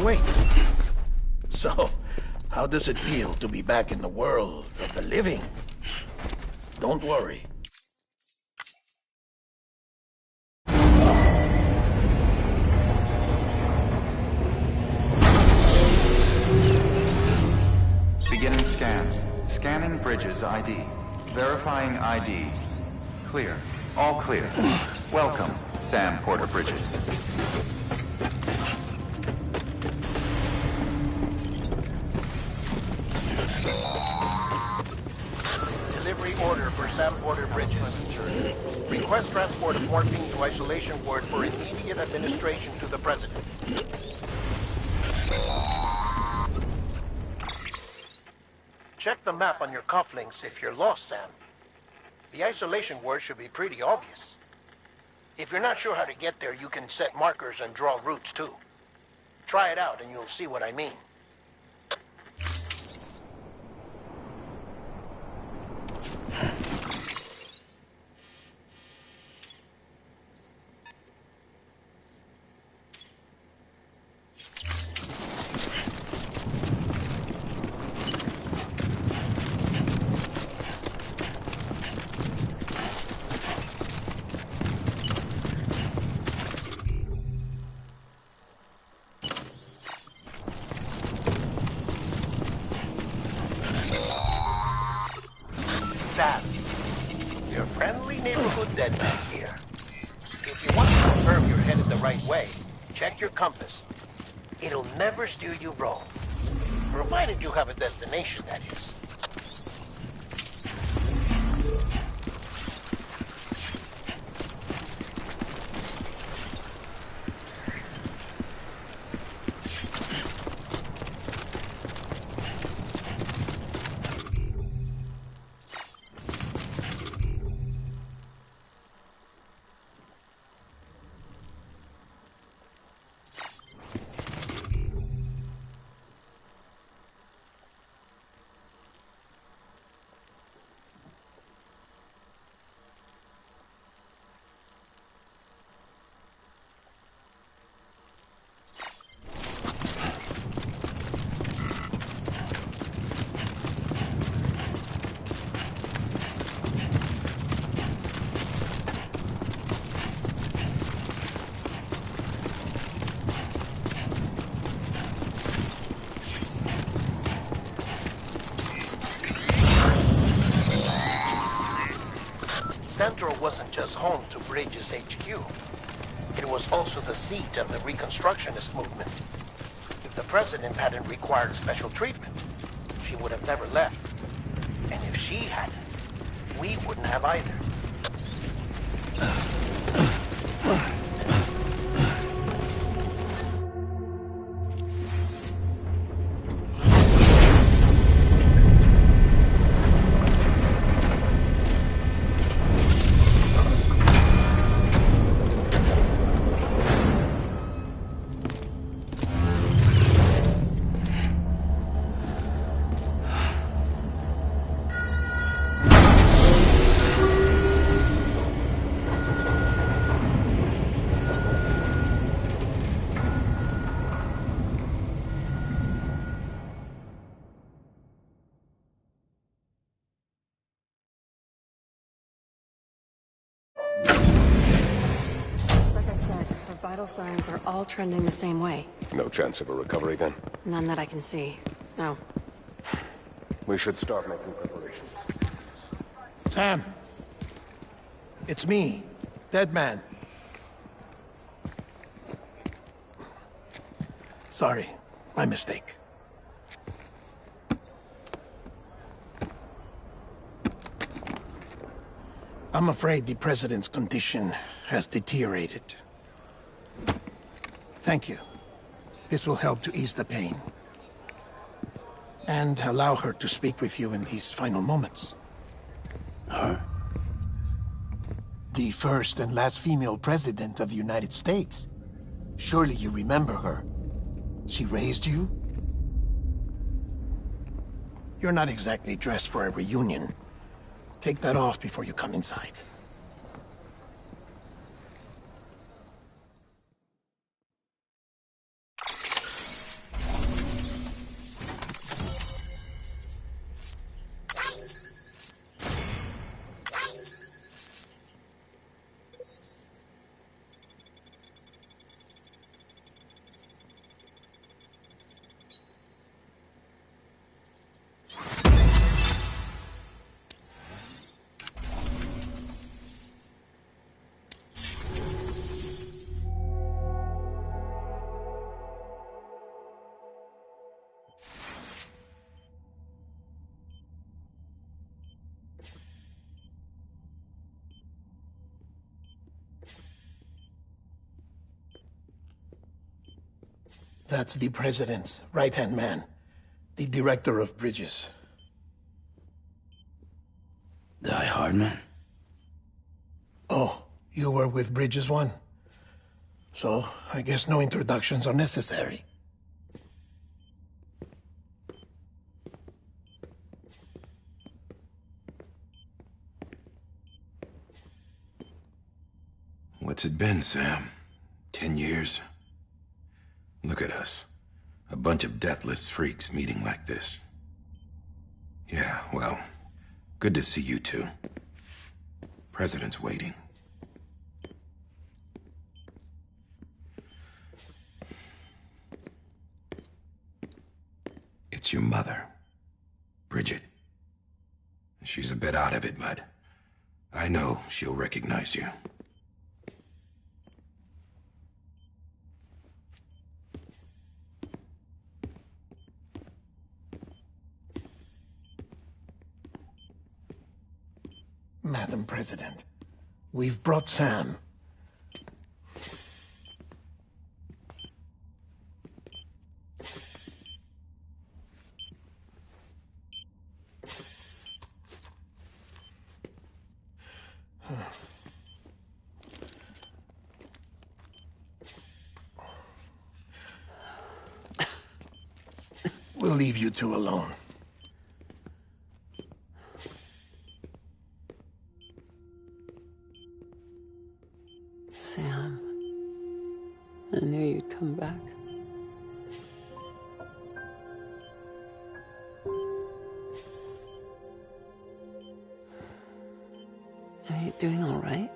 Wait. So, how does it feel to be back in the world of the living? Don't worry. Beginning scan. Scanning Bridges ID. Verifying ID. Clear. All clear. Welcome, Sam Porter Bridges. Delivery order for Sam Porter Bridges. Request transport of morphine to isolation ward for immediate administration to the President. Check the map on your cufflinks if you're lost, Sam. The isolation word should be pretty obvious. If you're not sure how to get there, you can set markers and draw routes too. Try it out and you'll see what I mean. Sam, your friendly neighborhood dead man here. If you want to confirm you're headed the right way, check your compass. It'll never steer you wrong. Provided you have a destination, that is. Central wasn't just home to Bridges HQ. It was also the seat of the Reconstructionist movement. If the President hadn't required special treatment, she would have never left. And if she hadn't, we wouldn't have either. Vital signs are all trending the same way. No chance of a recovery then? None that I can see. No. We should start making preparations. Sam. It's me, Dead Man. Sorry, my mistake. I'm afraid the President's condition has deteriorated. Thank you. This will help to ease the pain. And allow her to speak with you in these final moments. Her? The first and last female president of the United States. Surely you remember her. She raised you? You're not exactly dressed for a reunion. Take that off before you come inside. That's the president's right-hand man, the director of bridges. Die Hard Man? Oh, you were with Bridges 1? So, I guess no introductions are necessary. What's it been, Sam? 10 years? Look at us. A bunch of deathless freaks meeting like this. Yeah, well, good to see you two. President's waiting. It's your mother, Bridget. She's a bit out of it, but I know she'll recognize you. Madam President, we've brought Sam. We'll leave you two alone. Sam, I knew you'd come back. Are you doing all right?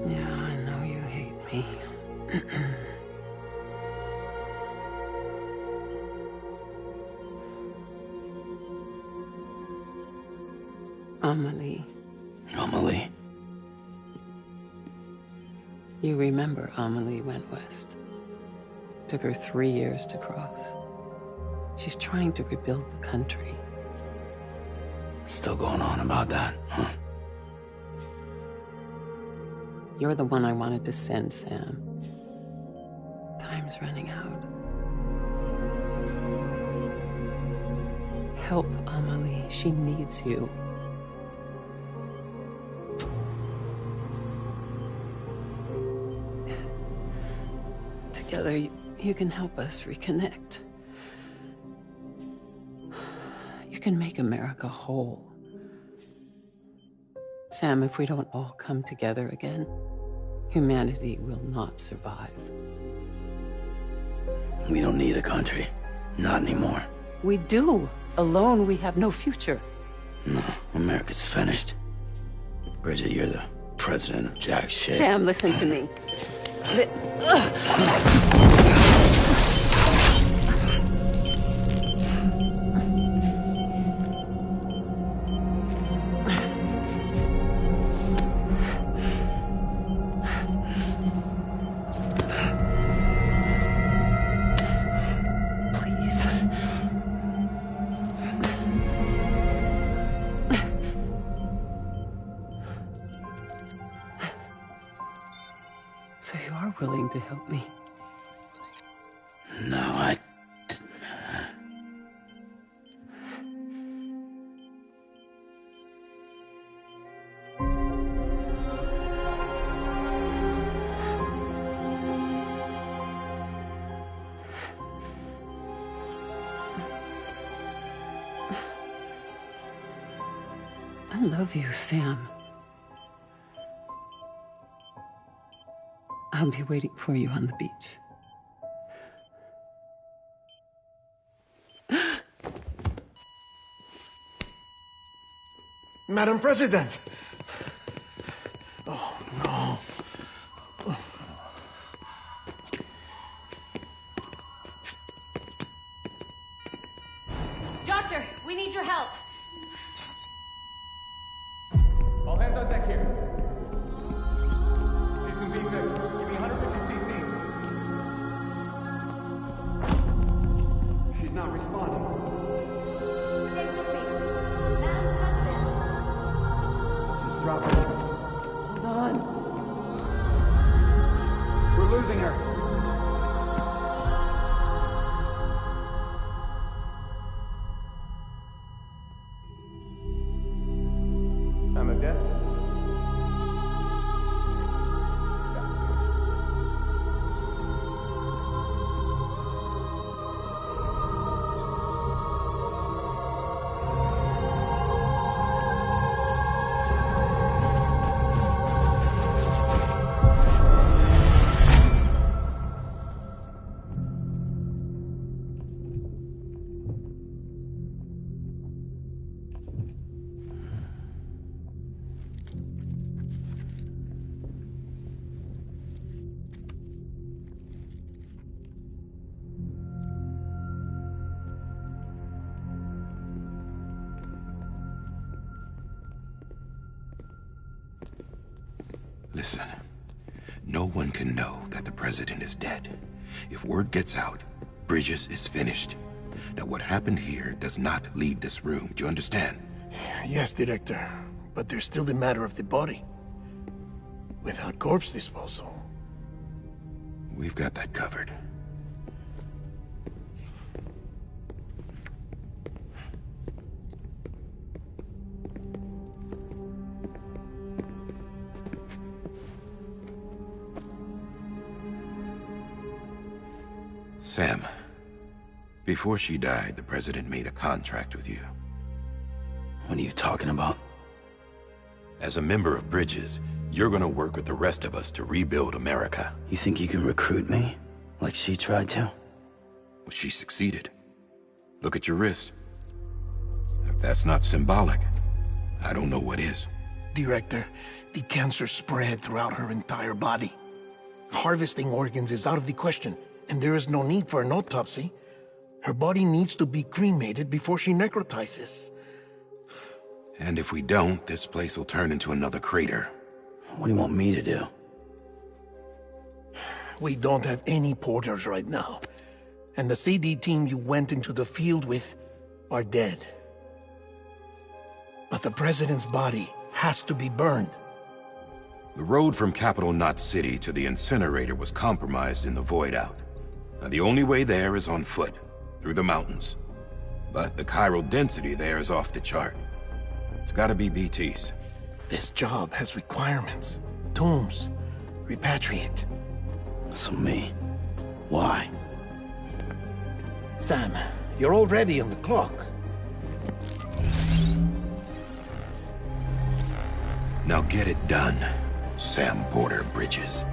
Yeah, I know you hate me. Amelie. Amelie? You remember Amelie went west. Took her 3 years to cross. She's trying to rebuild the country. Still going on about that, huh? You're the one I wanted to send, Sam. Time's running out. Help Amelie. She needs you. Together, you can help us reconnect. You can make America whole. Sam, if we don't all come together again, humanity will not survive. We don't need a country. Not anymore. We do. Alone, we have no future. No, America's finished. Bridget, you're the president of jack shit. Sam, listen to me. Please. So you are willing to help me? No, I love you, Sam. I'll be waiting for you on the beach. Madam President! Oh, no. Doctor, we need your help. All hands on deck here. She's in being good. Give me 150 cc's. She's not responding. Stay with me. Listen, no one can know that the president is dead. If word gets out, Bridges is finished. Now, what happened here does not leave this room. Do you understand? Yes, Director. But there's still the matter of the body. Without corpse disposal. We've got that covered. Sam, before she died, the president made a contract with you. What are you talking about? As a member of Bridges, you're gonna work with the rest of us to rebuild America. You think you can recruit me? Like she tried to? Well, she succeeded. Look at your wrist. If that's not symbolic, I don't know what is. Director, the cancer spread throughout her entire body. Harvesting organs is out of the question, and there is no need for an autopsy. Her body needs to be cremated before she necrotizes. And if we don't, this place will turn into another crater. What do you want me to do? We don't have any porters right now. And the CD team you went into the field with are dead. But the president's body has to be burned. The road from Capital Knot City to the incinerator was compromised in the void out. Now, the only way there is on foot, through the mountains. But the chiral density there is off the chart. It's gotta be BTs. This job has requirements. Tombs. Repatriate. So me. Why? Sam, you're already on the clock. Now get it done, Sam Porter Bridges.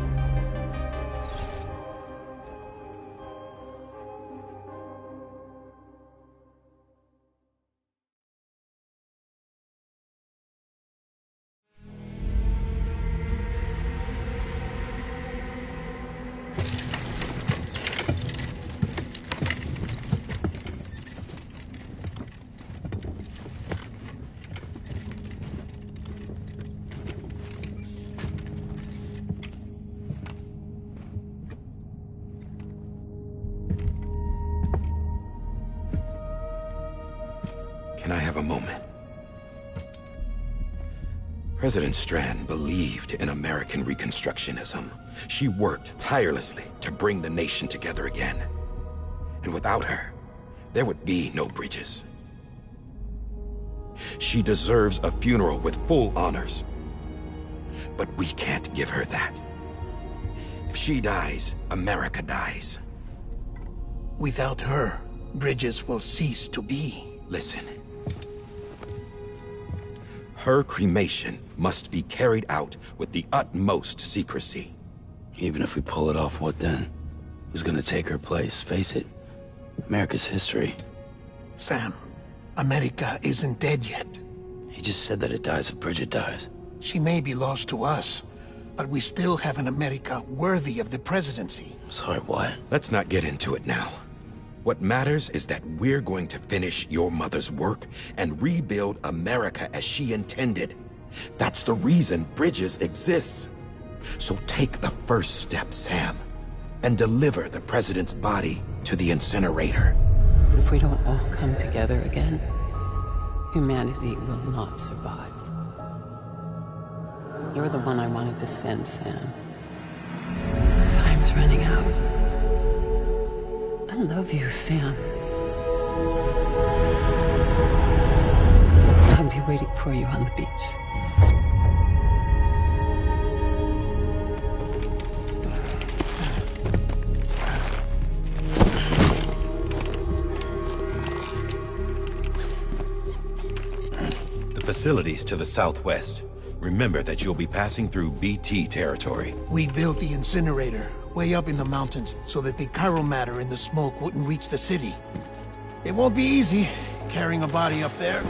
Can I have a moment? President Strand believed in American Reconstructionism. She worked tirelessly to bring the nation together again. And without her, there would be no Bridges. She deserves a funeral with full honors. But we can't give her that. If she dies, America dies. Without her, Bridges will cease to be. Listen. Her cremation must be carried out with the utmost secrecy. Even if we pull it off, what then? Who's gonna take her place? Face it, America's history. Sam, America isn't dead yet. He just said that it dies if Bridget dies. She may be lost to us, but we still have an America worthy of the presidency. Sorry, what? Let's not get into it now. What matters is that we're going to finish your mother's work and rebuild America as she intended. That's the reason Bridges exists. So take the first step, Sam, and deliver the president's body to the incinerator. If we don't all come together again, humanity will not survive. You're the one I wanted to send, Sam. Time's running out. I love you, Sam. I'll be waiting for you on the beach. The facilities to the southwest. Remember that you'll be passing through BT territory. We built the incinerator way up in the mountains so that the chiral matter in the smoke wouldn't reach the city. It won't be easy carrying a body up there.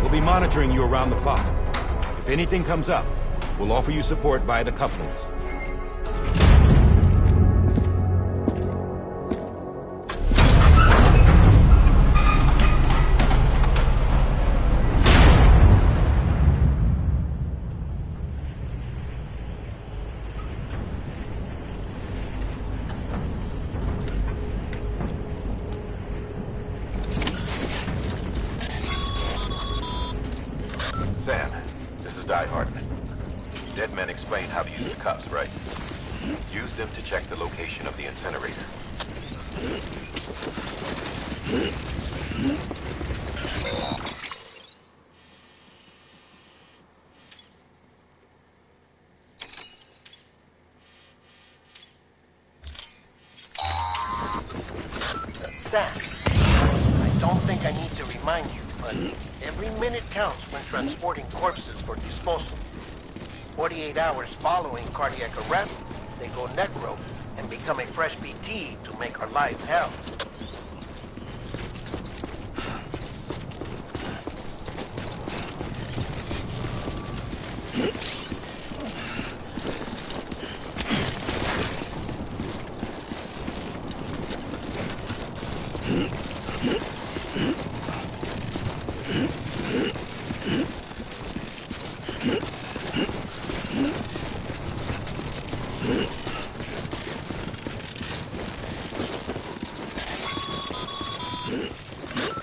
We'll be monitoring you around the clock. If anything comes up, we'll offer you support via the cufflinks. Guy Hardman. Dead men explain how to use the cuffs, right? Use them to check the location of the incinerator. Sam, I don't think I need to remind you, but every minute counts when transporting corpses for disposal. 48 hours following cardiac arrest, they go necro and become a fresh BT to make our lives hell.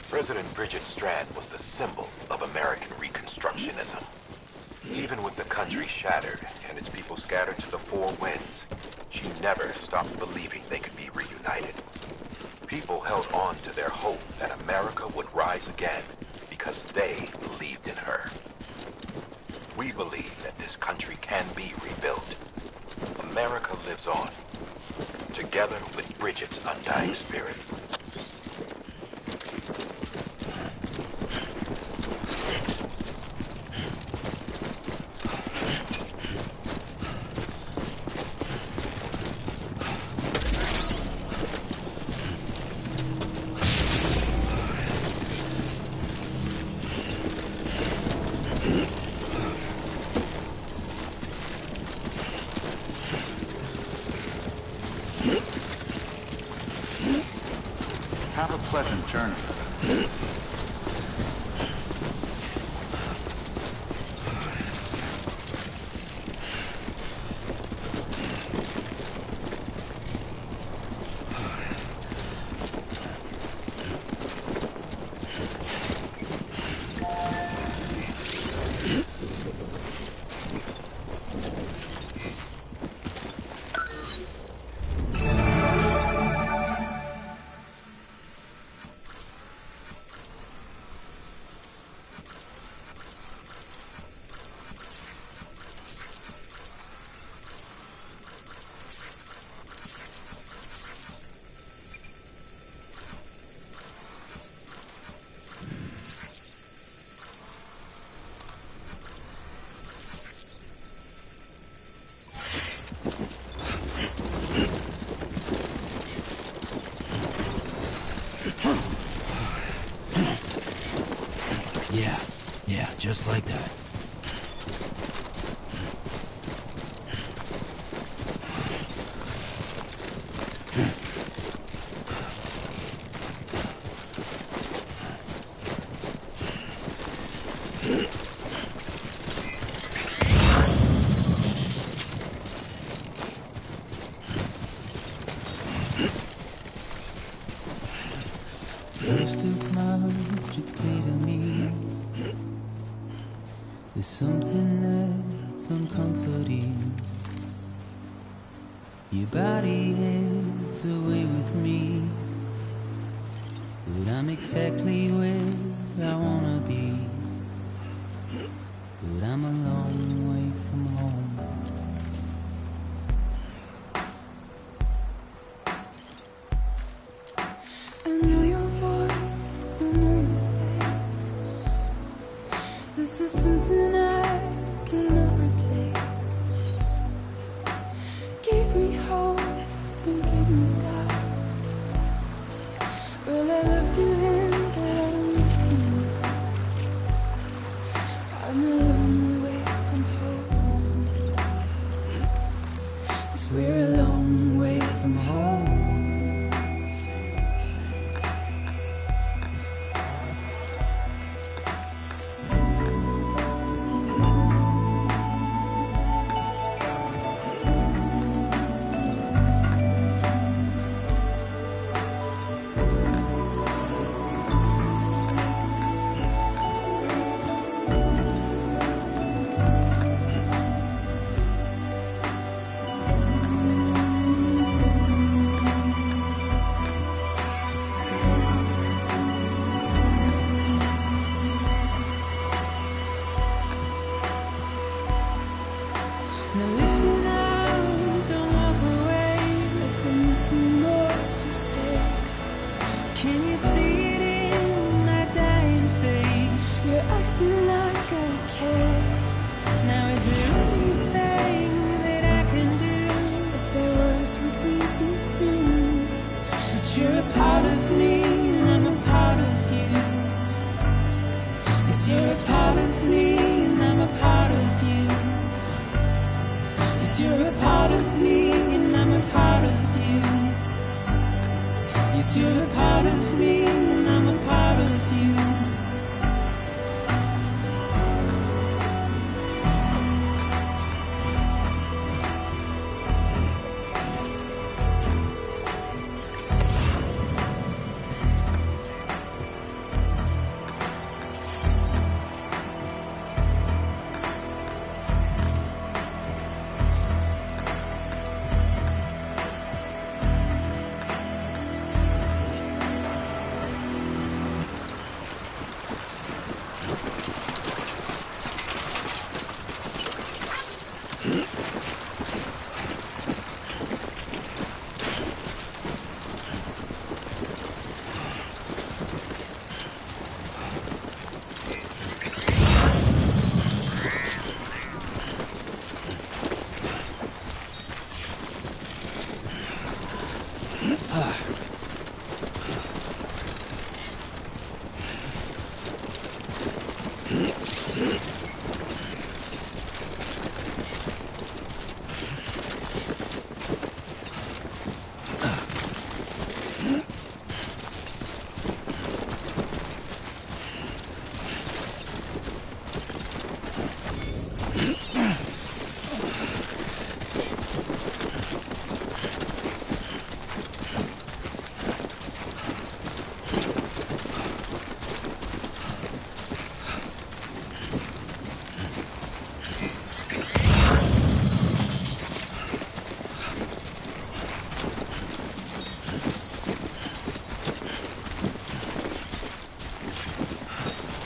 President Bridget Strand was the symbol of American Reconstructionism. Even with the country shattered and its people scattered to the four winds, she never stopped believing they could be reunited. People held on to their hope that America would rise again because they believed in her. We believe that this country can be rebuilt. America lives on, together with Bridget's undying spirit. Have a pleasant journey. Yeah, just like that. First look much, it's clear to me. There's something that's uncomforting. Your body is away with me, but I'm exactly where I wanna be. But I'm a long way from home. I know your voice, I know your face. This is something I cannot replace. Gave me hope and gave me doubt. Well, I loved you then, but I don't look anymore. I'm a long way from home. Yes, you're a part of me, and I'm a part of you. Yes, you're a part of me, and I'm a part of you.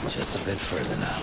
Just a bit further now.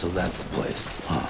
So that's the place, huh?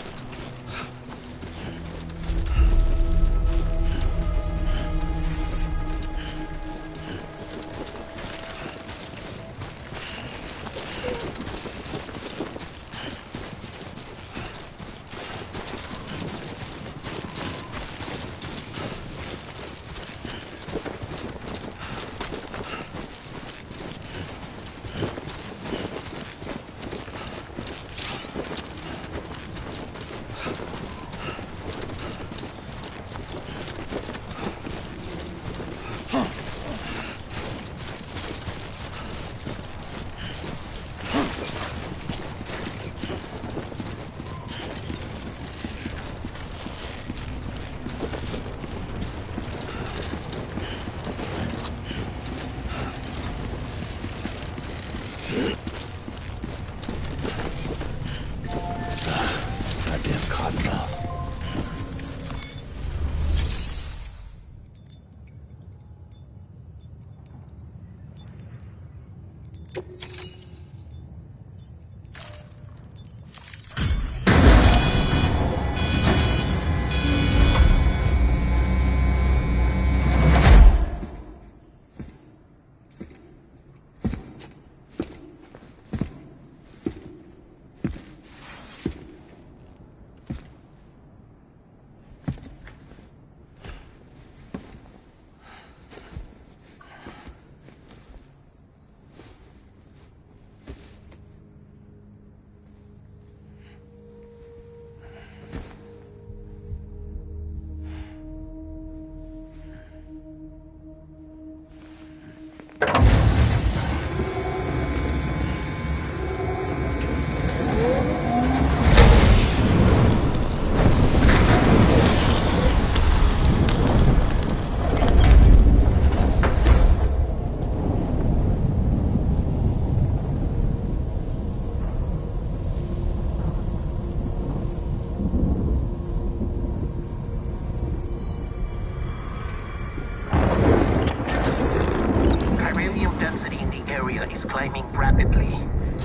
climbing rapidly.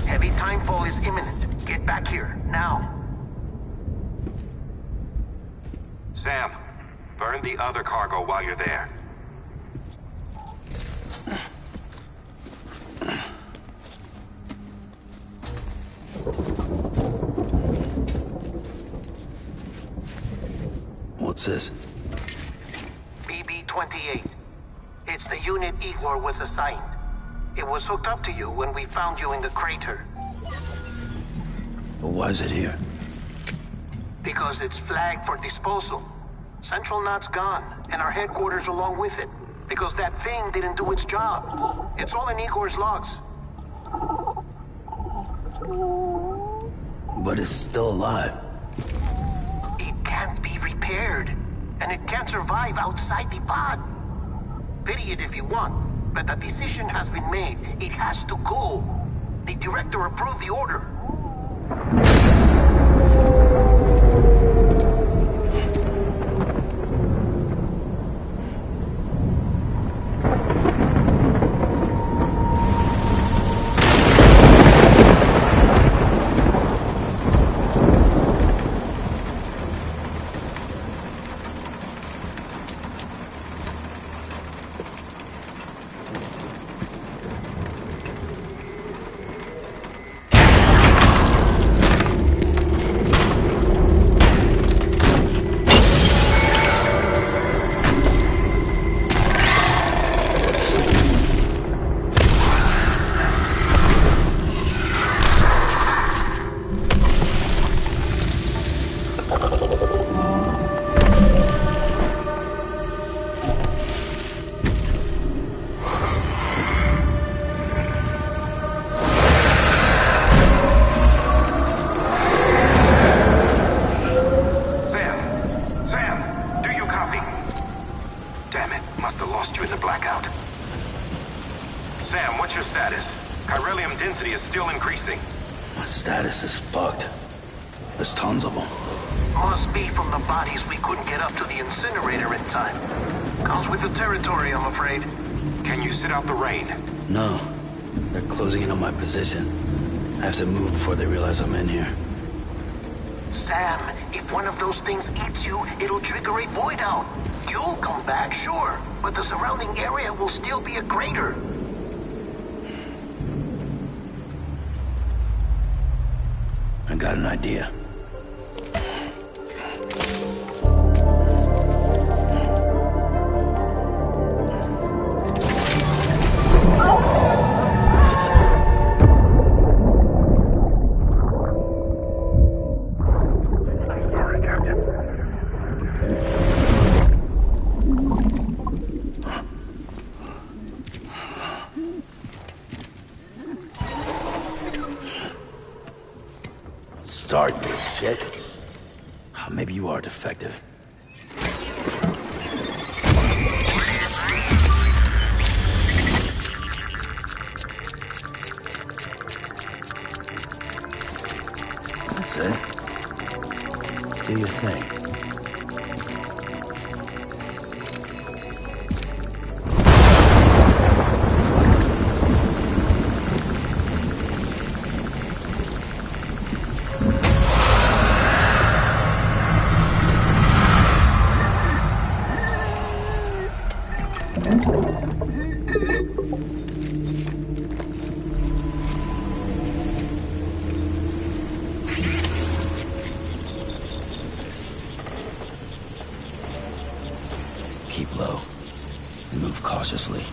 Heavy timefall is imminent. Get back here, now. Sam, burn the other cargo while you're there. What's this? BB-28. It's the unit Igor was assigned. It was hooked up to you when we found you in the crater. But why is it here? Because it's flagged for disposal. Central Knot's gone, and our headquarters along with it. Because that thing didn't do its job. It's all in Igor's logs. But it's still alive. It can't be repaired, and it can't survive outside the pod. Pity it if you want, but the decision has been made. It has to go. The director approved the order. Status is fucked. There's tons of them. Must be from the bodies we couldn't get up to the incinerator in time. Comes with the territory, I'm afraid. Can you sit out the rain? No. They're closing in on my position. I have to move before they realize I'm in here. Sam, if one of those things eats you, it'll trigger a void out. You'll come back, sure, but the surrounding area will still be a crater. I got an idea. Start, you shit. Maybe you are defective. That's it. Do your thing. Keep low and move cautiously.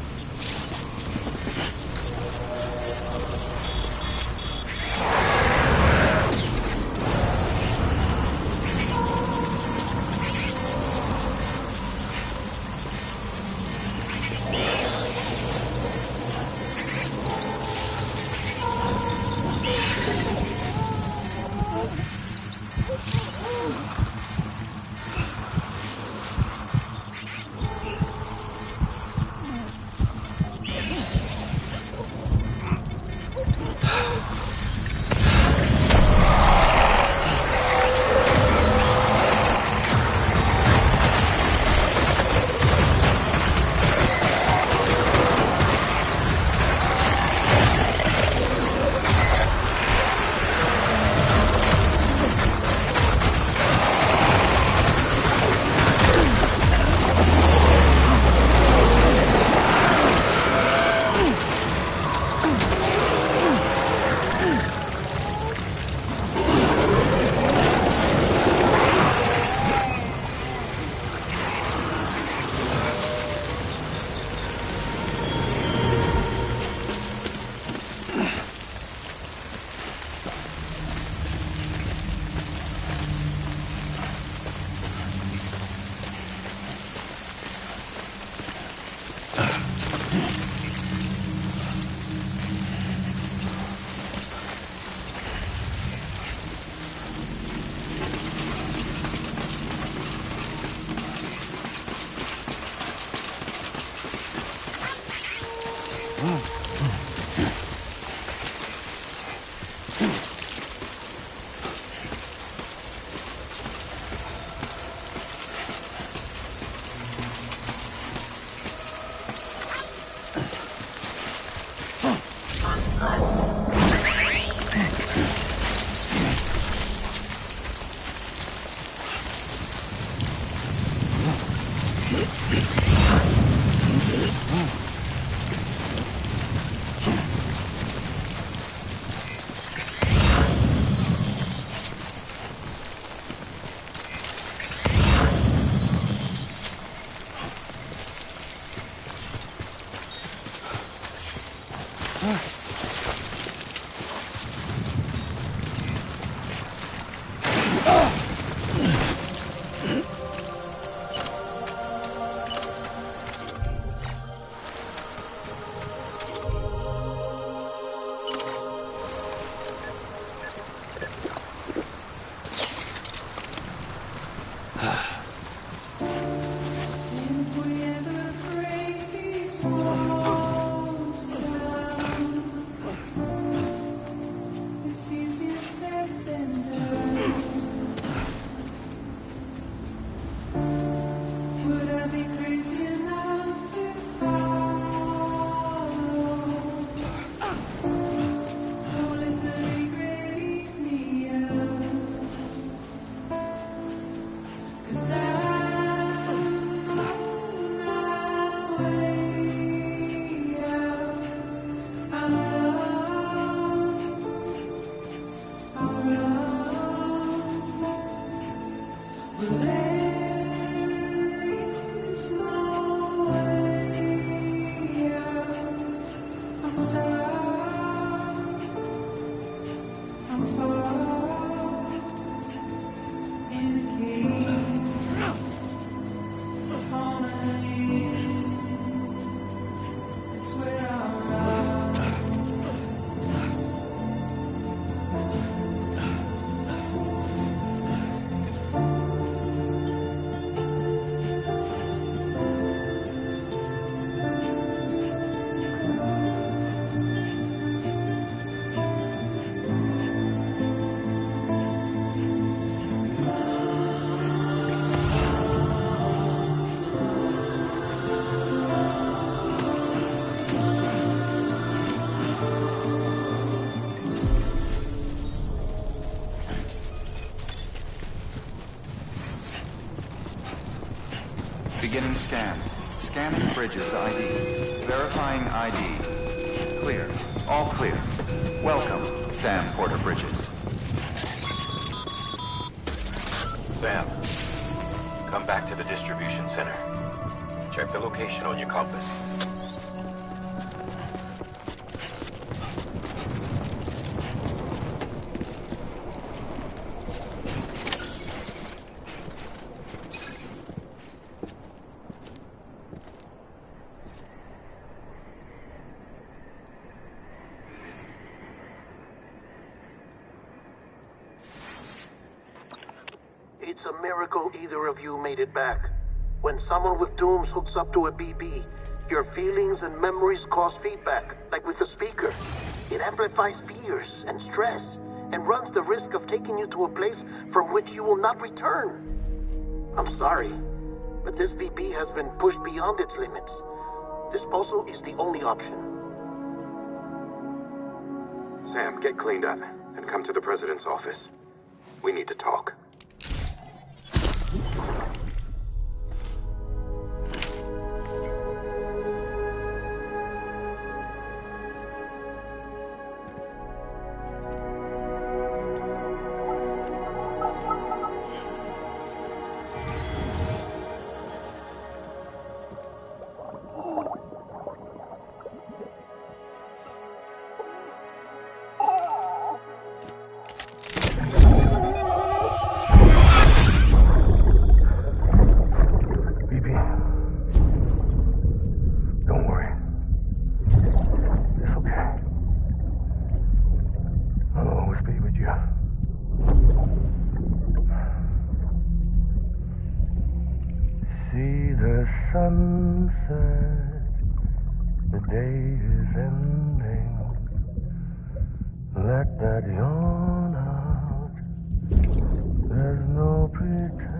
Beginning scan. Scanning Bridges ID. Verifying ID. Clear. All clear. Welcome, Sam Porter Bridges. Sam, come back to the distribution center. Check the location on your compass. It's a miracle either of you made it back. When someone with dooms hooks up to a BB, your feelings and memories cause feedback, like with the speaker. It amplifies fears and stress, and runs the risk of taking you to a place from which you will not return. I'm sorry, but this BB has been pushed beyond its limits. Disposal is the only option. Sam, get cleaned up and come to the president's office. We need to talk. The day is ending. Let that yawn out. There's no pretending.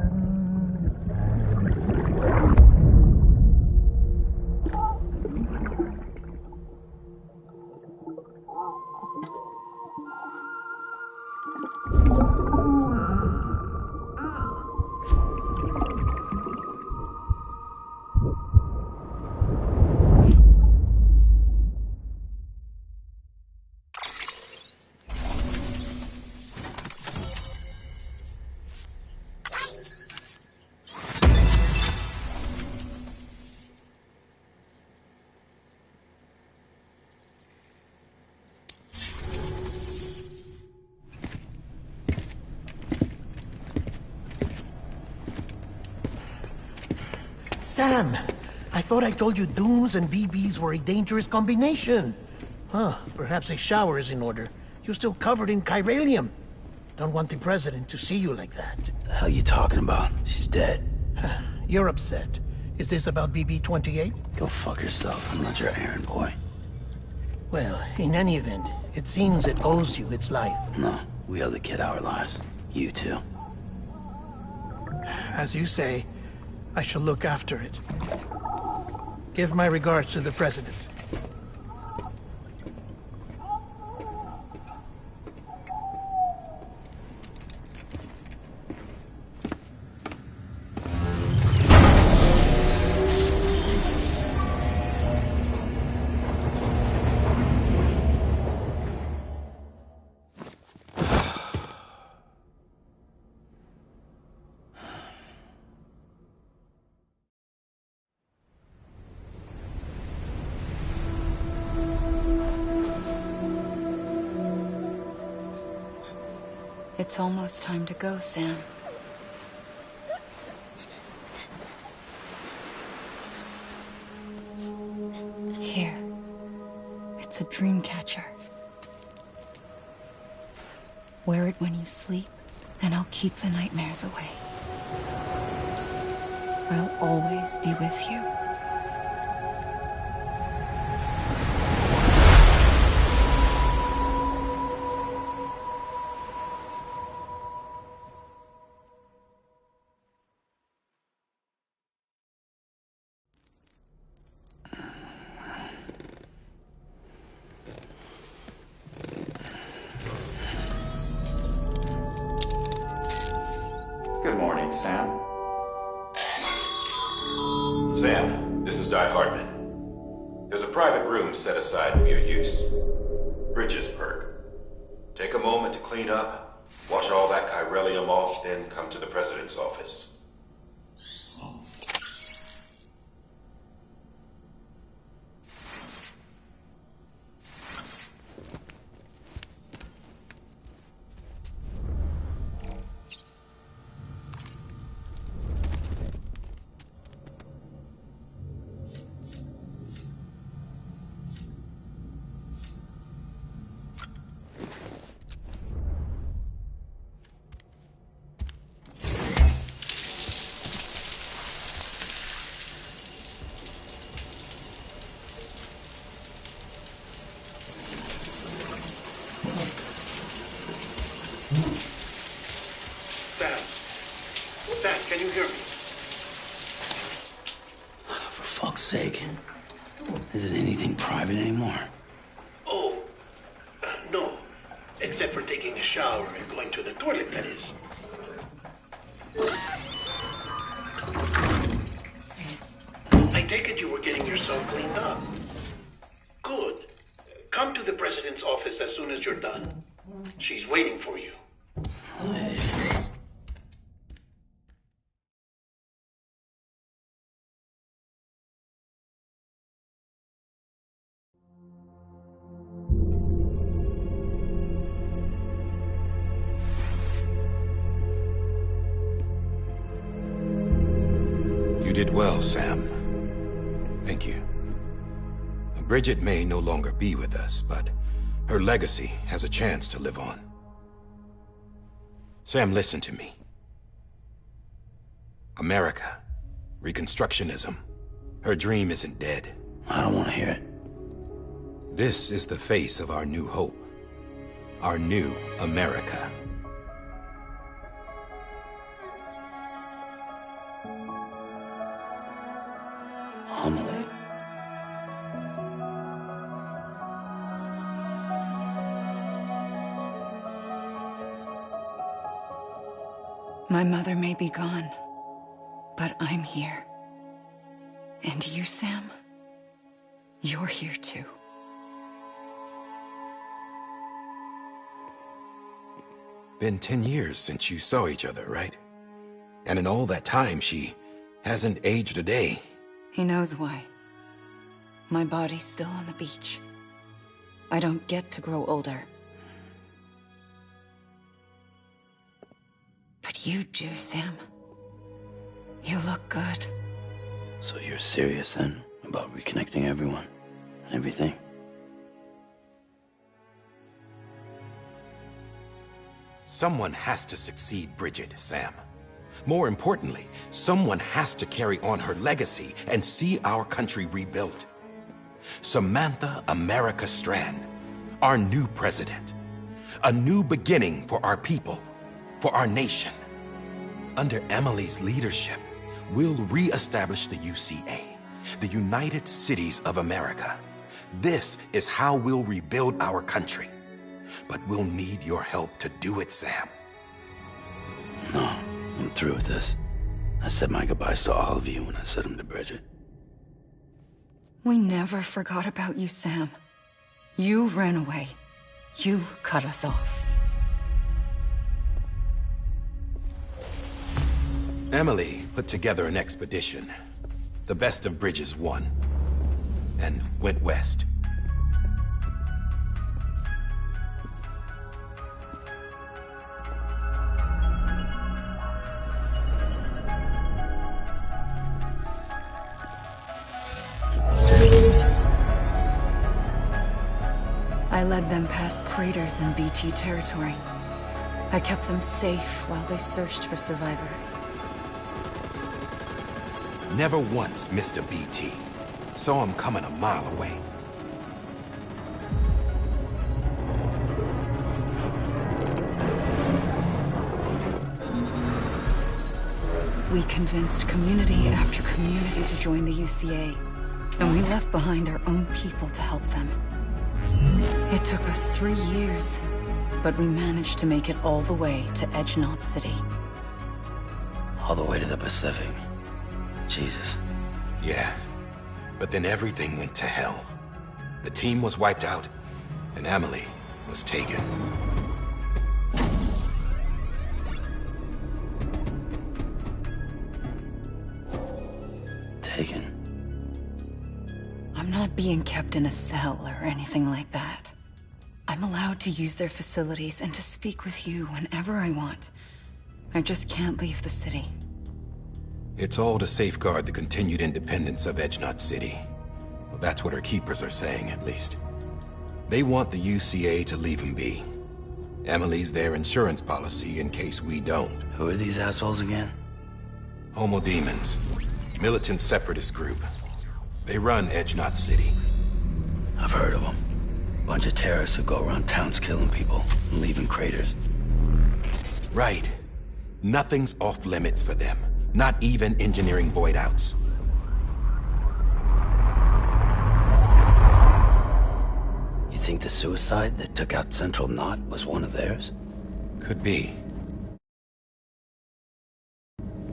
Sam, I thought I told you dooms and BBs were a dangerous combination. Huh, perhaps a shower is in order. You're still covered in chiralium. Don't want the president to see you like that. The hell you talking about? She's dead. You're upset. Is this about BB-28? Go fuck yourself. I'm not your errand boy. Well, in any event, it seems it owes you its life. No, we owe the kid our lives. You too. As you say, I shall look after it. Give my regards to the president. It's almost time to go, Sam. Here. It's a dream catcher. Wear it when you sleep, and I'll keep the nightmares away. I'll always be with you. Good morning, Sam. Sam, this is Di Hartman. There's a private room set aside for your use. Bridges perk. Take a moment to clean up, wash all that chiralium off, then come to the president's office. Sam, can you hear me? For fuck's sake. Is it anything private anymore? Oh, no. Except for taking a shower and going to the toilet, that is. I take it you were getting yourself cleaned up. Good. Come to the president's office as soon as you're done. She's waiting for you. You did well, Sam. Thank you. Bridget may no longer be with us, but her legacy has a chance to live on. Sam, listen to me. America, Reconstructionism, her dream isn't dead. I don't want to hear it. This is the face of our new hope. Our new America. Amelie. My mother may be gone, but I'm here. And you, Sam, you're here too. Been 10 years since you saw each other, right? And in all that time, she hasn't aged a day. He knows why. My body's still on the beach. I don't get to grow older. But you do, Sam. You look good. So you're serious then about reconnecting everyone and everything? Someone has to succeed Bridget, Sam. More importantly, someone has to carry on her legacy and see our country rebuilt. Samantha America Strand, our new president. A new beginning for our people, for our nation. Under Emily's leadership, we'll re-establish the UCA, the United Cities of America. This is how we'll rebuild our country. But we'll need your help to do it, Sam. No, I'm through with this. I said my goodbyes to all of you when I said them to Bridget. We never forgot about you, Sam. You ran away. You cut us off. Emily put together an expedition. The best of Bridges won. And went west. I led them past craters in BT territory. I kept them safe while they searched for survivors. Never once missed a BT. Saw him coming a mile away. We convinced community after community to join the UCA, and we left behind our own people to help them. It took us 3 years, but we managed to make it all the way to Edge-Knot City. All the way to the Pacific. Jesus. Yeah, but then everything went to hell. The team was wiped out, and Emily was taken. Taken? I'm not being kept in a cell or anything like that. I'm allowed to use their facilities and to speak with you whenever I want. I just can't leave the city. It's all to safeguard the continued independence of Edge-Knot City. Well, that's what her keepers are saying, at least. They want the UCA to leave them be. Emily's their insurance policy in case we don't. Who are these assholes again? Homo Demons. Militant separatist group. They run Edge-Knot City. I've heard of them. Bunch of terrorists who go around towns killing people and leaving craters. Right. Nothing's off limits for them. Not even engineering void outs. You think the suicide that took out Central Knot was one of theirs? Could be.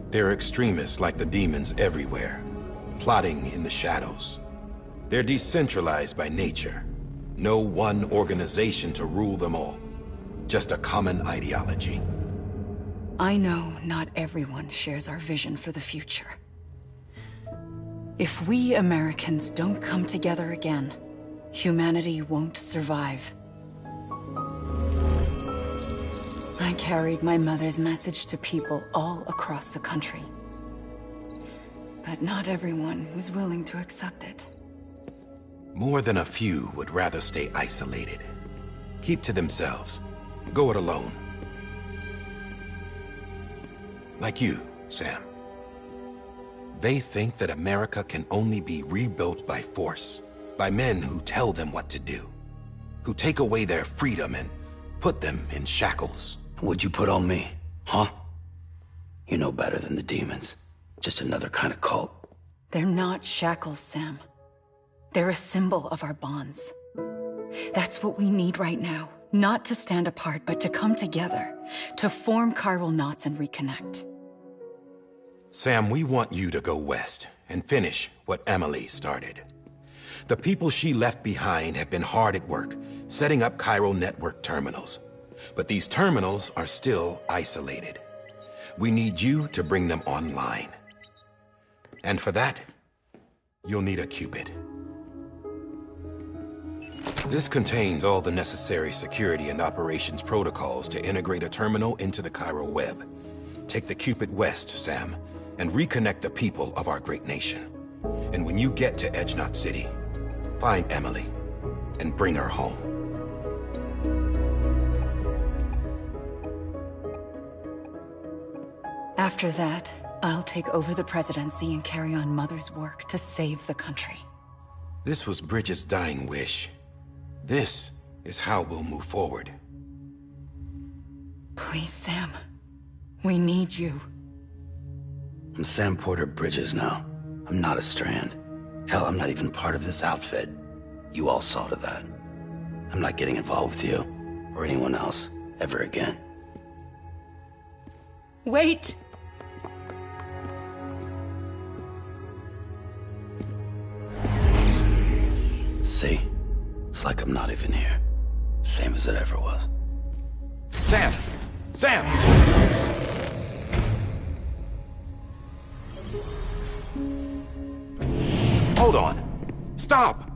There are extremists like the demons everywhere, plotting in the shadows. They're decentralized by nature. No one organization to rule them all. Just a common ideology. I know not everyone shares our vision for the future. If we Americans don't come together again, humanity won't survive. I carried my mother's message to people all across the country. But not everyone was willing to accept it. More than a few would rather stay isolated. Keep to themselves. Go it alone. Like you, Sam. They think that America can only be rebuilt by force, By men who tell them what to do. Who take away their freedom and put them in shackles. What'd you put on me, huh? You know better than the demons. Just another kind of cult. They're not shackles, Sam. They're a symbol of our bonds. That's what we need right now. Not to stand apart, but to come together. To form chiral knots and reconnect. Sam, we want you to go west and finish what Emily started. The people she left behind have been hard at work, setting up chiral network terminals. But these terminals are still isolated. We need you to bring them online. And for that, you'll need a Cupid. This contains all the necessary security and operations protocols to integrate a terminal into the chiral web. Take the Cupid west, Sam, and reconnect the people of our great nation. And when you get to Edge Knot City, find Emily and bring her home. After that, I'll take over the presidency and carry on Mother's work to save the country. This was Bridget's dying wish. This is how we'll move forward. Please, Sam. We need you. I'm Sam Porter Bridges now. I'm not a Strand. Hell, I'm not even part of this outfit. You all saw to that. I'm not getting involved with you, or anyone else, ever again. Wait! See? It's like I'm not even here. Same as it ever was. Sam! Sam! Hold on. Stop!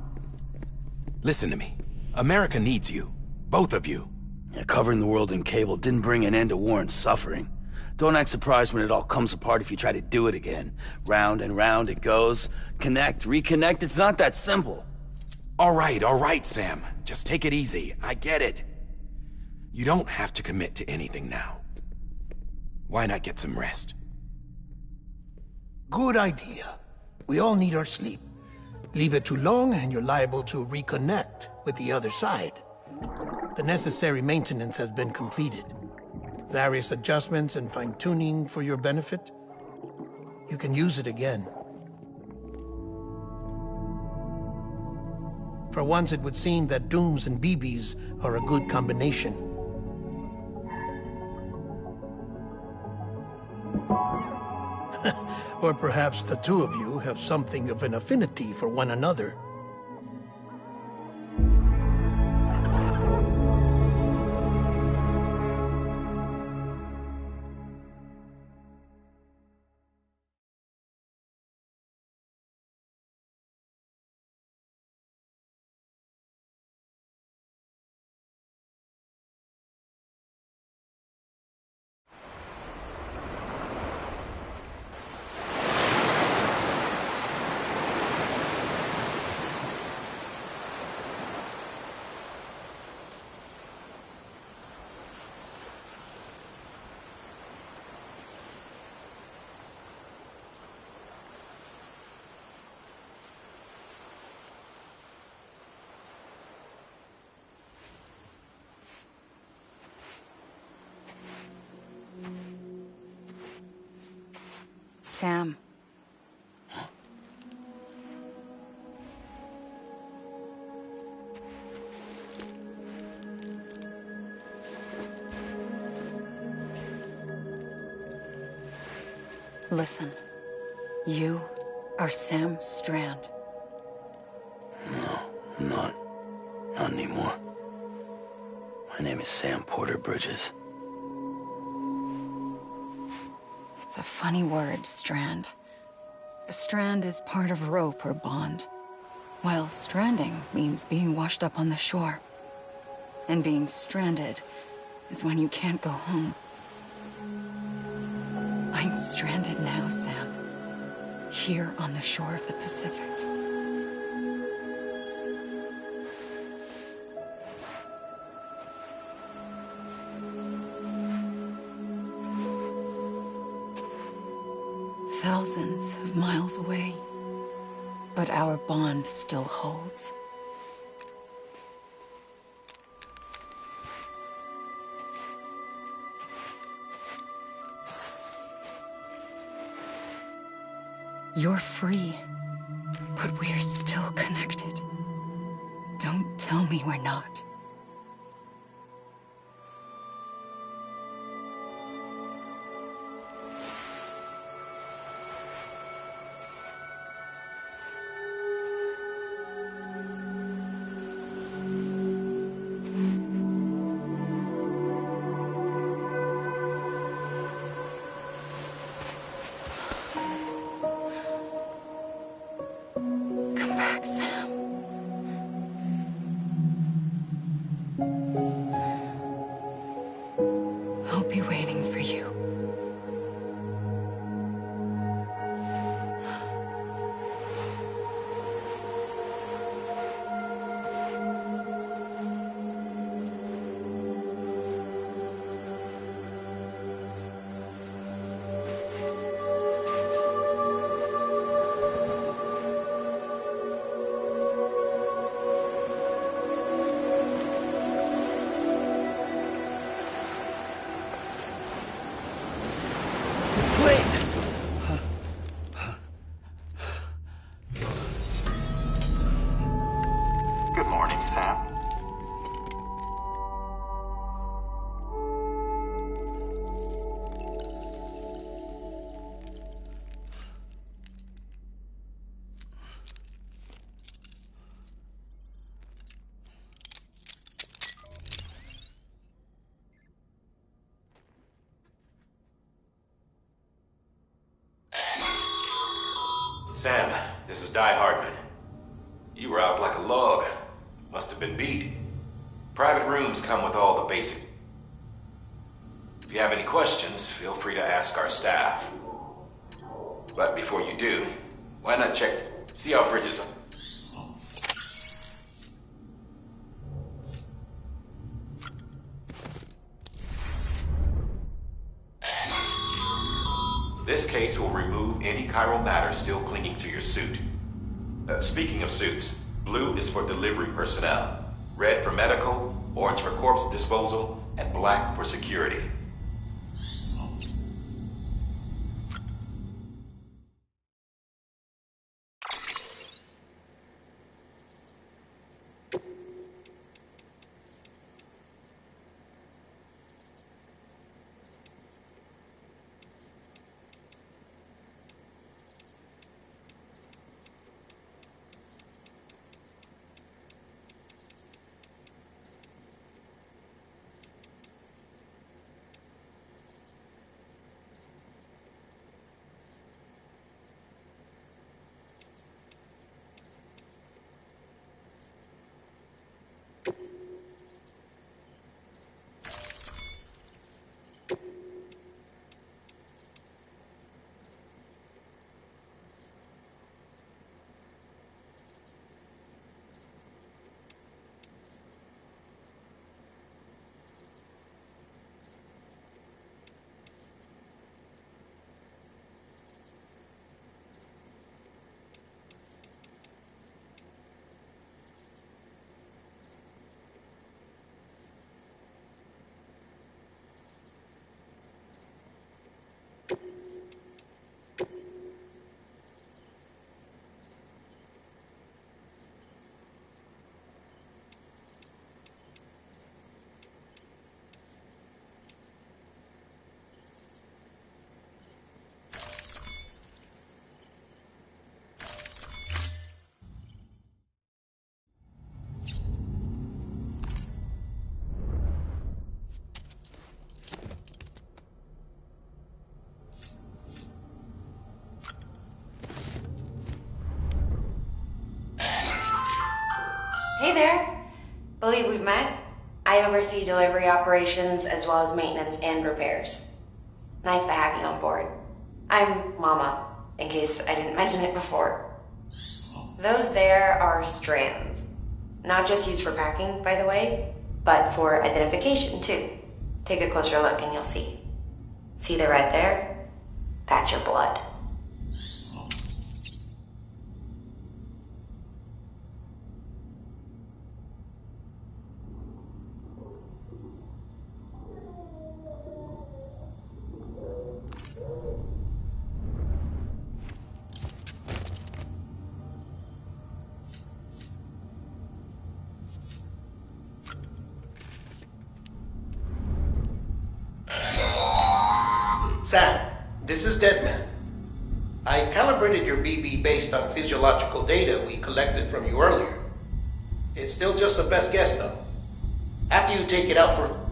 Listen to me. America needs you. Both of you. Yeah, covering the world in cable didn't bring an end to war and suffering. Don't act surprised when it all comes apart if you try to do it again. Round and round it goes. Connect, reconnect, it's not that simple. All right, Sam. Just take it easy. I get it. You don't have to commit to anything now. Why not get some rest? Good idea. We all need our sleep. Leave it too long and you're liable to reconnect with the other side. The necessary maintenance has been completed. Various adjustments and fine-tuning for your benefit. You can use it again. For once, it would seem that Dooms and BBs are a good combination. Or perhaps the two of you have something of an affinity for one another. Sam. Listen. You are Sam Strand. No, I'm not. Not anymore. My name is Sam Porter Bridges. It's a funny word, Strand. A strand is part of rope or bond, while stranding means being washed up on the shore. And being stranded is when you can't go home. I'm stranded now, Sam. Here on the shore of the Pacific. Thousands of miles away. But but our bond still holds. You're free, but we're still connected. Don't tell me we're not. Come back, Sam. I'll be waiting for you. Good morning, Sam. Sam, this is Di Hardman. You were out like a log. Must have been beat. Private rooms come with all the basic. If you have any questions, feel free to ask our staff. But before you do, why not see how Bridges are? This case will remove any chiral matter still clinging to your suit. Speaking of suits, blue is for delivery personnel, red for medical, orange for corpse disposal, and black for security. Hey there. Believe we've met. I oversee delivery operations as well as maintenance and repairs. Nice to have you on board. I'm Mama, in case I didn't mention it before. Those there are strands. Not just used for packing, by the way, but for identification too. Take a closer look and you'll see. See the red there? That's your blood. Sam, this is Deadman. I calibrated your BB based on physiological data we collected from you earlier. It's still just a best guess, though. After you take it out for...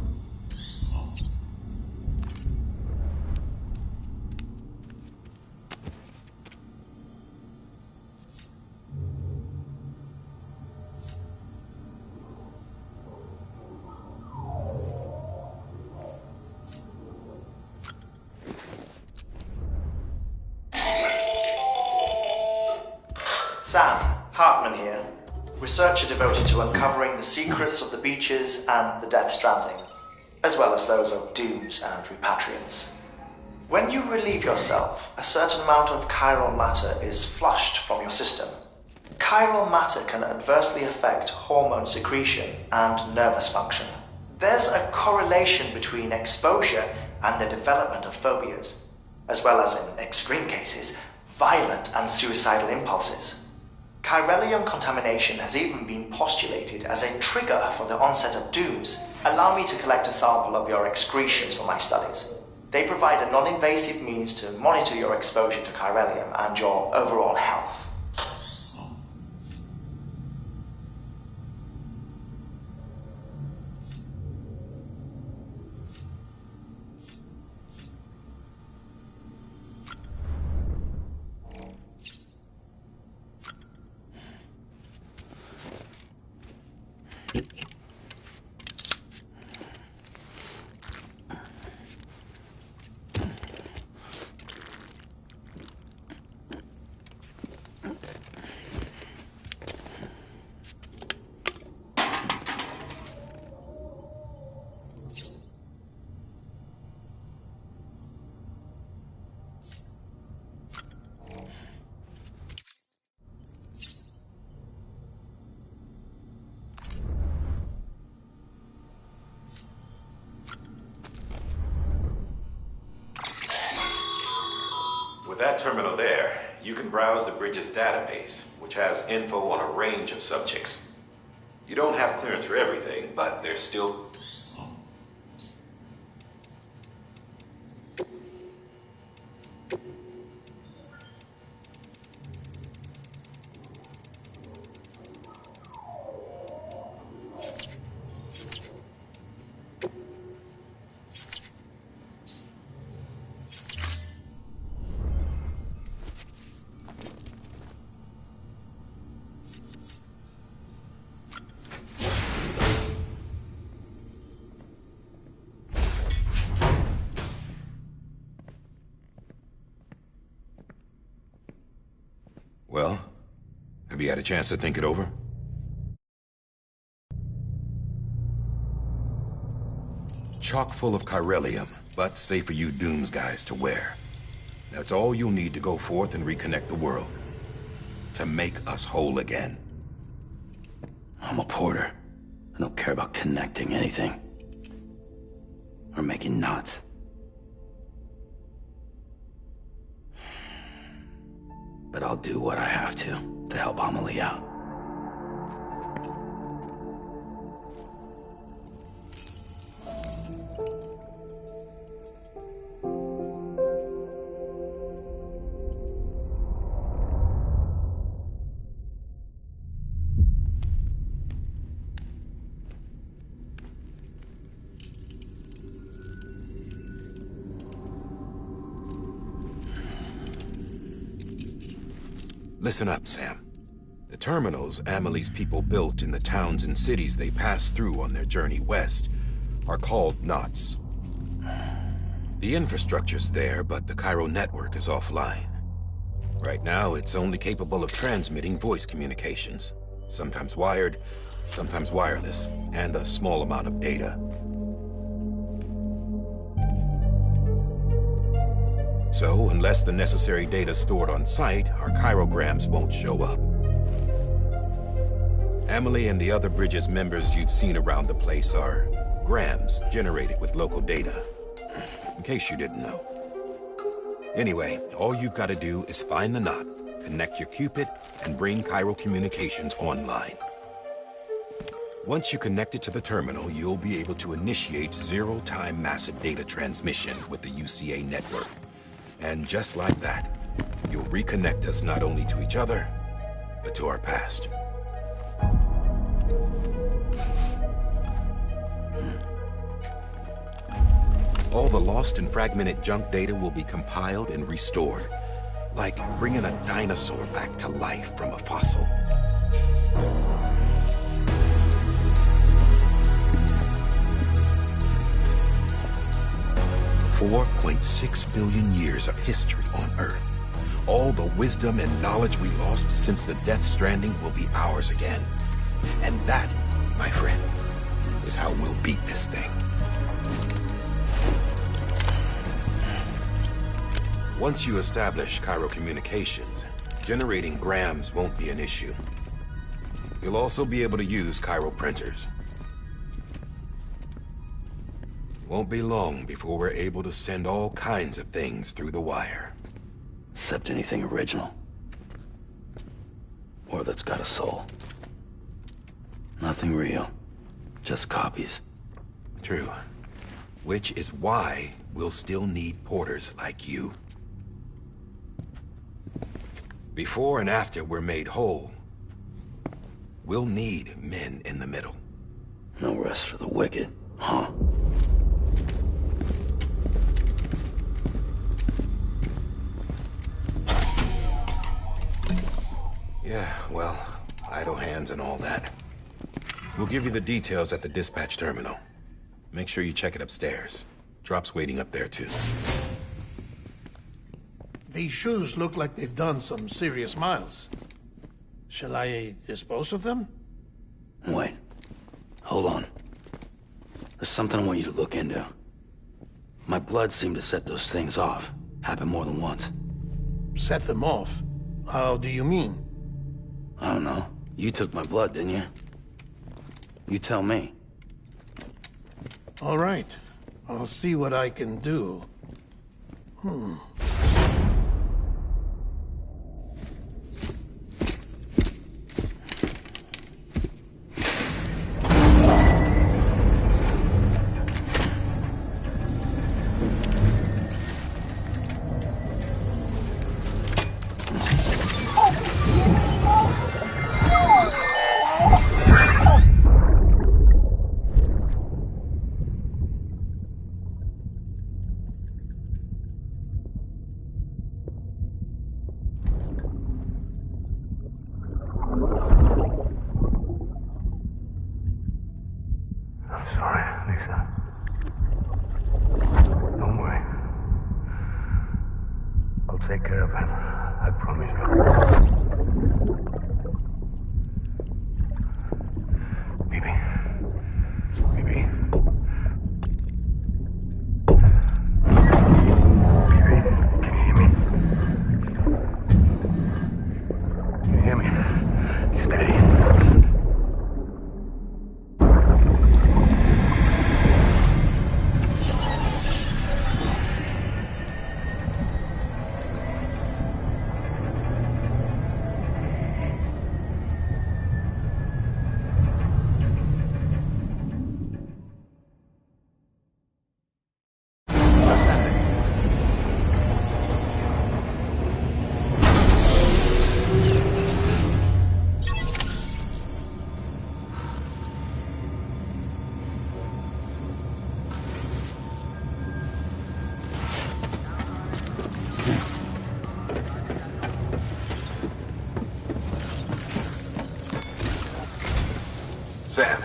Sam, Hartman here, researcher devoted to uncovering the secrets of the beaches and the Death Stranding, as well as those of dooms and repatriants. When you relieve yourself, a certain amount of chiral matter is flushed from your system. Chiral matter can adversely affect hormone secretion and nervous function. There's a correlation between exposure and the development of phobias, as well as, in extreme cases, violent and suicidal impulses. Chiralium contamination has even been postulated as a trigger for the onset of dooms. Allow me to collect a sample of your excretions for my studies. They provide a non-invasive means to monitor your exposure to chiralium and your overall health. With that terminal there, you can browse the bridge's database, which has info on a range of subjects. You don't have clearance for everything, but there's still... Well, have you had a chance to think it over? Chock full of chiralium, but safe for you Dooms guys to wear. That's all you'll need to go forth and reconnect the world. To make us whole again. I'm a porter. I don't care about connecting anything. Or making knots. But I'll do what I have to help Amelie out. Listen up, Sam. The terminals Amelie's people built in the towns and cities they passed through on their journey west are called knots. The infrastructure's there, but the Cairo network is offline. Right now, it's only capable of transmitting voice communications. Sometimes wired, sometimes wireless, and a small amount of data. So, unless the necessary data's stored on site, our chirograms won't show up. Amelie and the other Bridges members you've seen around the place are grams generated with local data. In case you didn't know. Anyway, all you've got to do is find the knot, connect your Cupid, and bring Cairo communications online. Once you connect it to the terminal, you'll be able to initiate zero-time massive data transmission with the UCA network. And just like that, you'll reconnect us not only to each other, but to our past. All the lost and fragmented junk data will be compiled and restored, like bringing a dinosaur back to life from a fossil. 4.6 billion years of history on Earth. All the wisdom and knowledge we lost since the Death Stranding will be ours again. And that, my friend, is how we'll beat this thing. Once you establish Cairo communications, generating grams won't be an issue. You'll also be able to use Cairo printers. Won't be long before we're able to send all kinds of things through the wire. Except anything original. Or that's got a soul. Nothing real. Just copies. True. Which is why we'll still need porters like you. Before and after we're made whole, we'll need men in the middle. No rest for the wicked, huh? Yeah, well, idle hands and all that. We'll give you the details at the dispatch terminal. Make sure you check it upstairs. Drop's waiting up there, too. These shoes look like they've done some serious miles. Shall I dispose of them? Wait. Hold on. There's something I want you to look into. My blood seemed to set those things off. Happened more than once. Set them off? How do you mean? I don't know. You took my blood, didn't you? You tell me. All right. I'll see what I can do. Take care of him. I promise you. Baby. Baby. Baby, can you hear me? Can you hear me? Steady. Sam,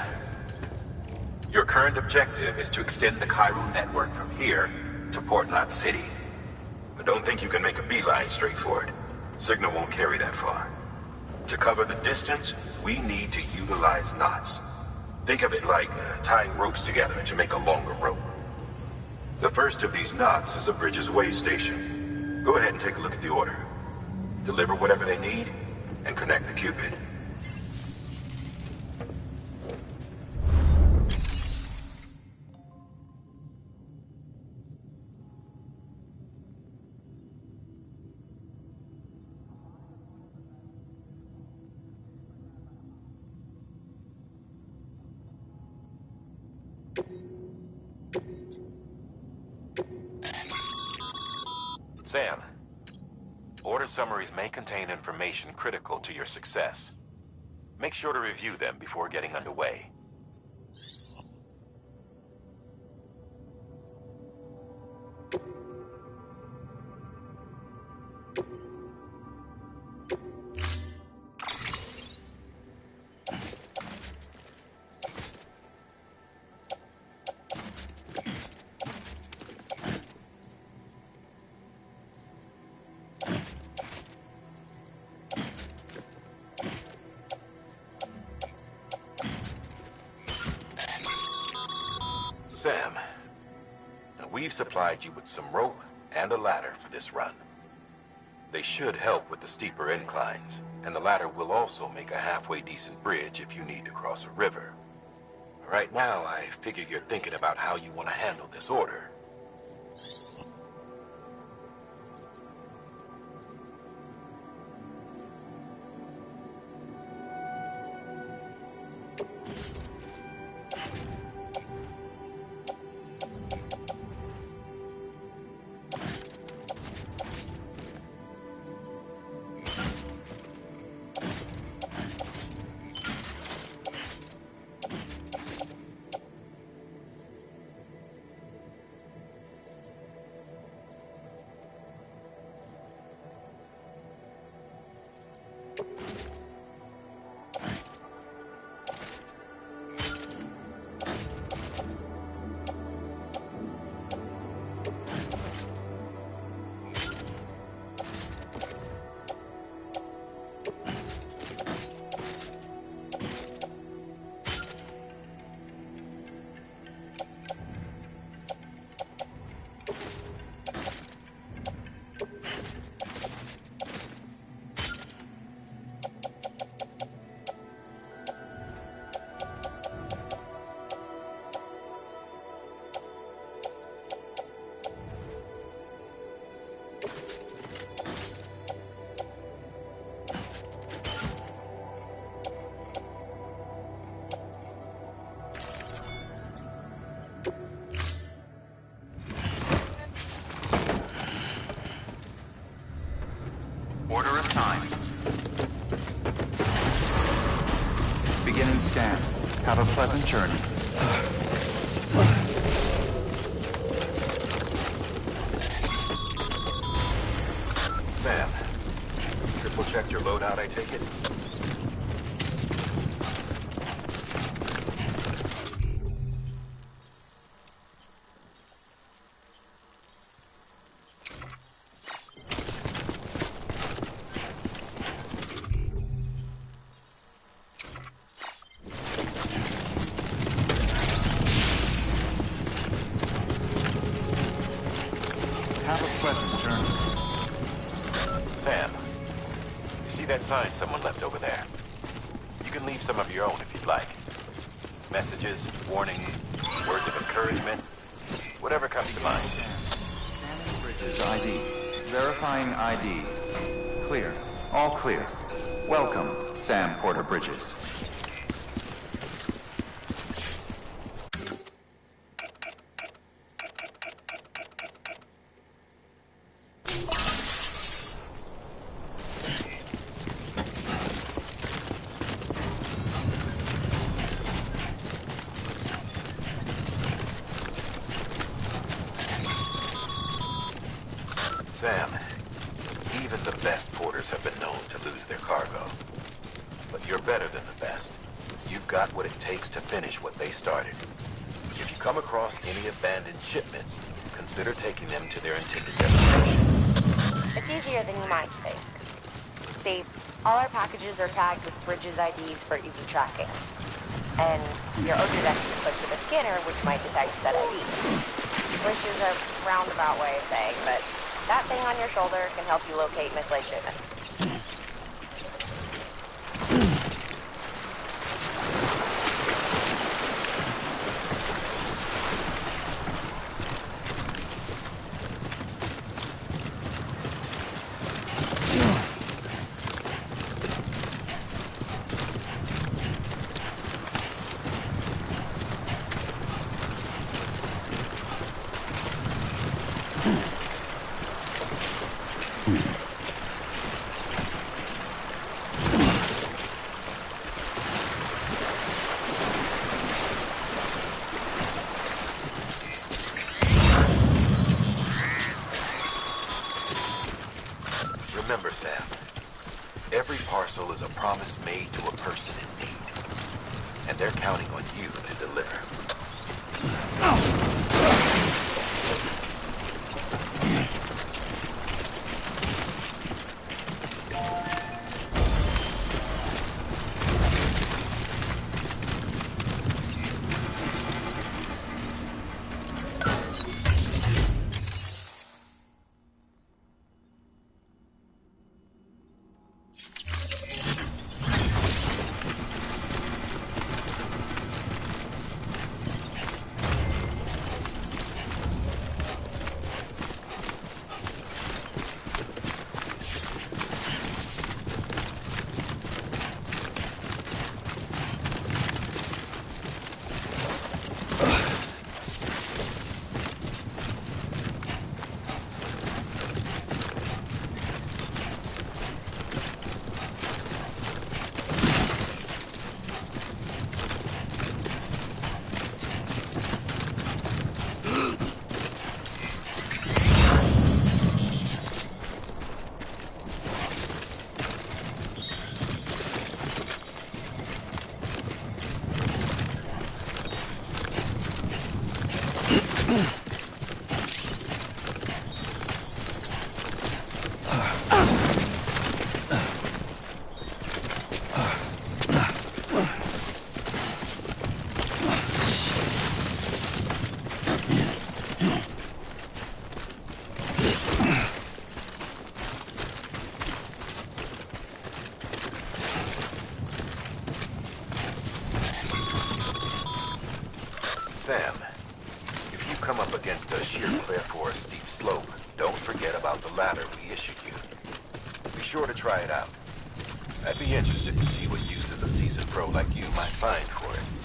your current objective is to extend the Cairo network from here to Port Knot City. But don't think you can make a beeline straight for it. Signal won't carry that far. To cover the distance, we need to utilize knots. Think of it like tying ropes together to make a longer rope. The first of these knots is a Bridges way station. Go ahead and take a look at the order. Deliver whatever they need, and connect the Cupid. Sam, order summaries may contain information critical to your success. Make sure to review them before getting underway. Sam, now we've supplied you with some rope and a ladder for this run. They should help with the steeper inclines, and the ladder will also make a halfway decent bridge if you need to cross a river. Right now, I figure you're thinking about how you want to handle this order. Order assigned. Beginning scan. Have a pleasant journey. Sam, triple checked your loadout, I take it? Have a pleasant journey. Sam, you see that sign someone left over there? You can leave some of your own if you'd like. Messages, warnings, words of encouragement, whatever comes to mind. Scanning Bridges ID. Verifying ID. Clear. All clear. Welcome, Sam Porter Bridges. Sam, even the best porters have been known to lose their cargo. But you're better than the best. You've got what it takes to finish what they started. If you come across any abandoned shipments, consider taking them to their intended destination. It's easier than you might think. See, all our packages are tagged with Bridges IDs for easy tracking. And your Otra deck is equipped with a scanner, which might detect set IDs. Which is a roundabout way of saying, but that thing on your shoulder can help you locate mislaid shipments. just made to a person in need. And they're counting on you to deliver. Sam, if you come up against a sheer cliff or a steep slope, don't forget about the ladder we issued you. Be sure to try it out. I'd be interested to see what uses a seasoned pro like you might find for it.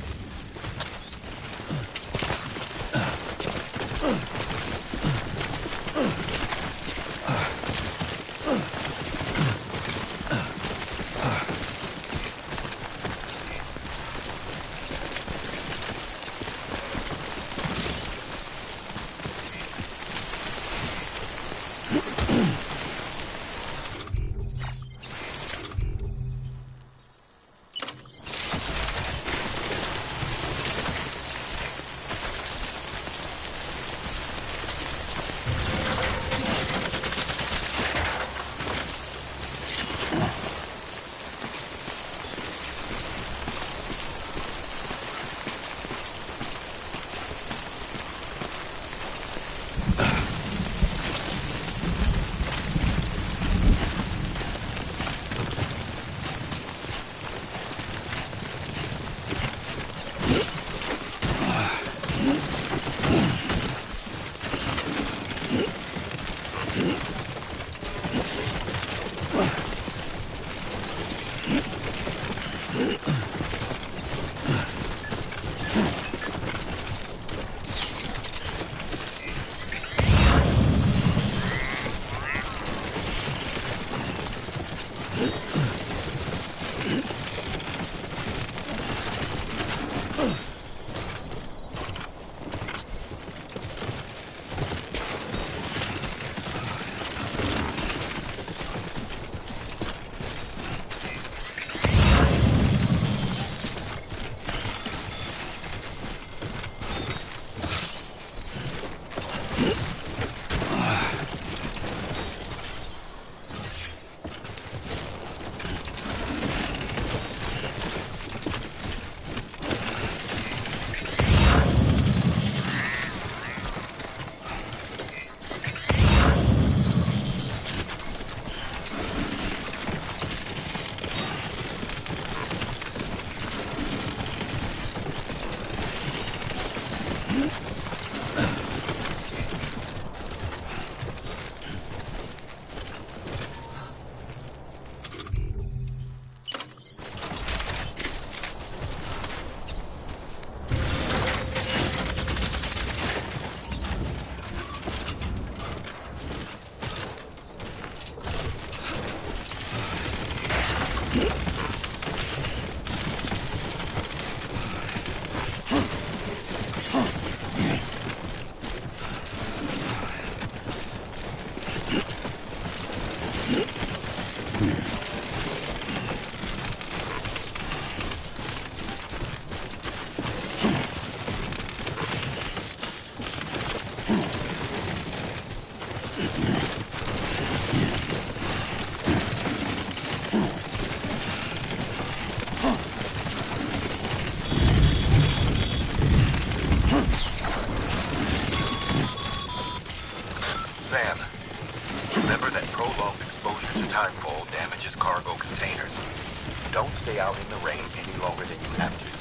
explain any longer than you have to.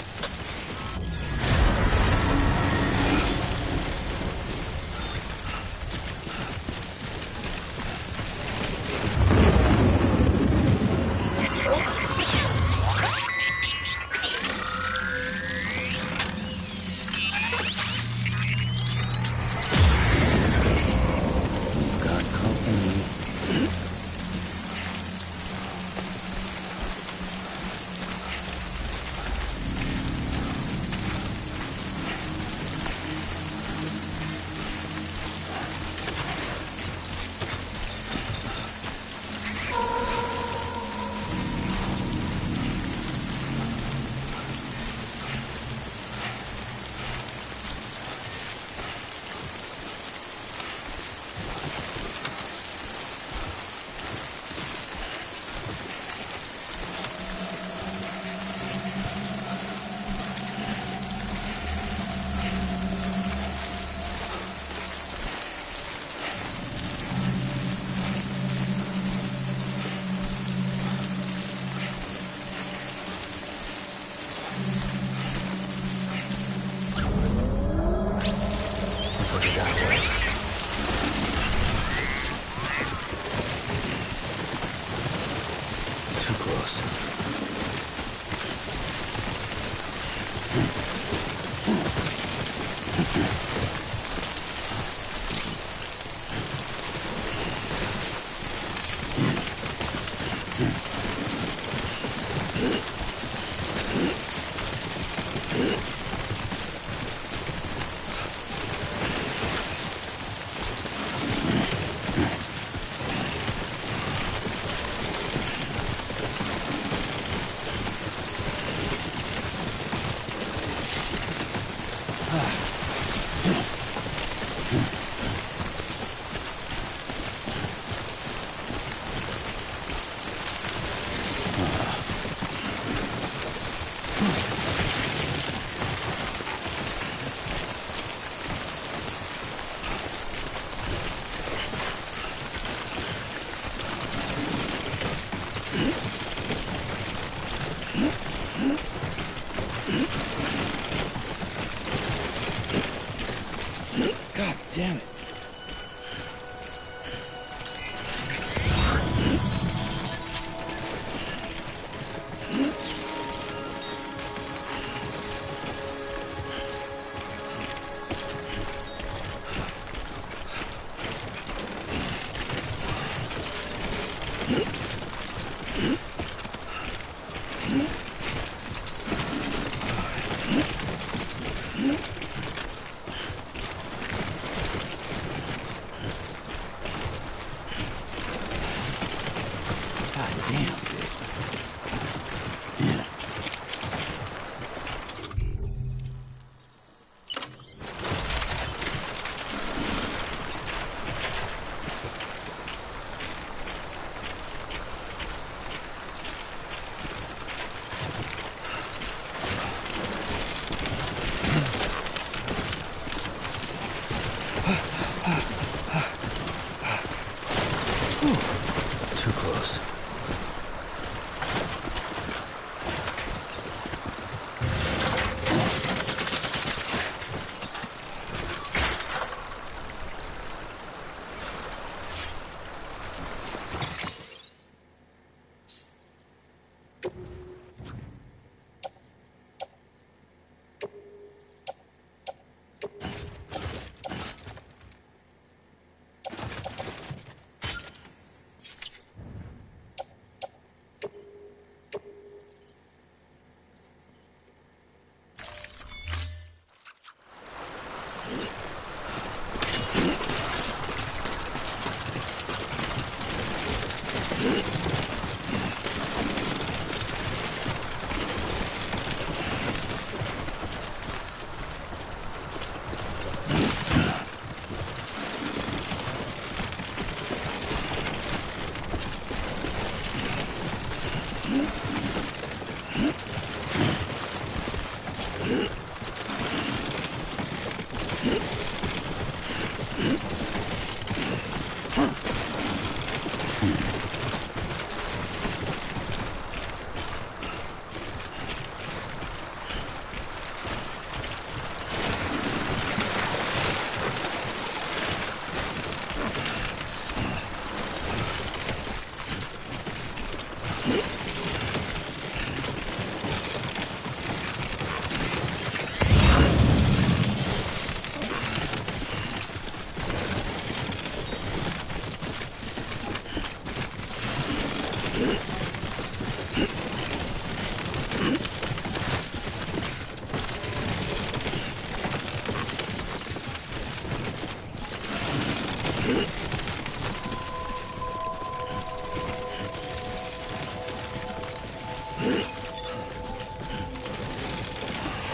God damn it. Too close.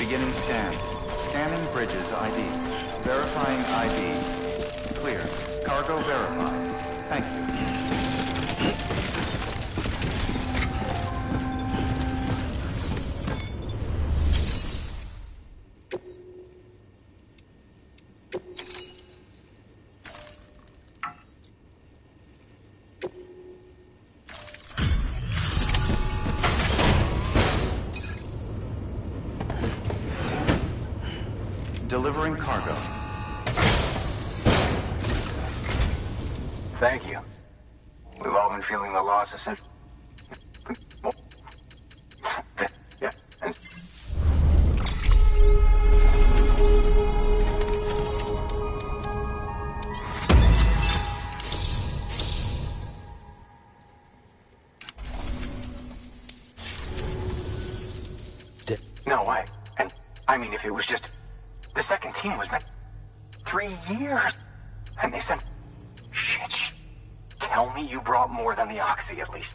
Beginning scan. Scanning bridges ID. Verifying ID. Clear. Cargo verified. Thank you. Delivering cargo. Thank you. We've all been feeling the loss of since. Yeah, and no, I mean, if it was just the second team was meant 3 years, and they sent shit. Tell me you brought more than the Oxy, at least.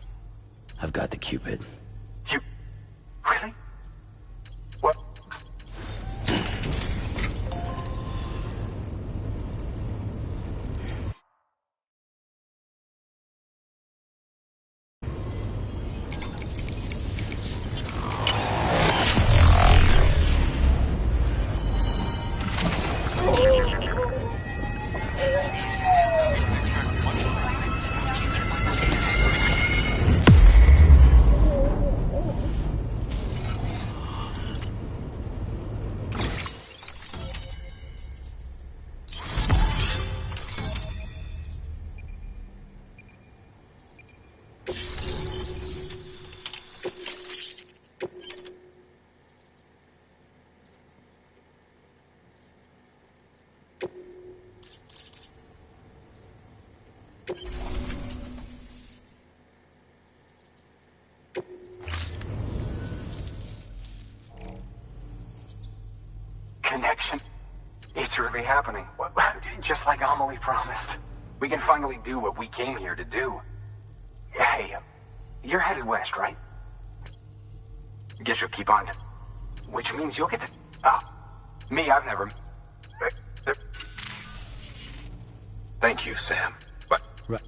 I've got the Cupid. You really? What? Connection. It's really happening. Just like Amelie promised. We can finally do what we came here to do. Hey, you're headed west, right? Guess you'll keep on which means you'll get to... me, I've never... Thank you, Sam. But... Right.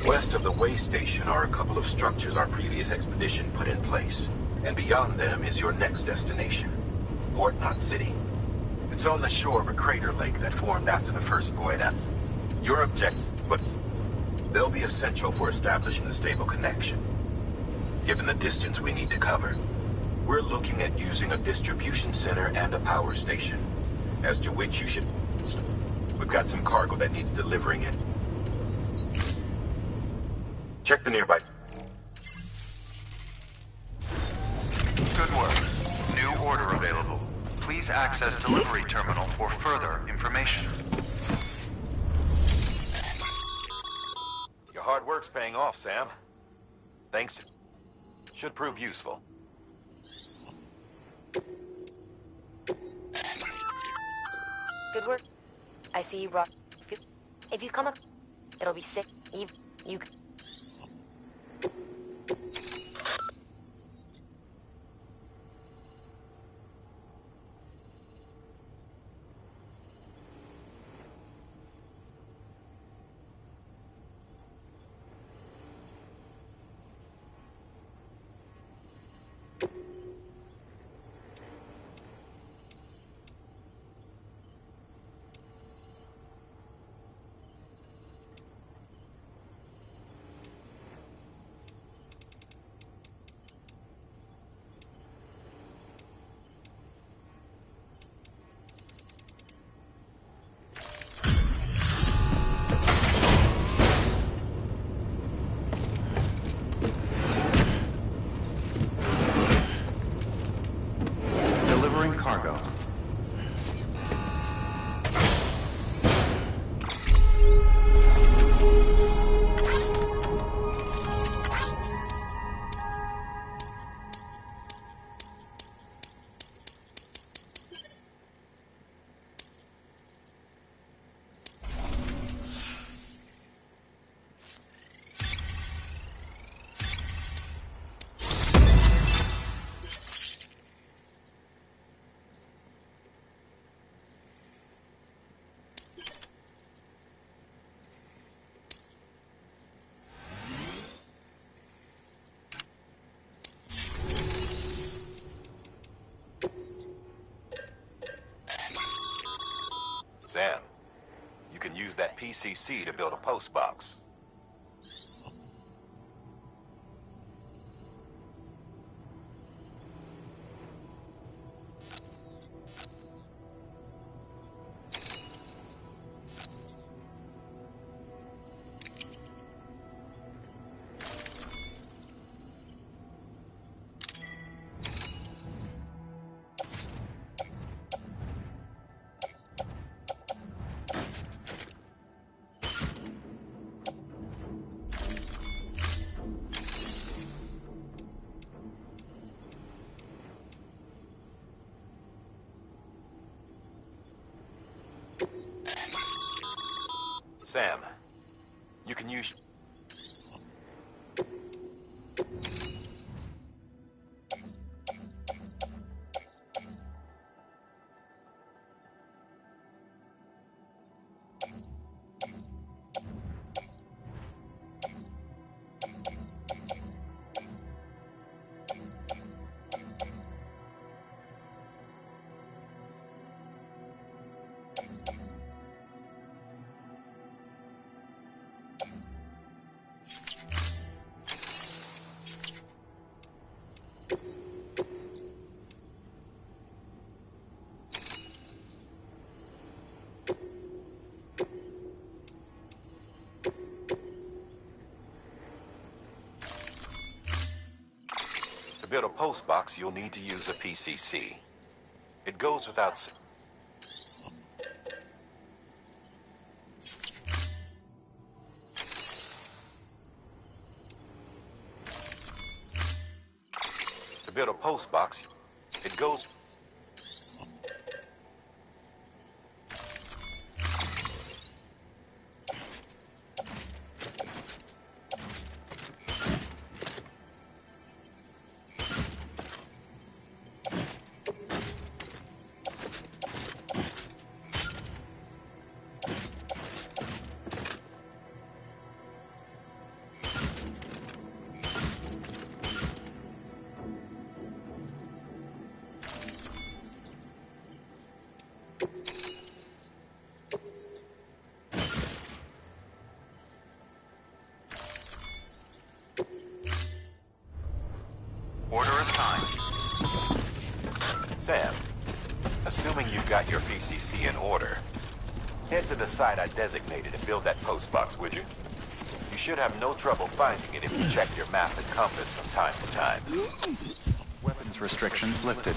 West of the way station are a couple of structures our previous expedition put in place. And beyond them is your next destination. Port Knot City. It's on the shore of a crater lake that formed after the first void. Your objective, but they'll be essential for establishing a stable connection. Given the distance we need to cover, we're looking at using a distribution center and a power station, as to which you should... We've got some cargo that needs delivering in. Check the nearby... Good work. New order available. Please access delivery terminal for further information. Your hard work's paying off, Sam. Thanks. Should prove useful. Good work. I see you brought... If you come up, it'll be sick. You... Cargo. Sam, you can use that PCC to build a post box. Sam, you can use... To build a post box, you'll need to use a PCC. It goes without saying. To build a post box, it goes... Order assigned. Sam, assuming you've got your PCC in order, head to the site I designated and build that post box, would you? You should have no trouble finding it if you check your map and compass from time to time. Weapons restrictions lifted.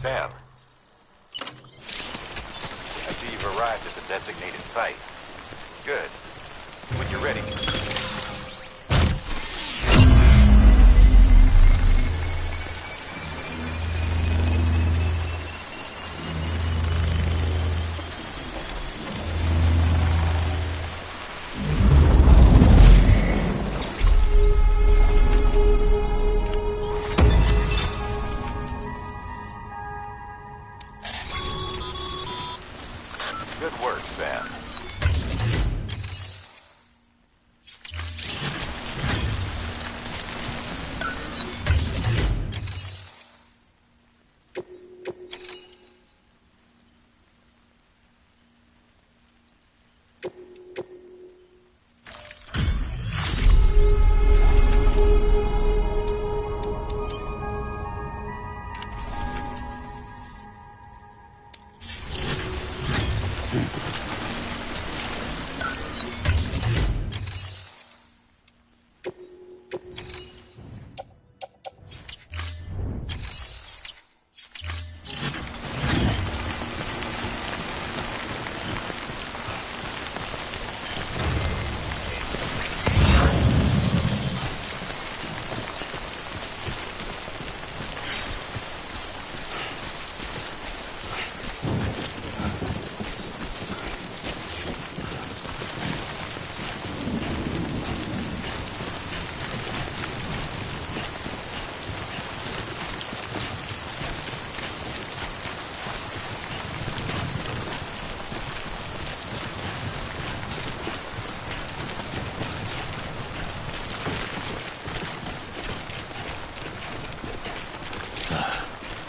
Sam. I see you've arrived at the designated site. Good. When you're ready. Good work, Sam.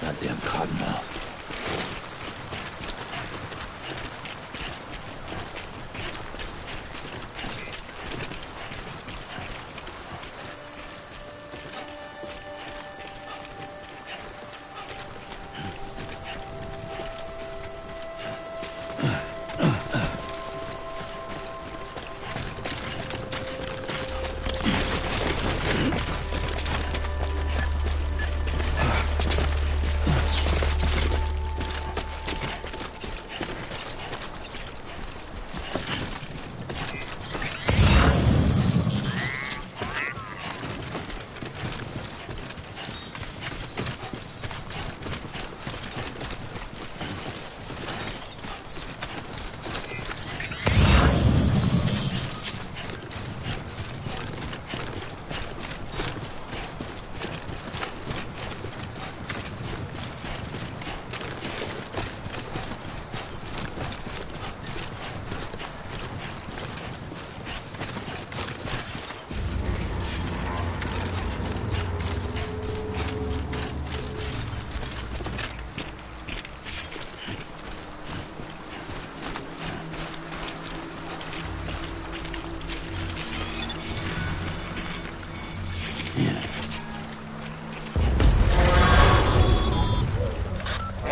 Goddamn cottonmouth.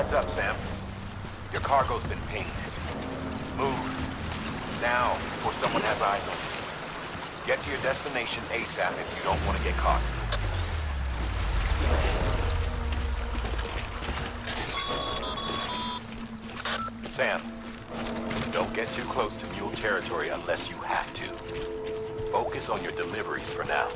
Heads up, Sam. Your cargo's been pinged. Move. Now, before someone has eyes on you. Get to your destination ASAP if you don't want to get caught. Sam, don't get too close to mule territory unless you have to. Focus on your deliveries for now.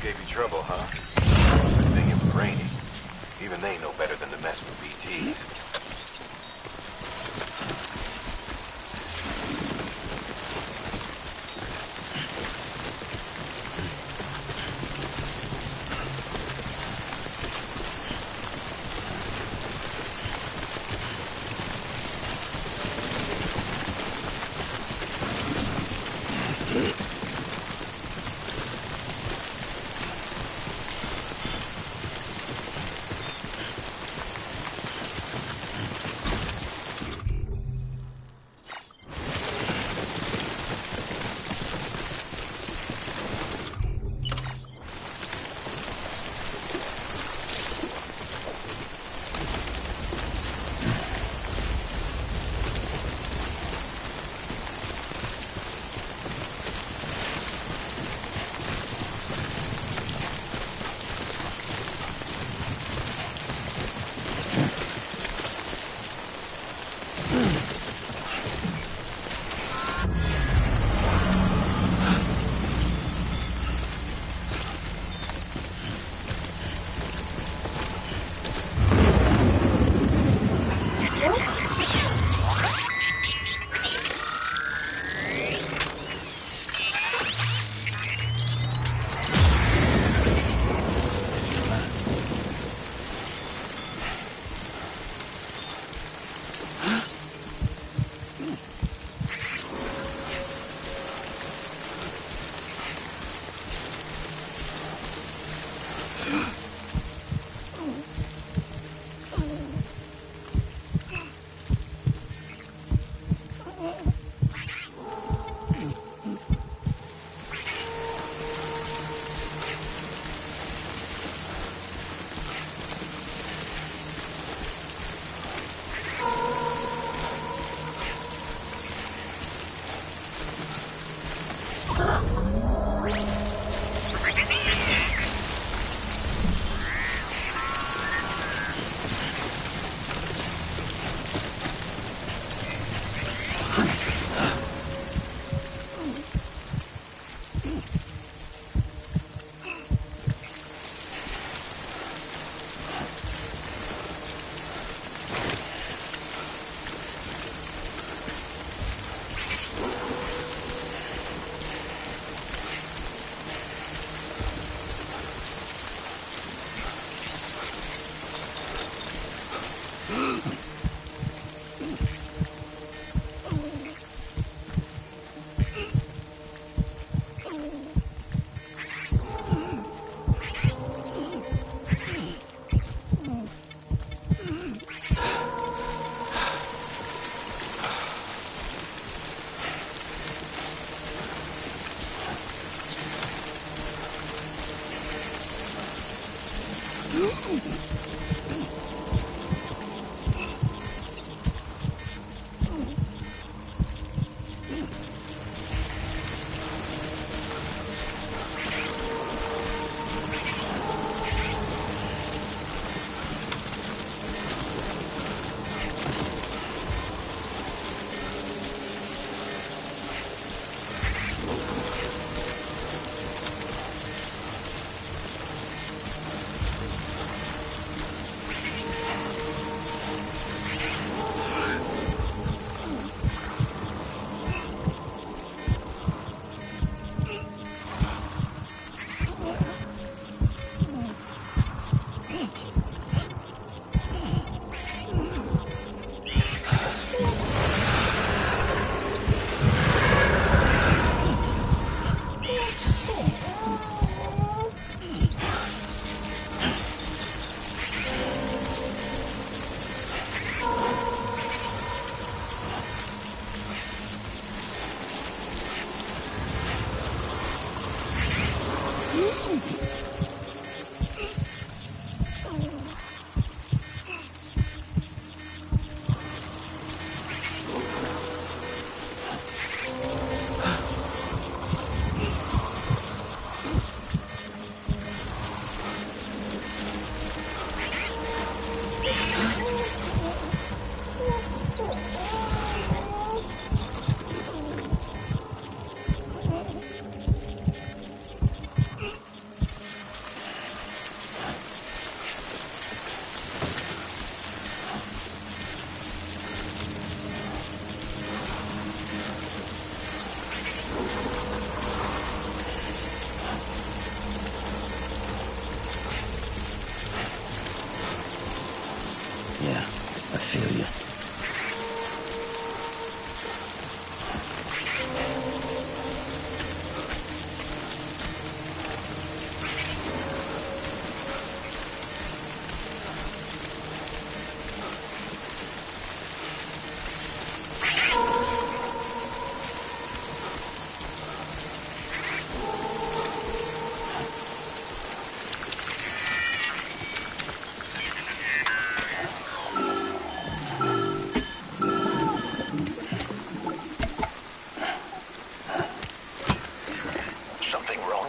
Gave you trouble, huh? Good thing it was raining. Even they know better than to mess with BTs.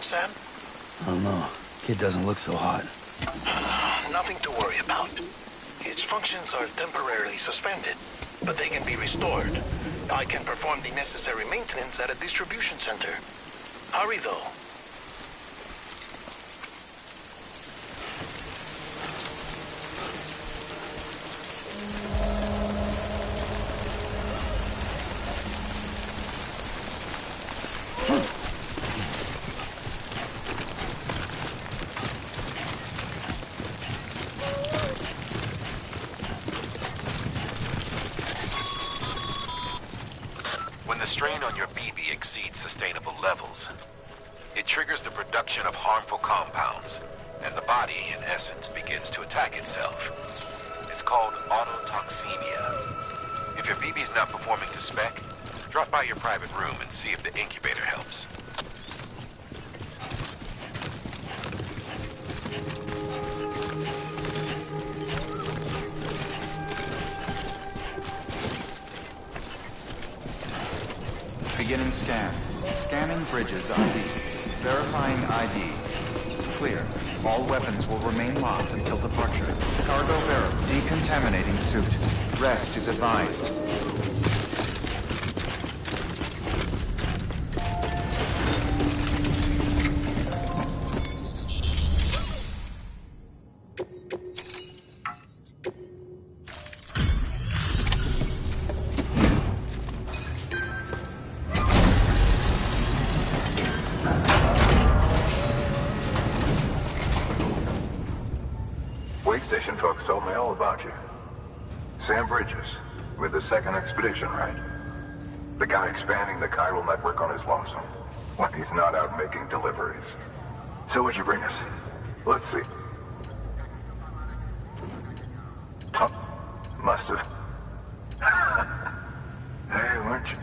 Sam? I don't know. Kid doesn't look so hot. Nothing to worry about. Its functions are temporarily suspended, but they can be restored. I can perform the necessary maintenance at a distribution center. Hurry, though. When the strain on your BB exceeds sustainable levels, it triggers the production of harmful compounds, and the body, in essence, begins to attack itself. It's called autotoxemia. If your BB's not performing to spec, drop by your private room and see if the incubator helps. Beginning scan. Scanning bridges ID. Verifying ID. Clear. All weapons will remain locked until departure. Cargo decontaminating suit. Rest is advised. Station folks told me all about you. Sam Bridges, with the second expedition, right? The guy expanding the chiral network on his lonesome. When he's not out making deliveries. So what'd you bring us? Let's see. Must have. Hey, weren't you?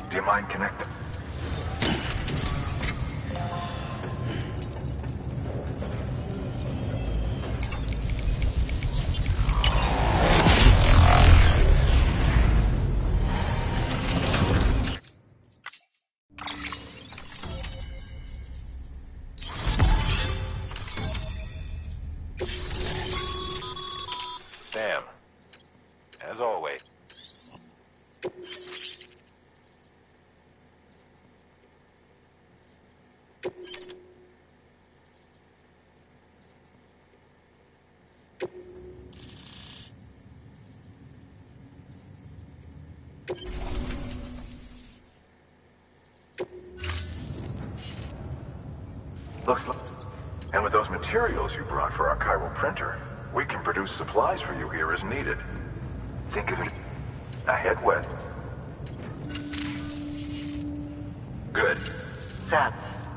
Do you mind connecting? Sam, as always. Looks like... And with those materials you brought for our chiral printer, we can produce supplies for you here as needed. Think of it. A head wet. Good. Sam,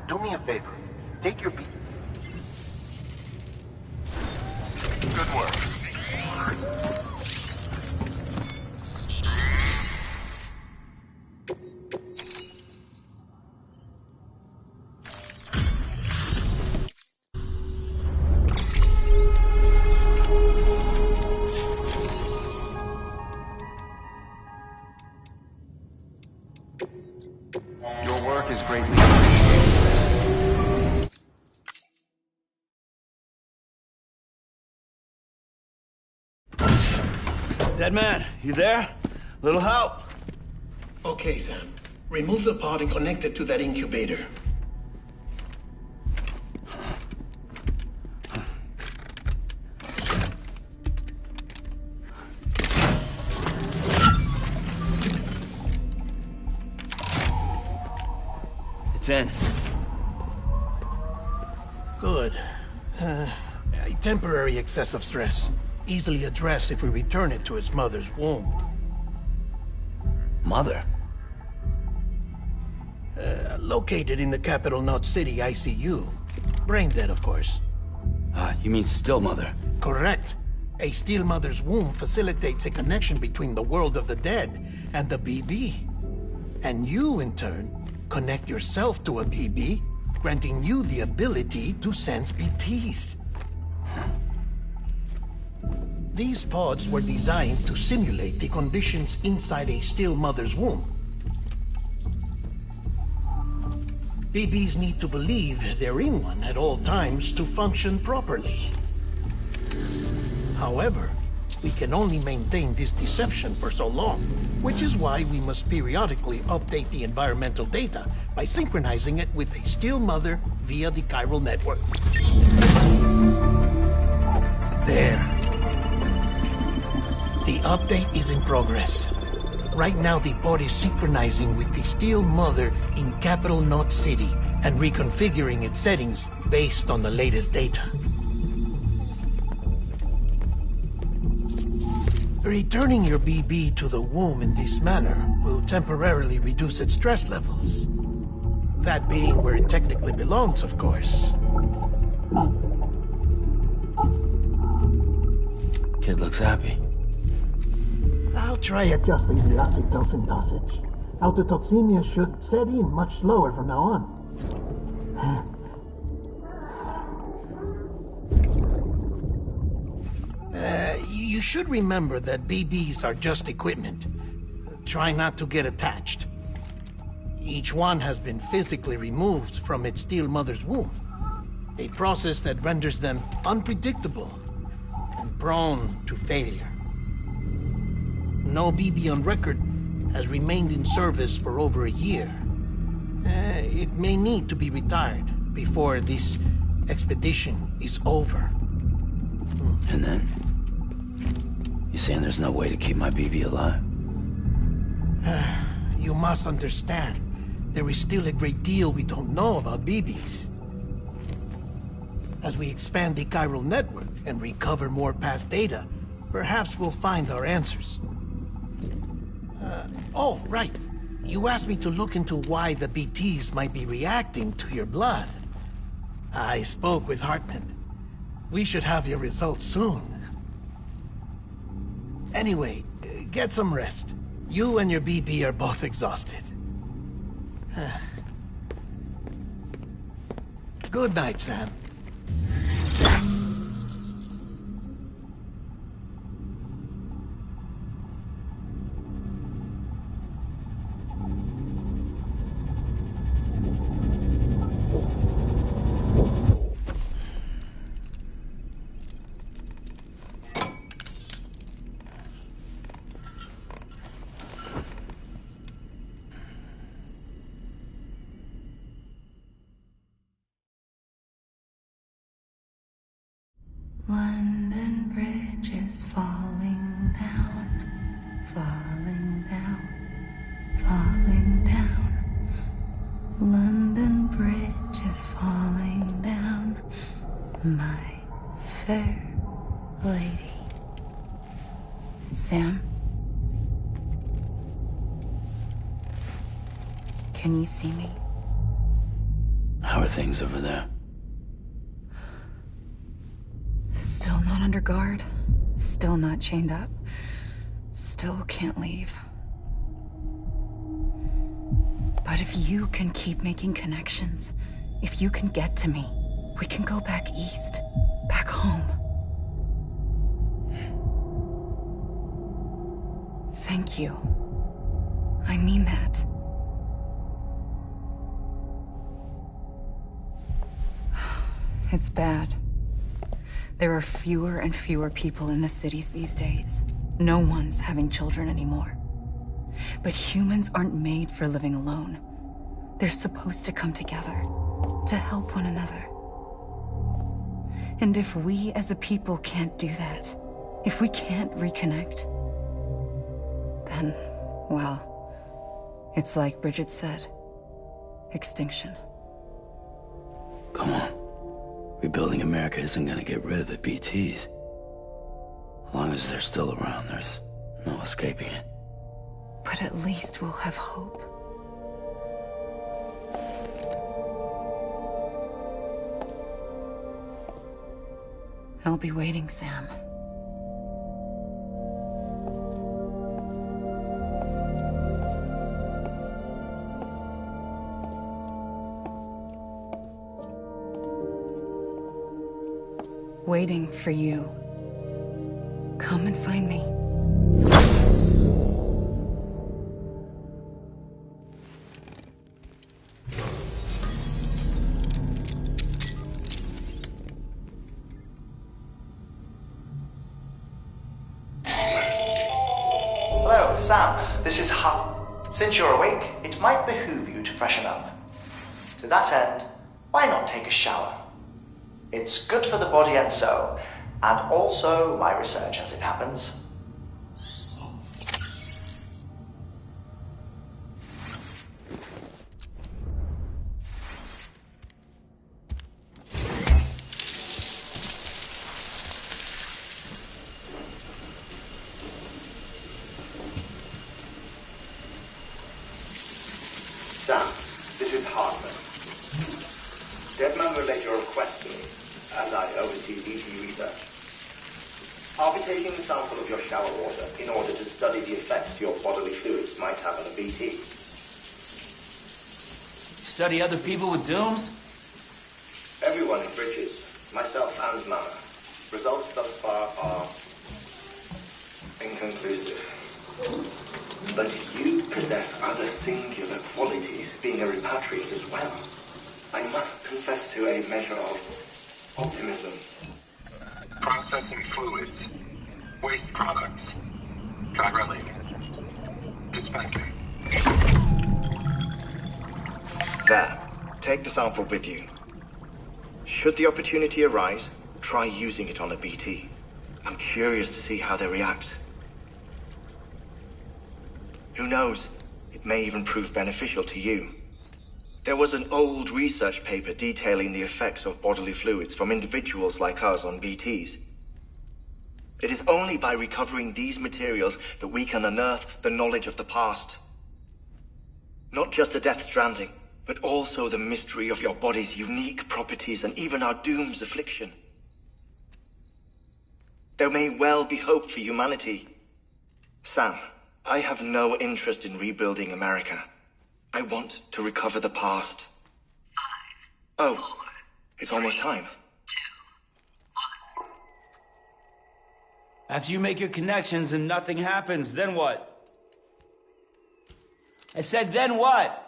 do me a favor. Take your beat. Good work. Your work is greatly appreciated. Dead man, you there? Little help? Okay, Sam. Remove the pod and connect it to that incubator. It's in. Good. A temporary excessive stress. Easily addressed if we return it to its mother's womb. Mother? Located in the capital Knot City ICU. brain dead, of course. You mean still mother? Correct. A steel mother's womb facilitates a connection between the world of the dead and the BB. And you, in turn, connect yourself to a BB, granting you the ability to sense BTs. These pods were designed to simulate the conditions inside a still mother's womb. BBs need to believe they're in one at all times to function properly. However, we can only maintain this deception for so long, which is why we must periodically update the environmental data by synchronizing it with a still mother via the chiral network. There. The update is in progress. Right now, the pod is synchronizing with the Steel Mother in Capital Knot City and reconfiguring its settings based on the latest data. Returning your BB to the womb in this manner will temporarily reduce its stress levels. That being where it technically belongs, of course. Kid looks happy. I'll try adjusting the oxytocin dosage. Autotoxemia should set in much slower from now on. You should remember that BBs are just equipment. Try not to get attached. Each one has been physically removed from its steel mother's womb. A process that renders them unpredictable and prone to failure. No BB on record has remained in service for over a year. It may need to be retired before this expedition is over. And then? You saying there's no way to keep my BB alive? You must understand, there is still a great deal we don't know about BBs. As we expand the chiral network and recover more past data, perhaps we'll find our answers. Oh, right. You asked me to look into why the BTs might be reacting to your blood. I spoke with Hartman. We should have your results soon. Anyway, get some rest. You and your BB are both exhausted. Good night, Sam. London Bridge is falling down, falling down, falling down. London Bridge is falling down, my fair lady. Sam? Can you see me? How are things over there? Still not under guard, still not chained up, still can't leave. But if you can keep making connections, if you can get to me, we can go back east, back home. Thank you. I mean that. It's bad. There are fewer and fewer people in the cities these days. No one's having children anymore. But humans aren't made for living alone. They're supposed to come together, to help one another. And if we as a people can't do that, if we can't reconnect, then, well, it's like Bridget said, extinction. Come on. Rebuilding America isn't gonna get rid of the BTs. As long as they're still around, there's no escaping it. But at least we'll have hope. I'll be waiting, Sam. Waiting for you. Come and find me. Hello, Sam. This is Since you're awake, it might behoove you to freshen up. To that end, why not take a shower? It's good for the body and soul, and also my research as it happens. Sam, this is Hartman. Deadman relayed your request to me, as I oversee BT research. I'll be taking a sample of your shower water in order to study the effects your bodily fluids might have on a BT. Study other people with dooms? Everyone in Bridges, myself and Mama. Results thus far are inconclusive. But you possess other singular qualities, being a repatriate as well. I must confess to a measure of optimism. Processing fluids. Waste products. Drilling. Dispensing. There. Take the sample with you. Should the opportunity arise, try using it on a BT. I'm curious to see how they react. Who knows? It may even prove beneficial to you. There was an old research paper detailing the effects of bodily fluids from individuals like us on BTs. It is only by recovering these materials that we can unearth the knowledge of the past. Not just the Death Stranding, but also the mystery of your body's unique properties and even our doom's affliction. There may well be hope for humanity. Sam, I have no interest in rebuilding America. I want to recover the past. 5, 4, oh, it's almost time. 2, 1. After you make your connections and nothing happens, then what? I said, then what?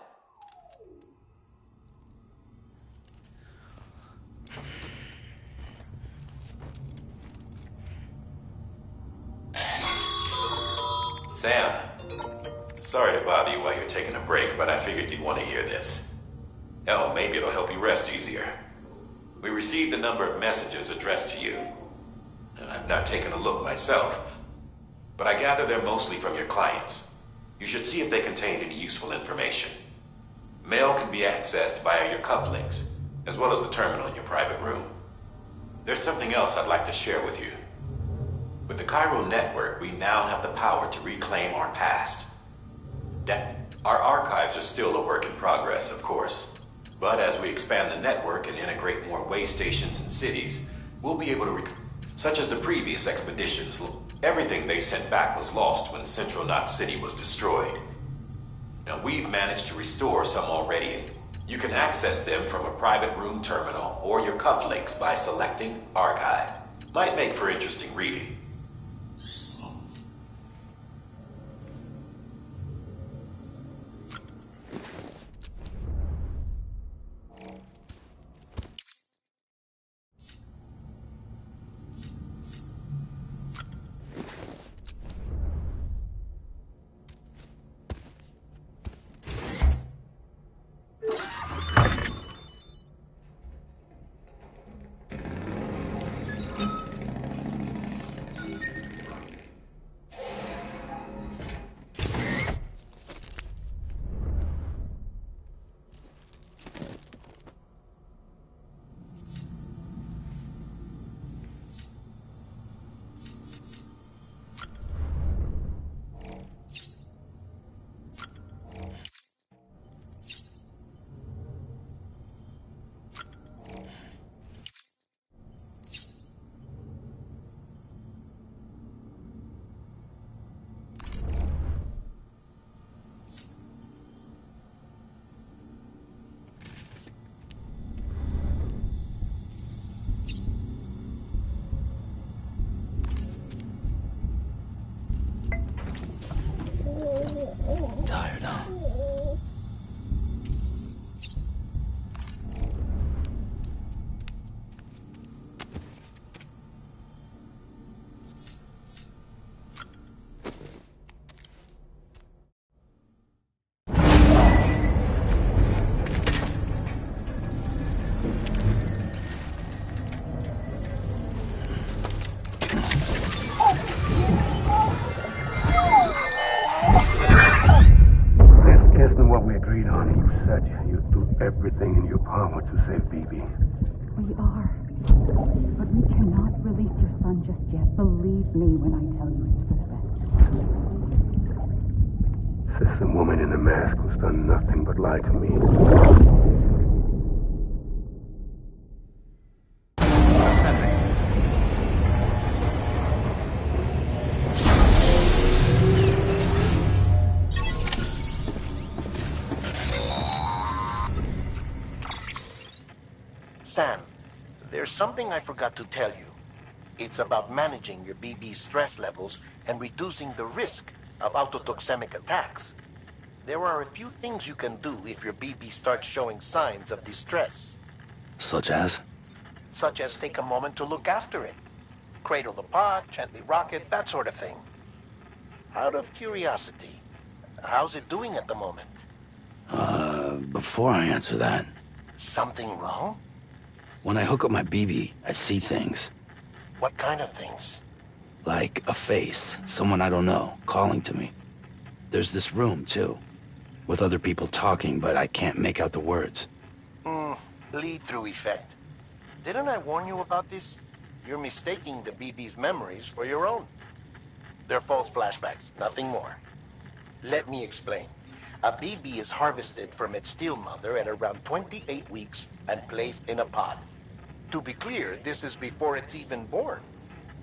Sam, sorry to bother you while you're taking a break, but I figured you'd want to hear this. Hell, maybe it'll help you rest easier. We received a number of messages addressed to you. I've not taken a look myself, but I gather they're mostly from your clients. You should see if they contain any useful information. Mail can be accessed via your cufflinks, as well as the terminal in your private room. There's something else I'd like to share with you. With the chiral network, we now have the power to reclaim our past. Our archives are still a work in progress, of course. But as we expand the network and integrate more way stations and cities, we'll be able to such as the previous expeditions. Everything they sent back was lost when Central Knot City was destroyed. Now we've managed to restore some already, and you can access them from a private room terminal or your cufflinks by selecting Archive. Might make for interesting reading. to save BB. We are. But we cannot release your son just yet. Believe me when I tell you it's for the best. Says the woman in the mask who's done nothing but lie to me. Ascending. Sam, there's something I forgot to tell you. It's about managing your BB stress levels and reducing the risk of autotoxemic attacks. There are a few things you can do if your BB starts showing signs of distress. Such as? Such as take a moment to look after it. Cradle the pot, gently rock it, that sort of thing. Out of curiosity, how's it doing at the moment? Before I answer that... Something wrong? When I hook up my BB, I see things. What kind of things? Like a face, someone I don't know, calling to me. There's this room, too, with other people talking, but I can't make out the words. Lead-through effect. Didn't I warn you about this? You're mistaking the BB's memories for your own. They're false flashbacks, nothing more. Let me explain. A BB is harvested from its steel mother at around 28 weeks and placed in a pod. To be clear, this is before it's even born.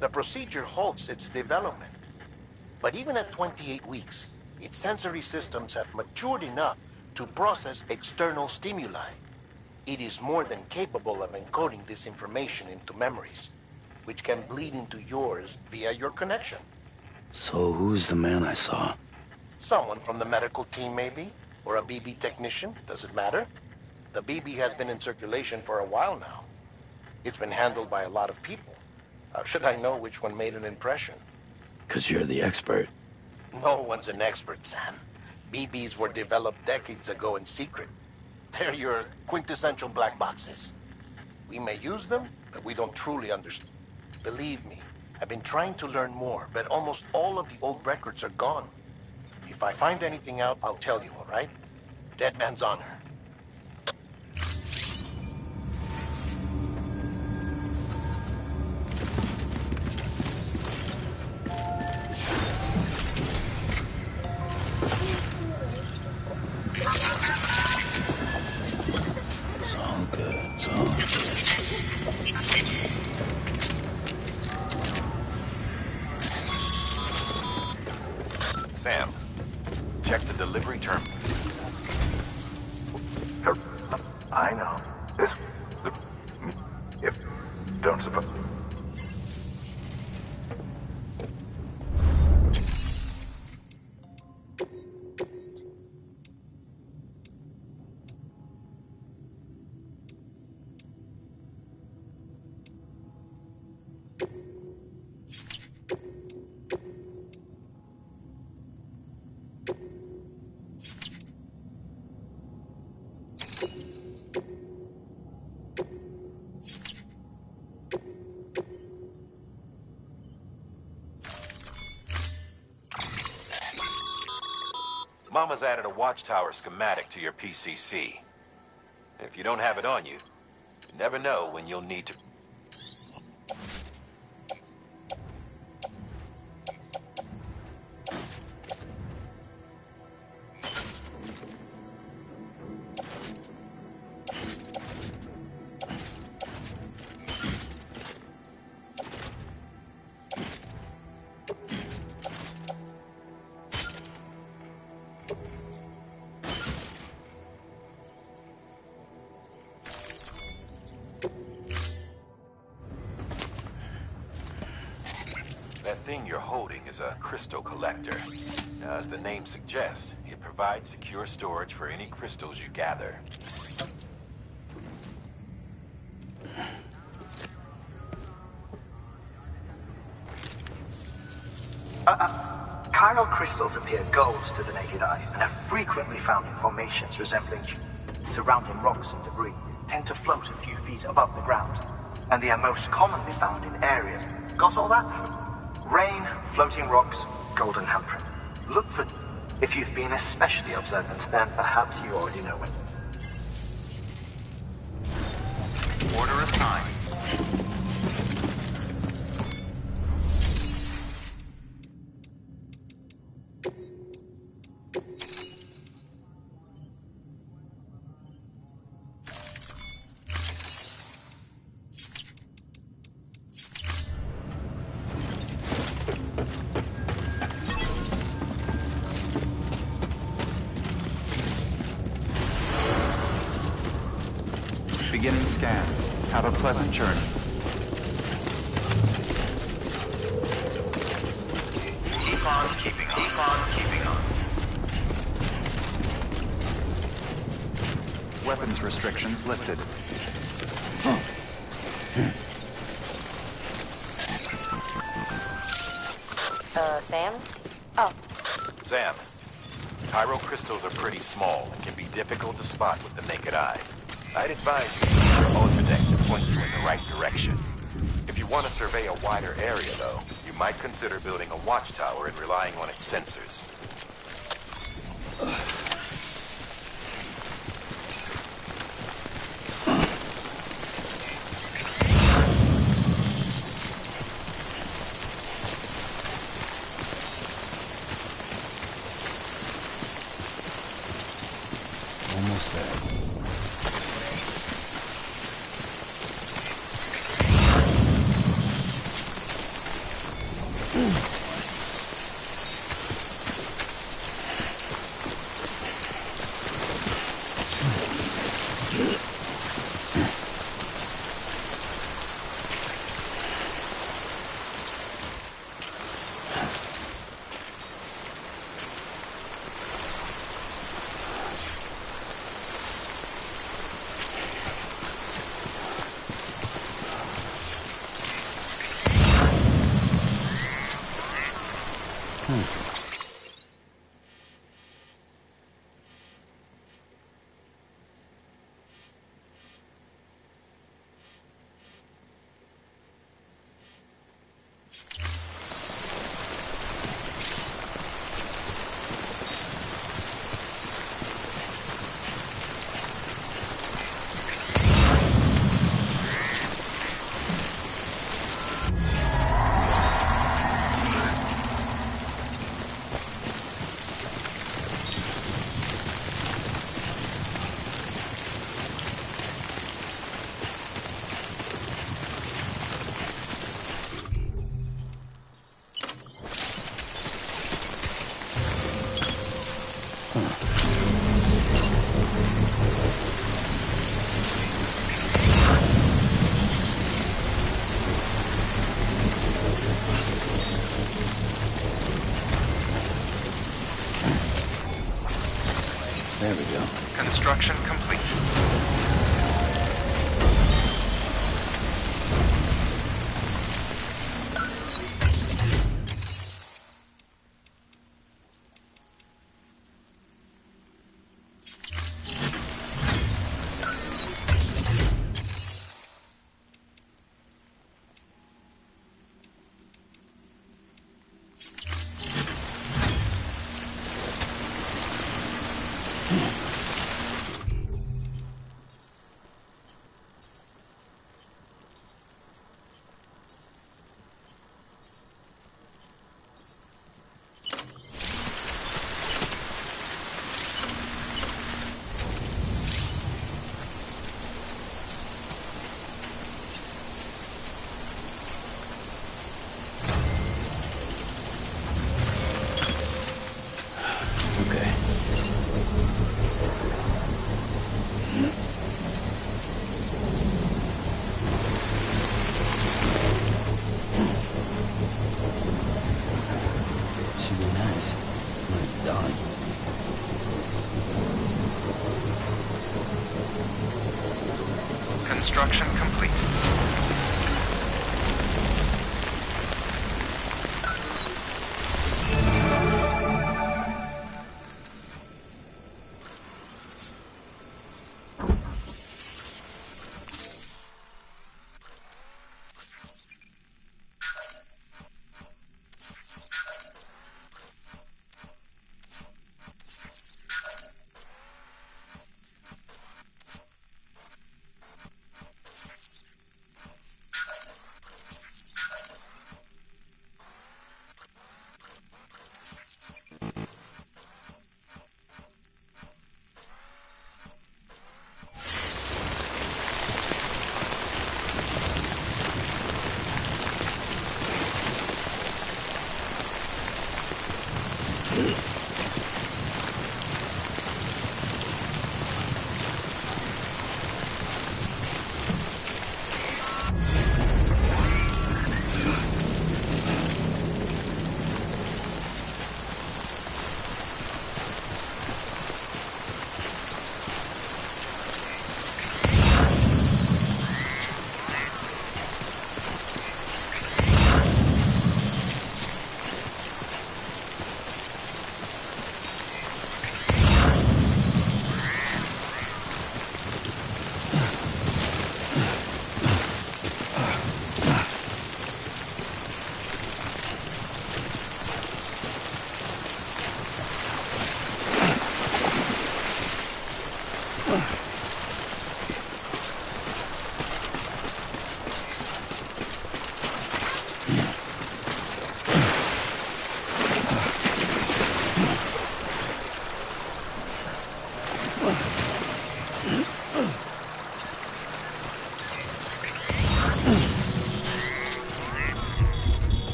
The procedure halts its development. But even at 28 weeks, its sensory systems have matured enough to process external stimuli. It is more than capable of encoding this information into memories, which can bleed into yours via your connection. So who's the man I saw? Someone from the medical team, maybe? Or a BB technician? Does it matter? The BB has been in circulation for a while now. It's been handled by a lot of people. How should I know which one made an impression? 'Cause you're the expert. No one's an expert, Sam. BBs were developed decades ago in secret. They're your quintessential black boxes. We may use them, but we don't truly understand. Believe me, I've been trying to learn more, but almost all of the old records are gone. If I find anything out, I'll tell you, all right? Dead man's honor. Sam, check the delivery terminal. I know. This... If... Don't suppose... Mama's added a watchtower schematic to your PCC. If you don't have it on you, you never know when you'll need to... That thing you're holding is a crystal collector. Now, as the name suggests, it provides secure storage for any crystals you gather. Chiral crystals appear gold to the naked eye and are frequently found in formations resembling surrounding rocks and debris, tend to float a few feet above the ground, and they are most commonly found in areas. Got all that? Rain, floating rocks, golden handprint. Look for... If you've been especially observant, then perhaps you already know it. Order assigned. Beginning scan. Have a pleasant journey. Keep on keeping on. Keep on keeping on. Weapons restrictions lifted. Sam? Oh. Sam, pyro crystals are pretty small and can be difficult to spot with the naked eye. I'd advise you to use your ultradeck to point you in the right direction. If you want to survey a wider area, though, you might consider building a watchtower and relying on its sensors. Almost there. There we go. Construction complete. Construction complete.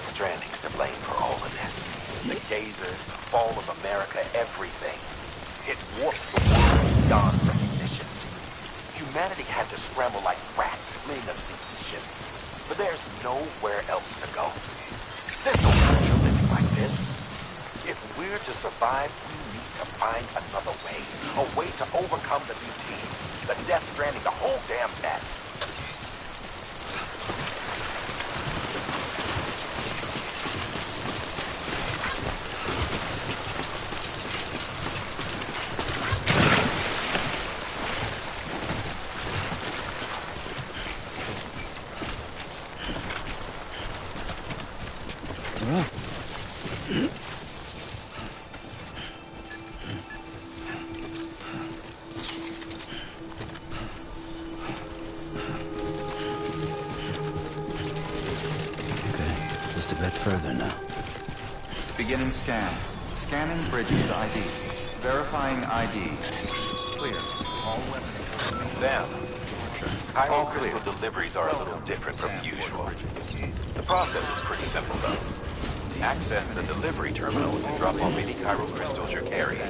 Stranding's to blame for all of this. The gazers, the fall of America, everything. It warped the world beyond recognition. Humanity had to scramble like rats fleeing a sinking ship. But there's nowhere else to go. There's no future living like this. If we're to survive, we need to find another way. A way to overcome the BTs, the Death Stranding, the whole damn mess. Further now. Beginning scan. Scanning bridges ID. Verifying ID. Clear. All weapons. Sam, Cairo crystal deliveries are a little different from usual. The process is pretty simple, though. Access the delivery terminal and drop off any Cairo crystals you're carrying.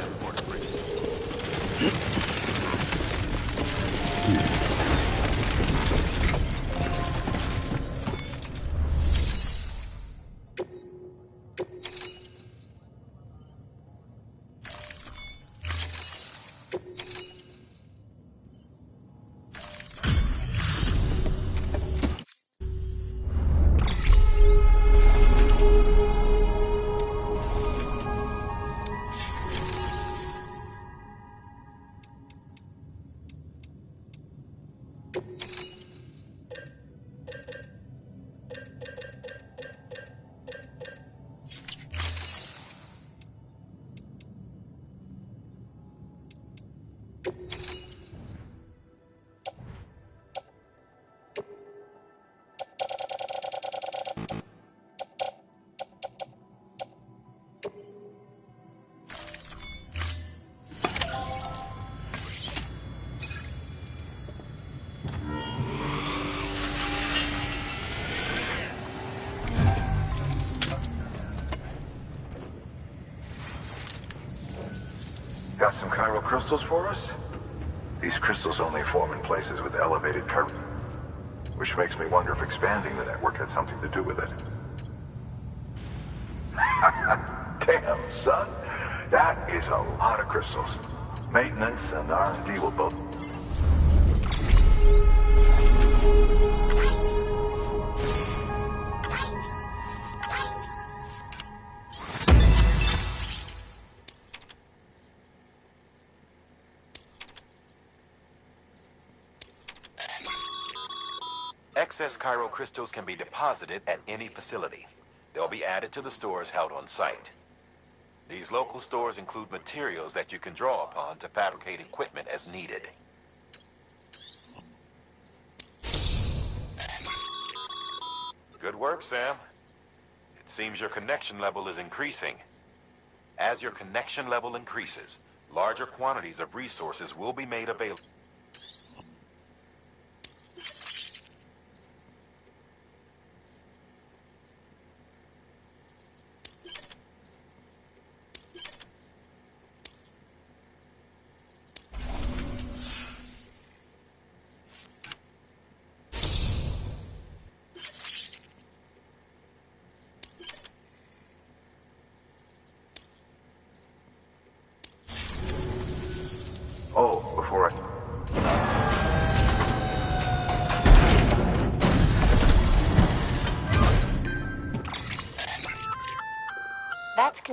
Got some chiral crystals for us? These crystals only form in places with elevated current, which makes me wonder if expanding the network had something to do with it. Damn, son. That is a lot of crystals. Maintenance and R&D will both... Excess Cairo crystals can be deposited at any facility. They'll be added to the stores held on site. These local stores include materials that you can draw upon to fabricate equipment as needed. Good work, Sam. It seems your connection level is increasing. As your connection level increases, larger quantities of resources will be made available.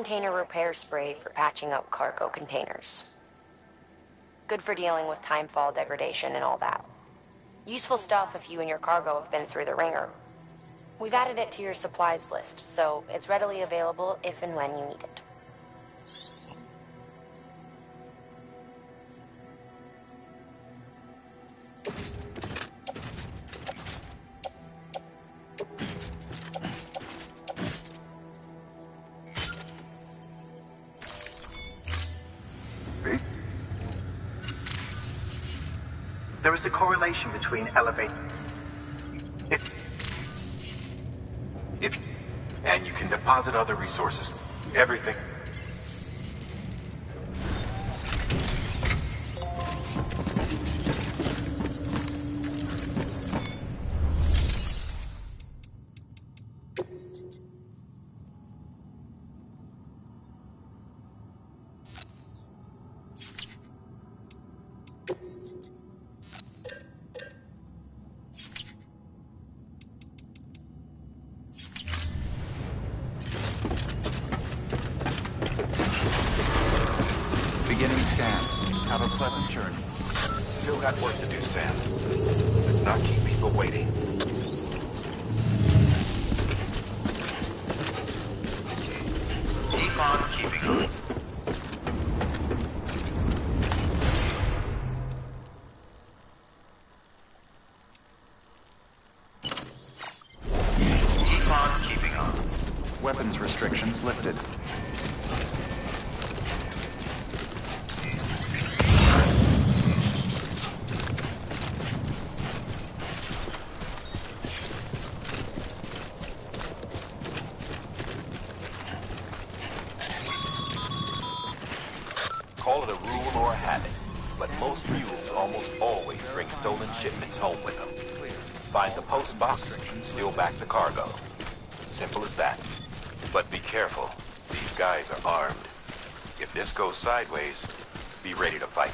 container repair spray for patching up cargo containers. Good for dealing with timefall degradation and all that. Useful stuff if you and your cargo have been through the ringer. We've added it to your supplies list, so it's readily available if and when you need it. There is a correlation between elevated... And you can deposit other resources. Everything. Beginning scan. Have a pleasant journey. Still got work to do, Sam. Let's not keep people waiting. Keep on keeping on. Keep on keeping on. Weapons restrictions lifted. Call it a rule or a habit, but most mules almost always bring stolen shipments home with them. Find the post box, steal back the cargo. Simple as that. But be careful. These guys are armed. If this goes sideways, be ready to fight.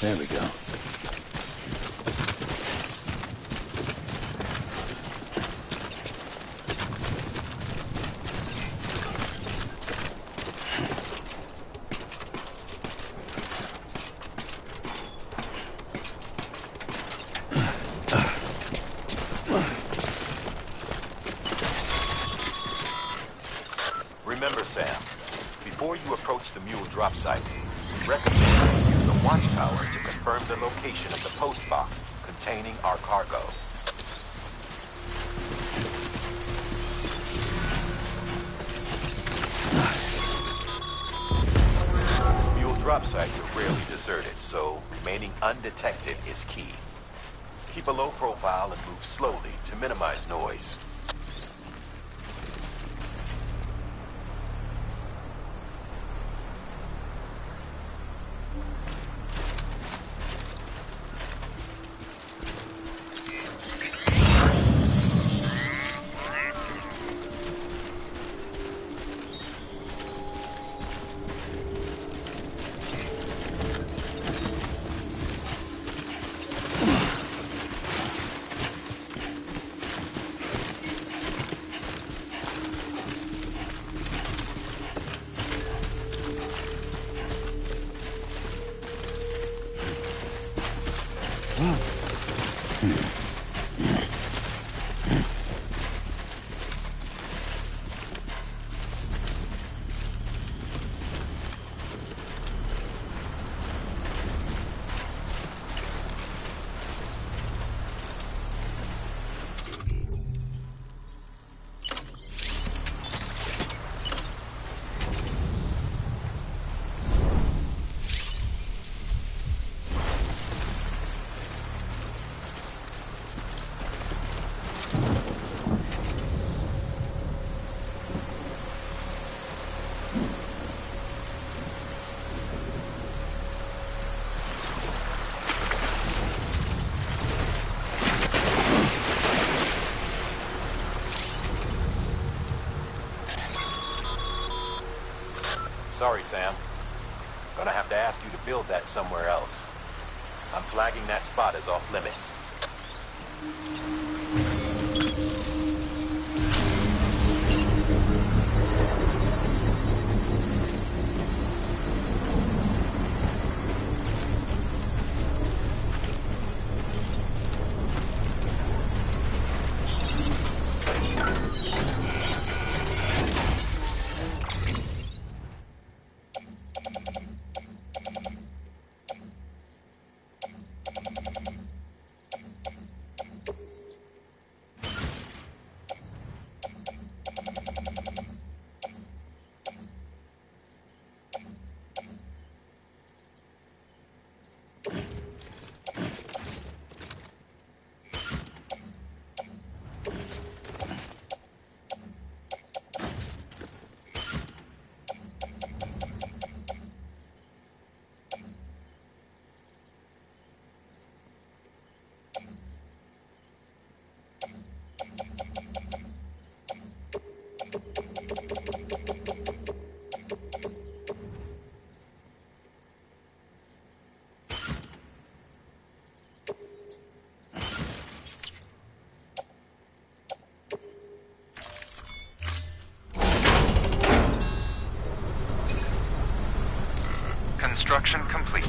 There we go. Remember, Sam, before you approach the mule drop site, recommend you use a watchtower to confirm the location of the post box containing our cargo. Mule drop sites are rarely deserted, so remaining undetected is key. Keep a low profile and move slowly to minimize noise. Sorry, Sam. Gonna have to ask you to build that somewhere else. I'm flagging that spot as off limits. Construction complete.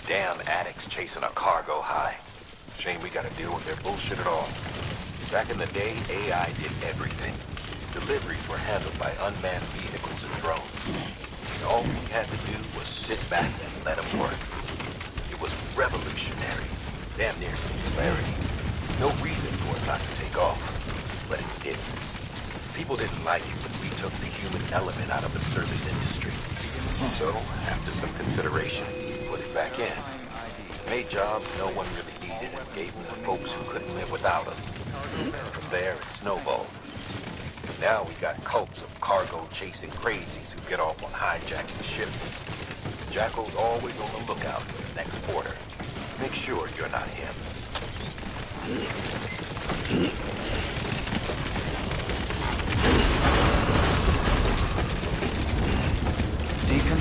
Damn addicts chasing a cargo high. Shame we gotta deal with their bullshit at all. Back in the day, AI did everything. Deliveries were handled by unmanned vehicles and drones. And all we had to do was sit back and let them work. It was revolutionary. Damn near singularity. No reason for it not to take off. But it didn't. People didn't like it when we took the human element out of the service industry. So, after some consideration, put it back in. Made jobs no one really needed and gave them to folks who couldn't live without them. From there, it snowballed. Now we got cults of cargo-chasing crazies who get off on hijacking shipments. Jackal's always on the lookout for the next porter. Make sure you're not him. Deacon?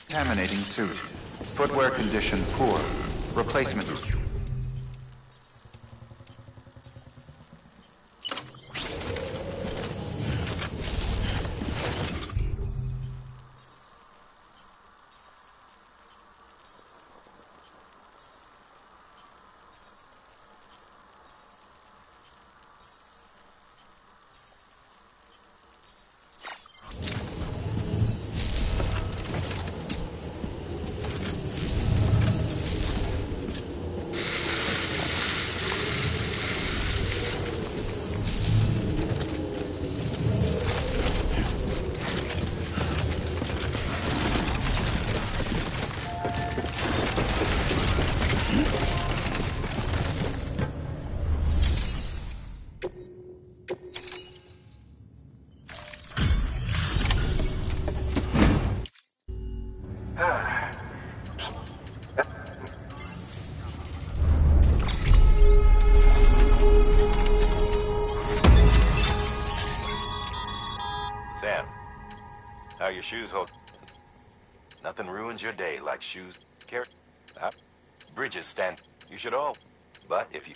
Contaminating suit. Footwear condition poor. Replacement. Sam, how your shoes hold? Nothing ruins your day like shoes. Bridges stand. You should all. But if you...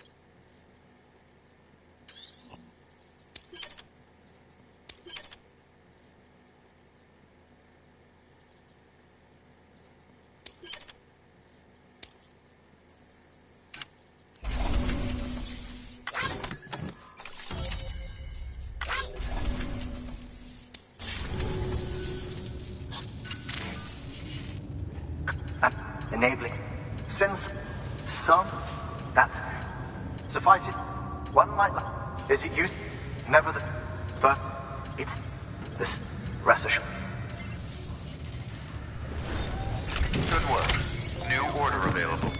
Enabling. Since some that suffice it, one might is it used? Never the but it's this rest assured. Good work. New order available.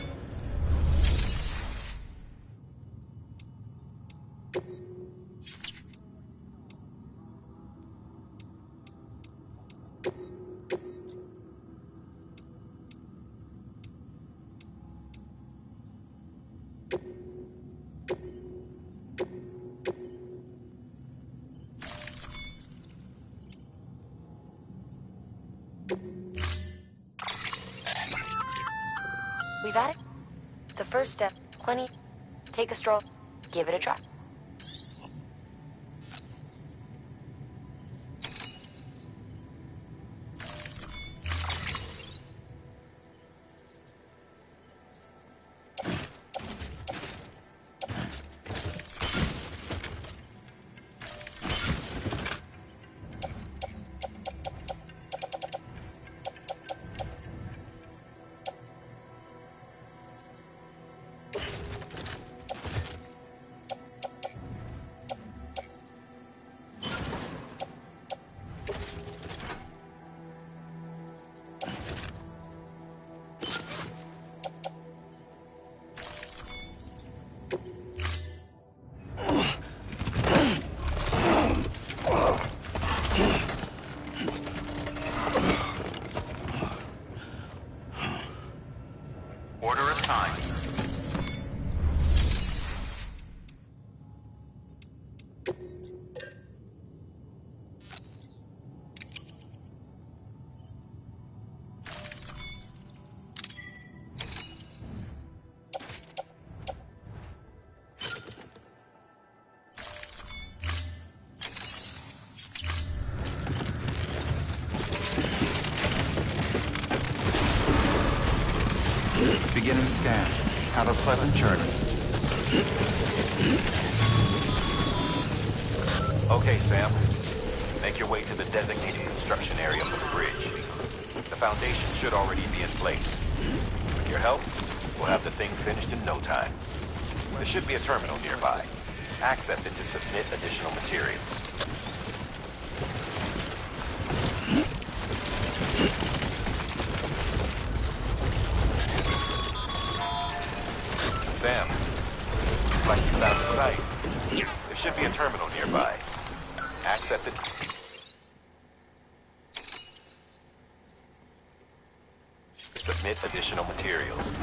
We've added the first step. Plenty. Take a stroll. Give it a try. Beginning scan. Have a pleasant journey. Okay, Sam. Make your way to the designated construction area for the bridge. The foundation should already be in place. With your help, we'll have the thing finished in no time. There should be a terminal nearby. Access it to submit additional materials. Sam, looks like you found the site. There should be a terminal nearby. Access it. Submit additional materials.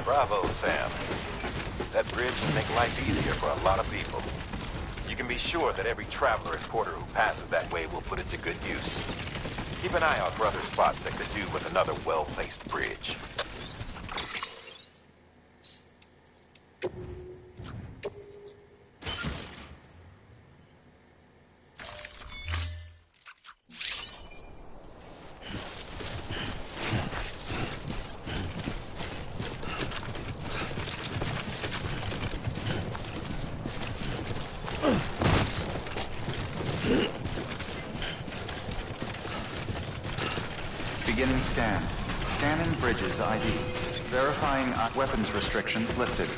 Bravo, Sam. That bridge will make life easier for a lot of people. You can be sure that every traveler and porter who passes that way will put it to good use. Keep an eye out for other spots that could do with another well-placed bridge. Beginning scan. Scanning bridges ID. Verifying weapons restrictions lifted.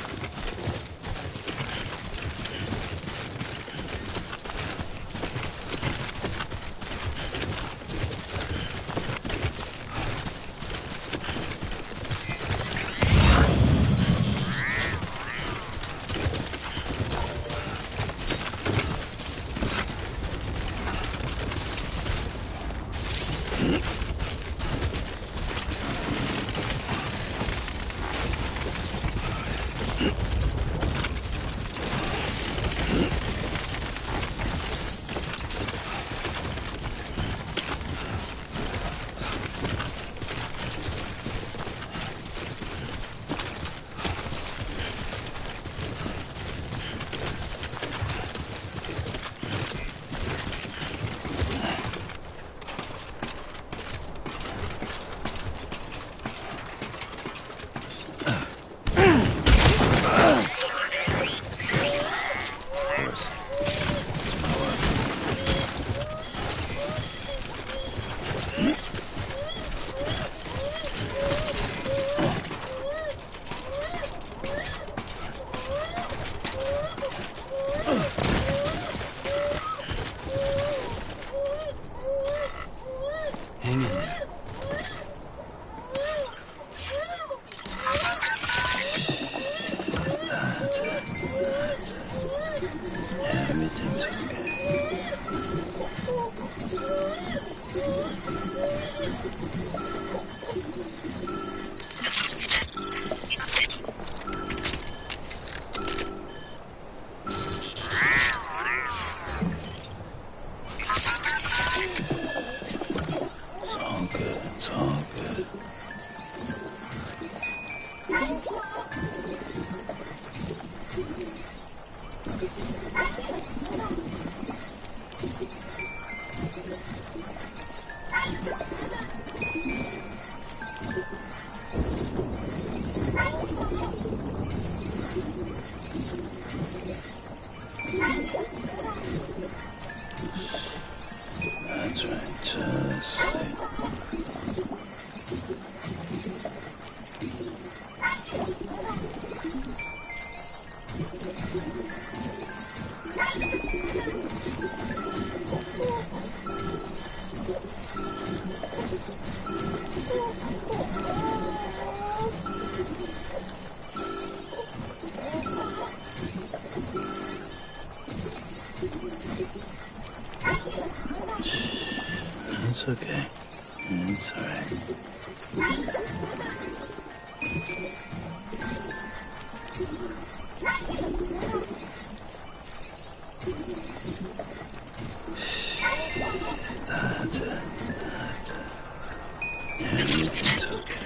Hang in there. That's it. Everything's It's all good. That's right, just sleep. It's okay. It's alright. That's it. Everything's okay.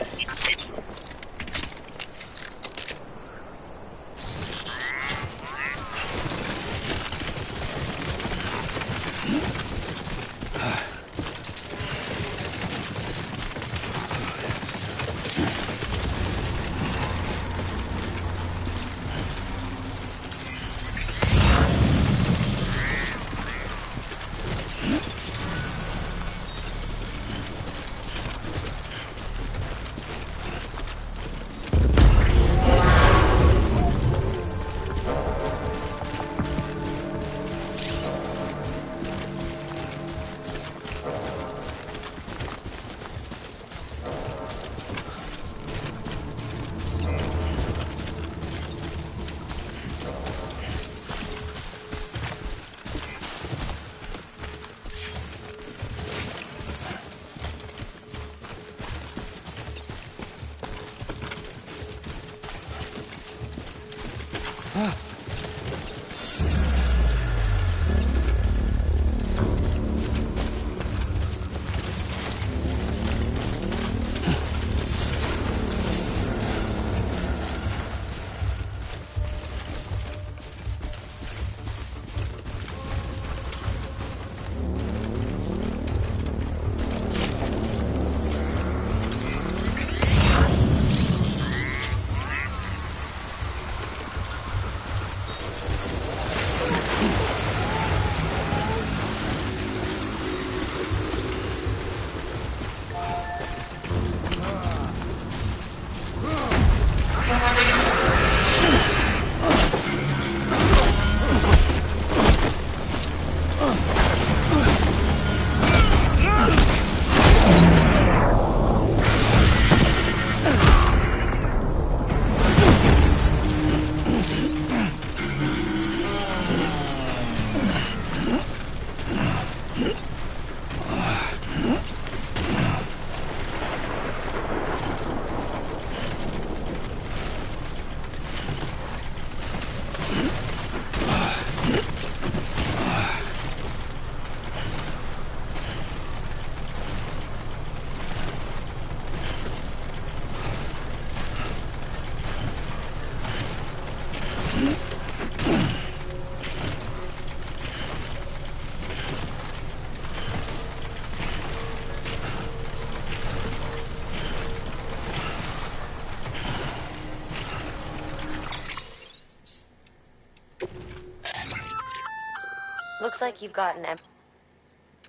Looks like you've got an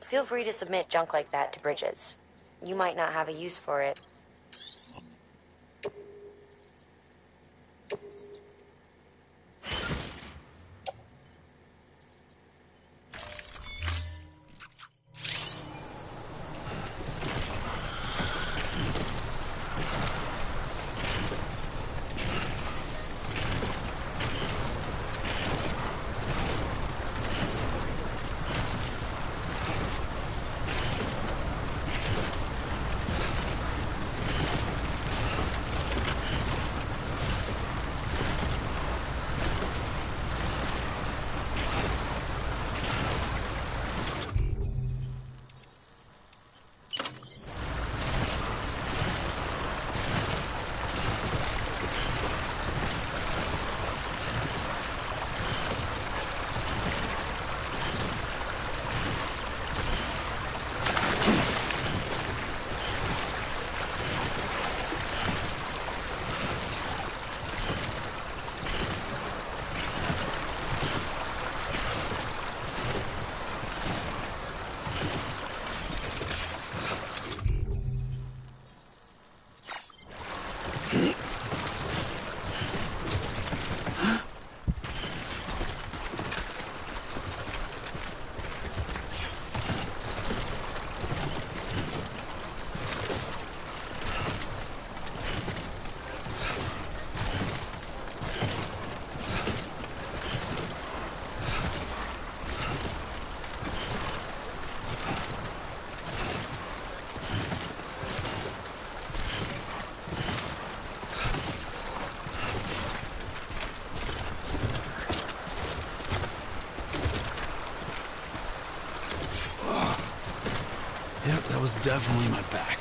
Feel free to submit junk like that to Bridges. You might not have a use for it. Yep, that was definitely my back.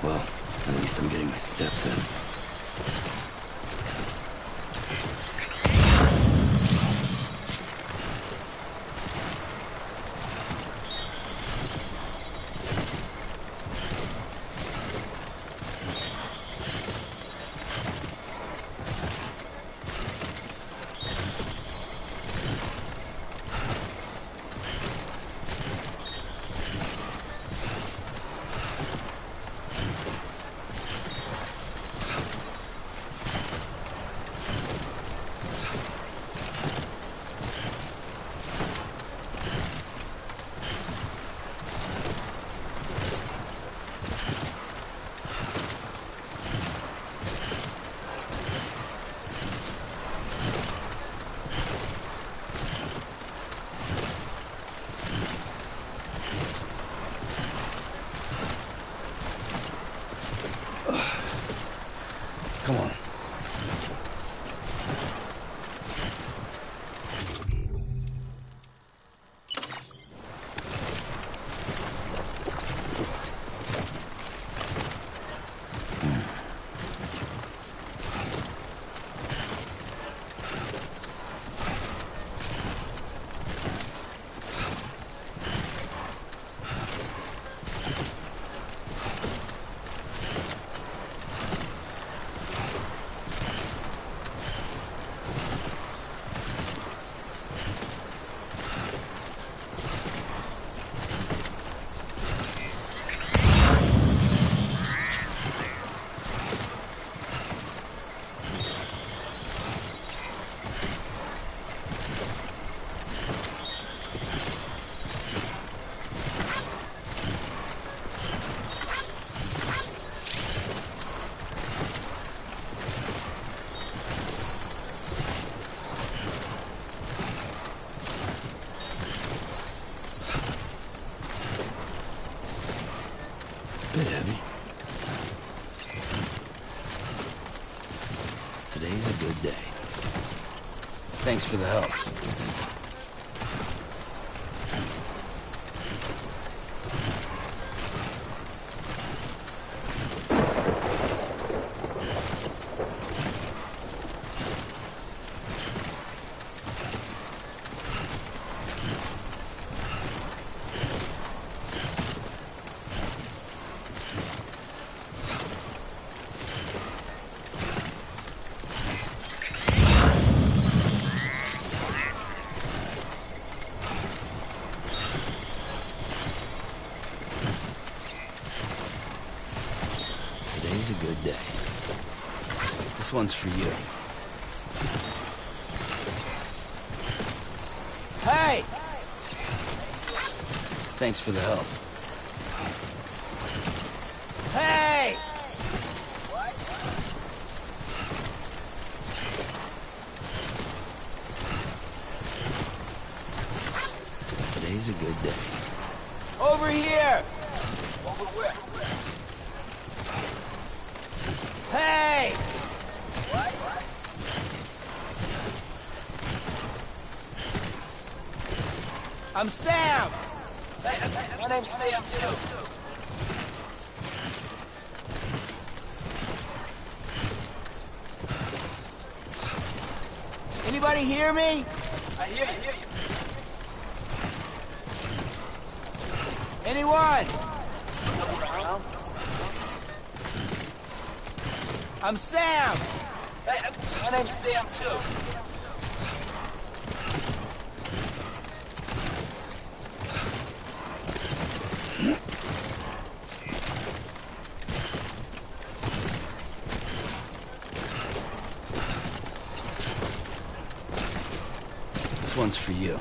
Well, at least I'm getting my steps in. Come on. Bit heavy. Today's a good day. Thanks for the help. Today's a good day. This one's for you. Hey! Thanks for the help. Hey! Today's a good day. Over here! Hey! I'm Sam! My name's Sam, too. Anybody hear me? I hear you. Anyone? I'm Sam! Hey, my name's Sam, too. This one's for you.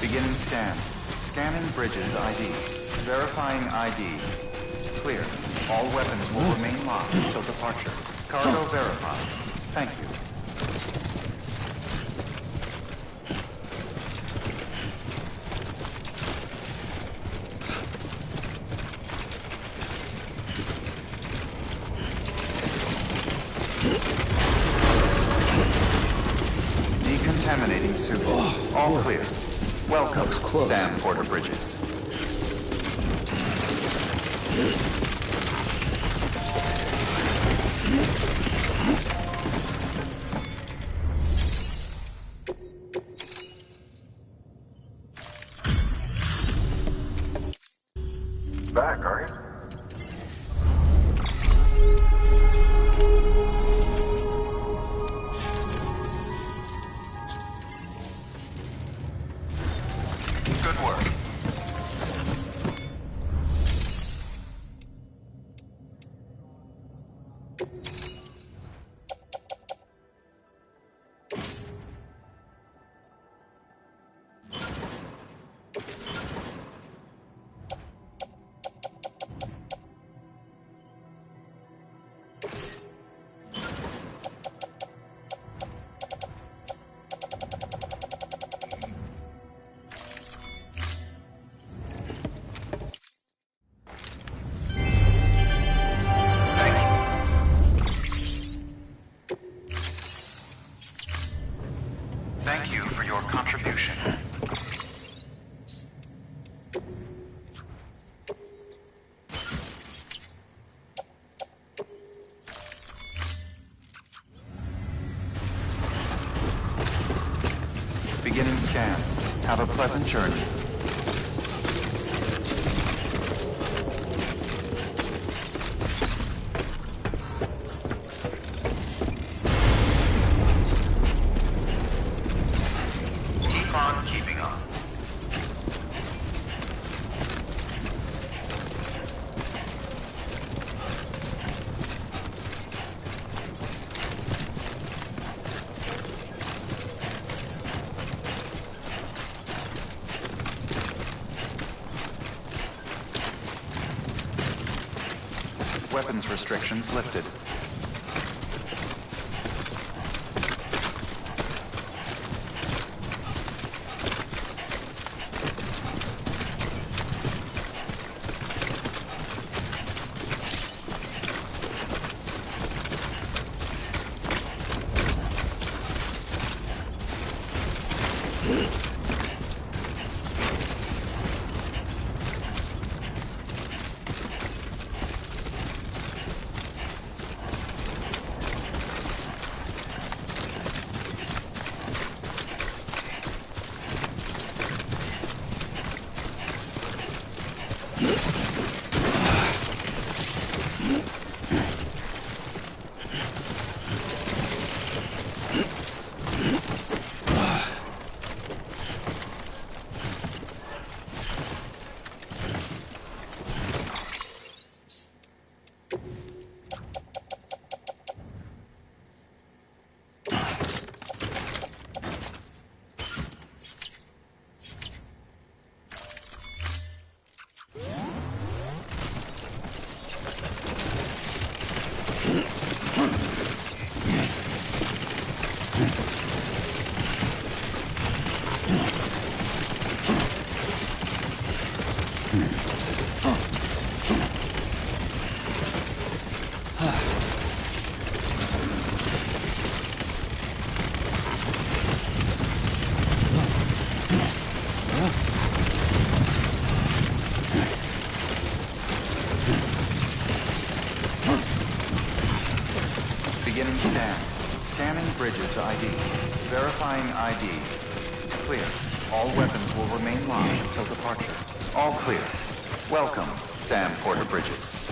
Beginning scan. Scanning bridges ID. Verifying ID. Clear. All weapons will remain locked until departure. Cargo verified. Thank you. Decontaminating suit. All clear. Welcome, Sam Porter Bridges. Back, are you? Good work. Thank you for your contribution. Beginning scan. Have a pleasant journey. Keep on keeping on. Weapons restrictions lifted. Beginning scan. Scanning bridges ID. Verifying ID. Clear. All weapons will remain locked until departure. All clear. Welcome, Sam Porter Bridges.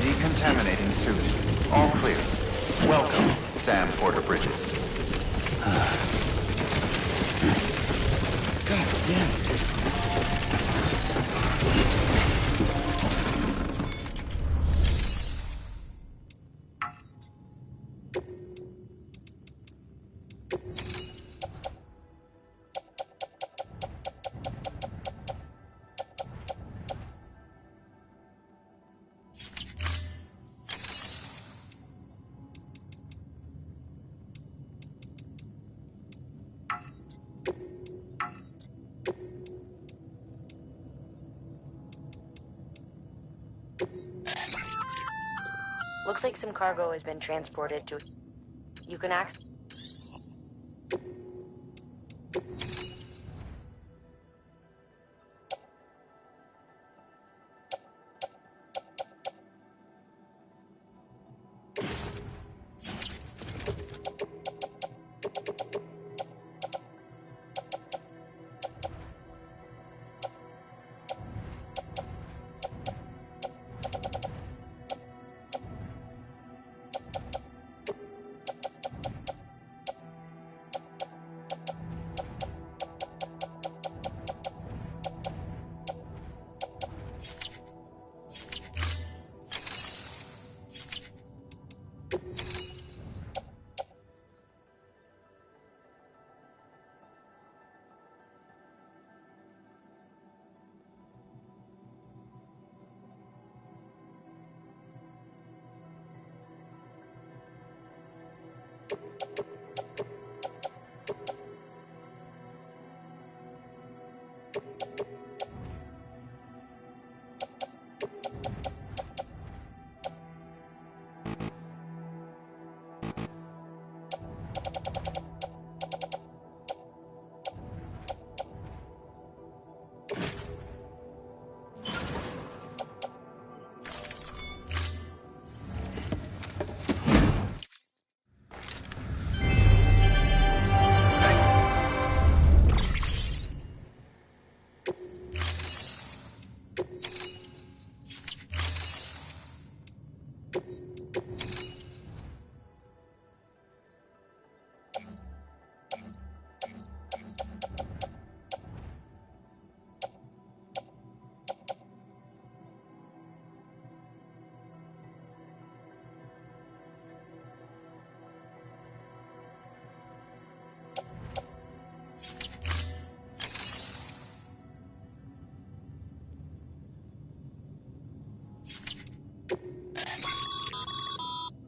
Decontaminating suit. All clear. Welcome, Sam Porter Bridges. God damn it. Looks like some cargo has been transported to... You can access...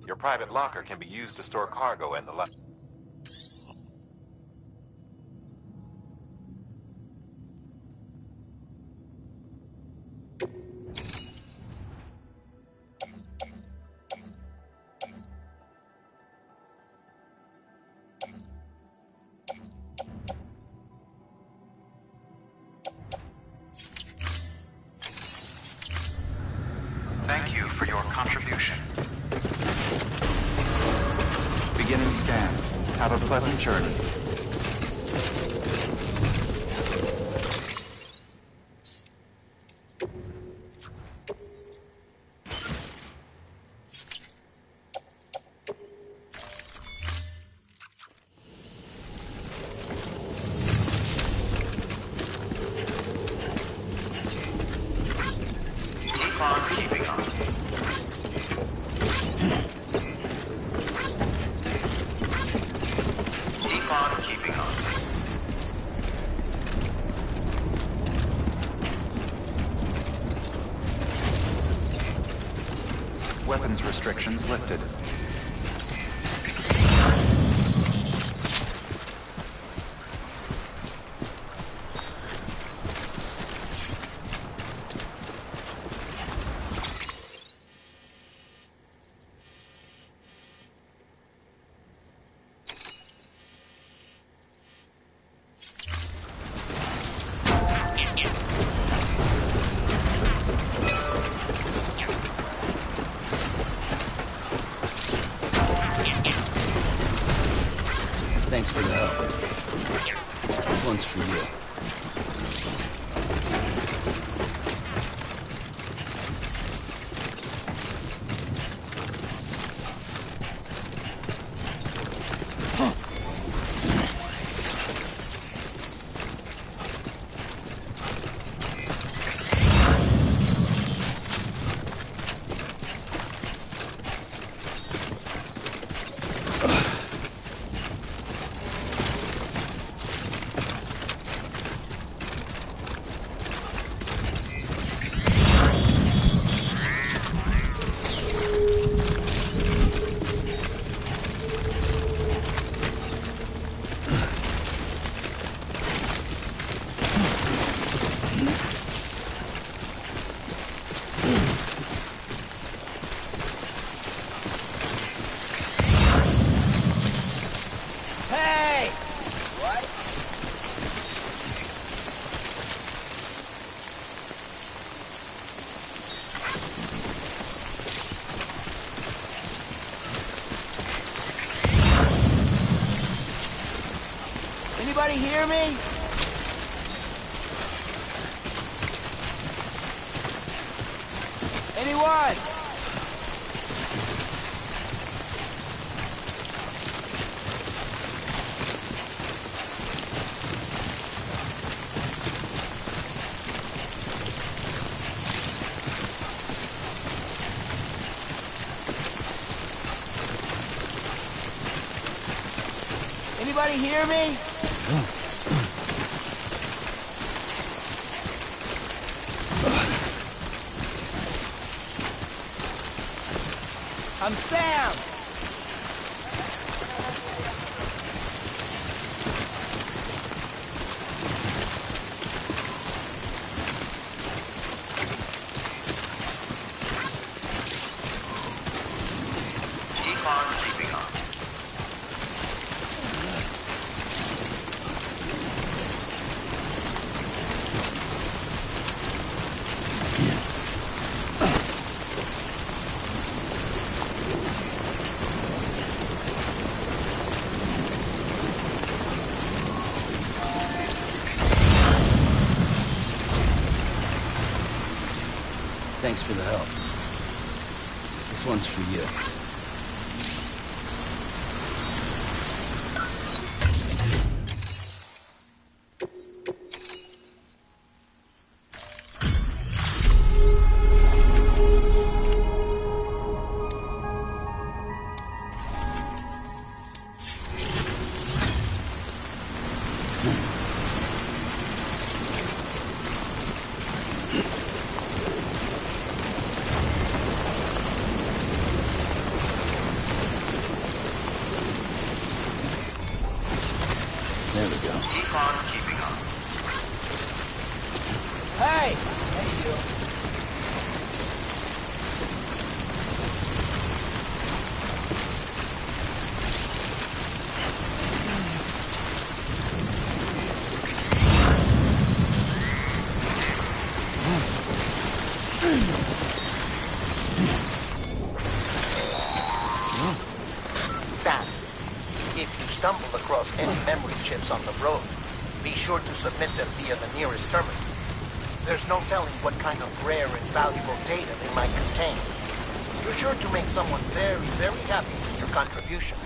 Your private locker can be used to store cargo and the like. Thank you for your contribution. Beginning scan. Have a pleasant journey. Keep on keeping on. Keep on keeping on. Weapons restrictions lifted. Thanks for the help. This one's for you. Hey! What? Anybody hear me? Anyone? Anybody hear me? I'm Sam! Keep on keeping on. Thanks for the help. This one's for you. Hey! Thank you. Sam, if you stumble across any memory chips on the road, be sure to submit them via the nearest terminal. There's no telling what kind of rare and valuable data they might contain. You're sure to make someone very, very happy with your contribution.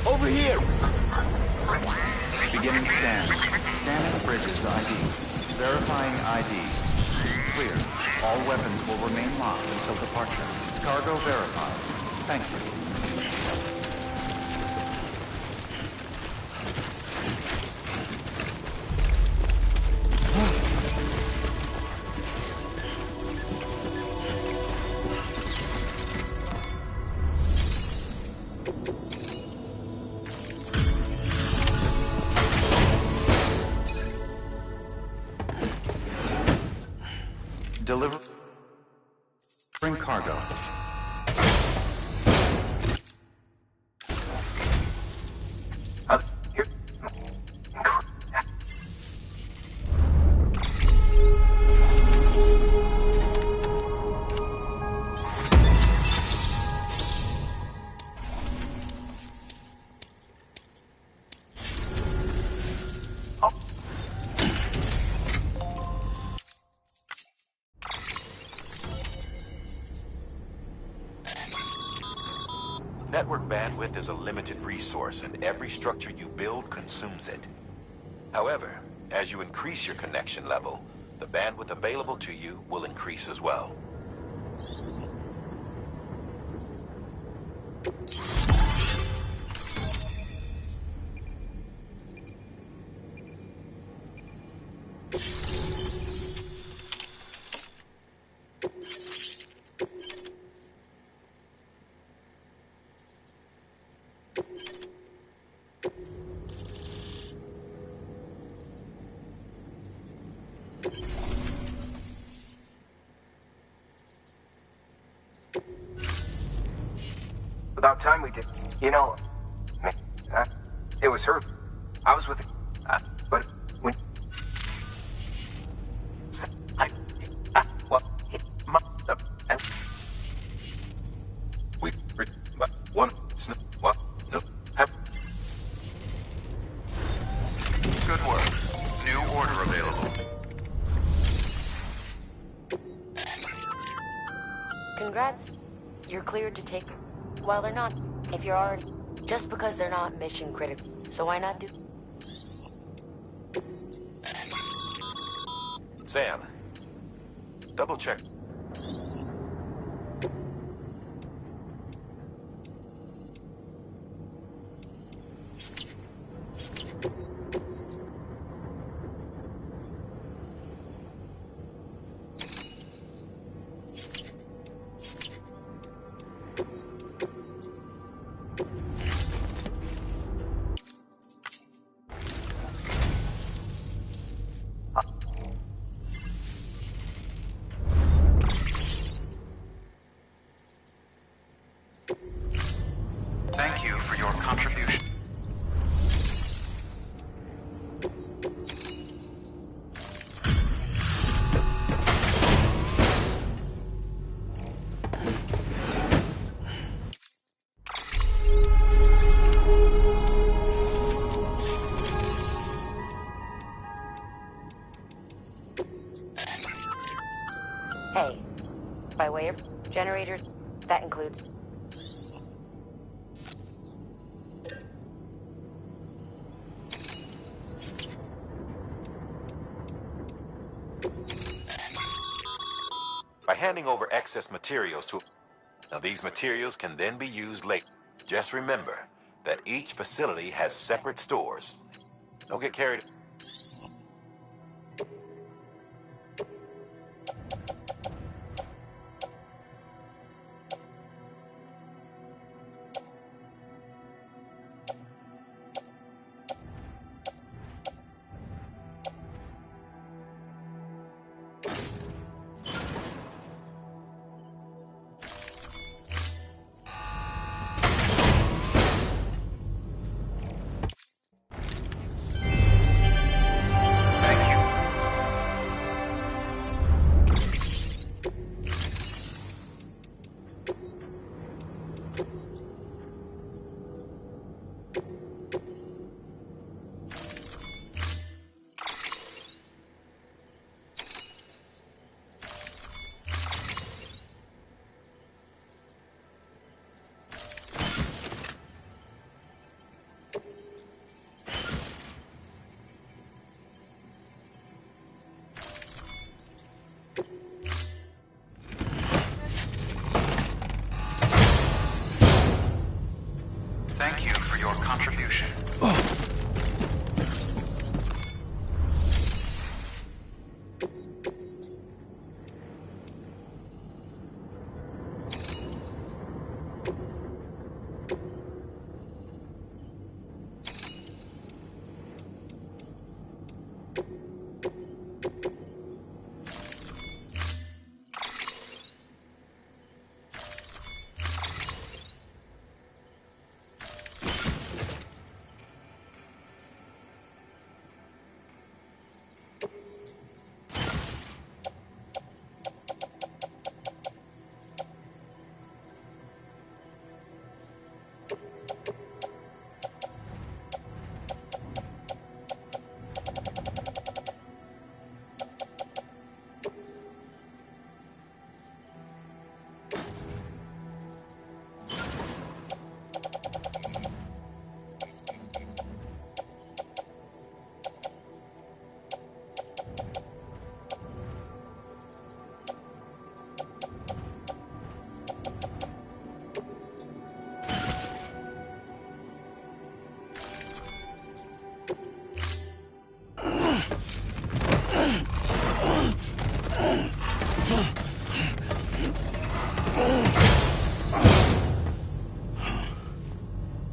Over here! Beginning scan. Scanning bridges ID. Verifying ID. Clear. All weapons will remain locked until departure. Cargo verified. Thank you. Delivering cargo. Here. Network bandwidth is a limited resource, and every structure you build consumes it. However, as you increase your connection level, the bandwidth available to you will increase as well. About time we did. You know, it was her. I was with but when Good work. New order available. Congrats. You're cleared to take... Well, they're not. If you're already... Just because they're not mission critical. So why not do... Sam, double check. Thank you for your contribution. Hey, by way of generators, that includes... handing over excess materials to... Now, these materials can then be used later. Just remember that each facility has separate stores. Don't get carried... Thank you for your contribution.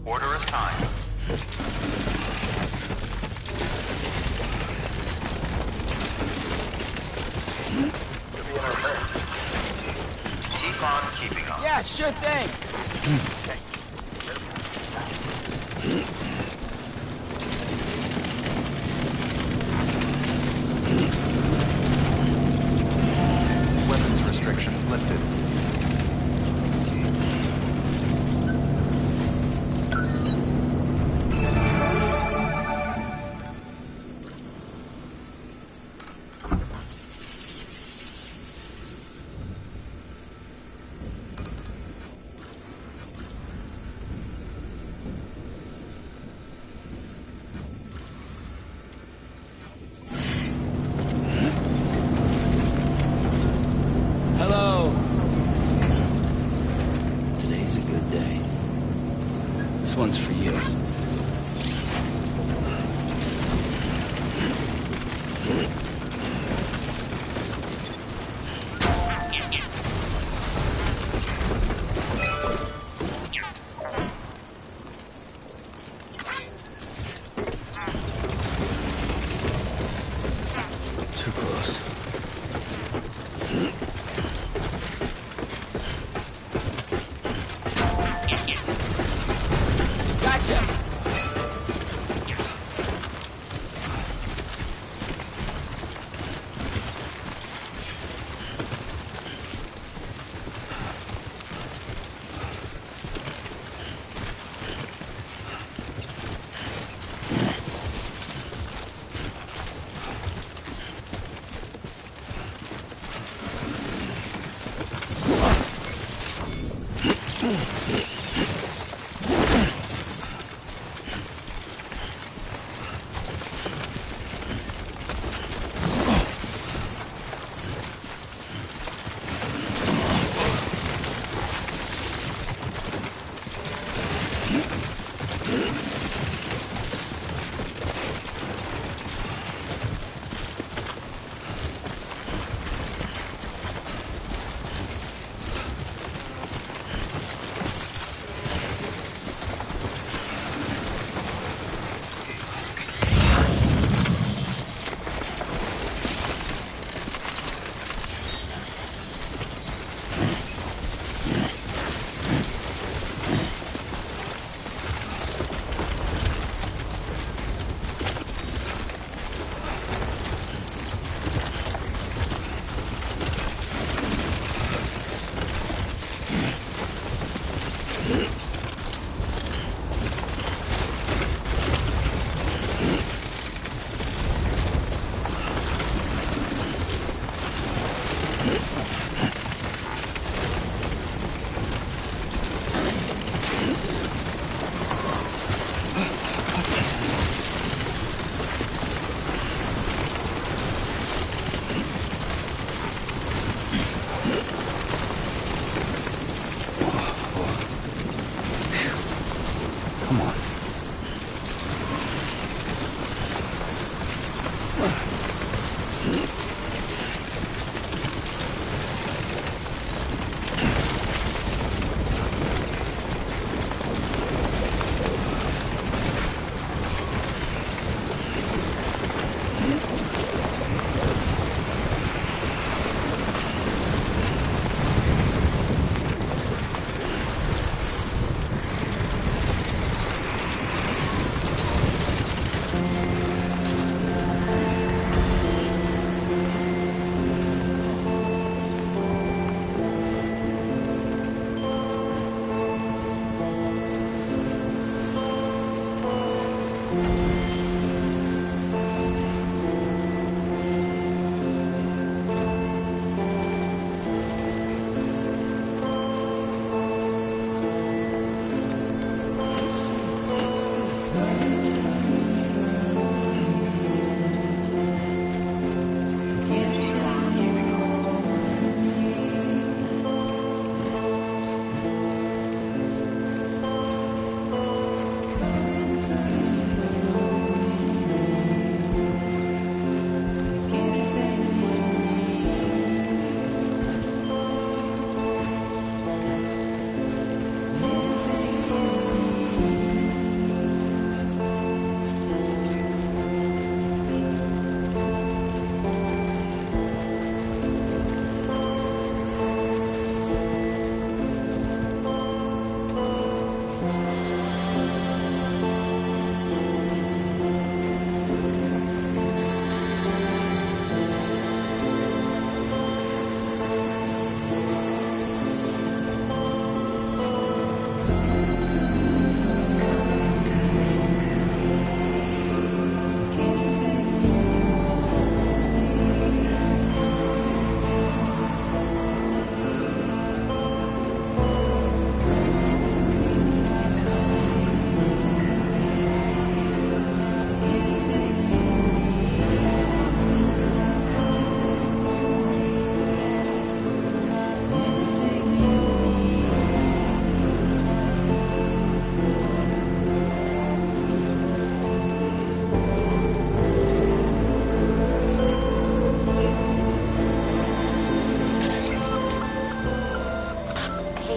Order assigned. Keep on keeping on. Yeah, sure thing. Weapons restrictions lifted.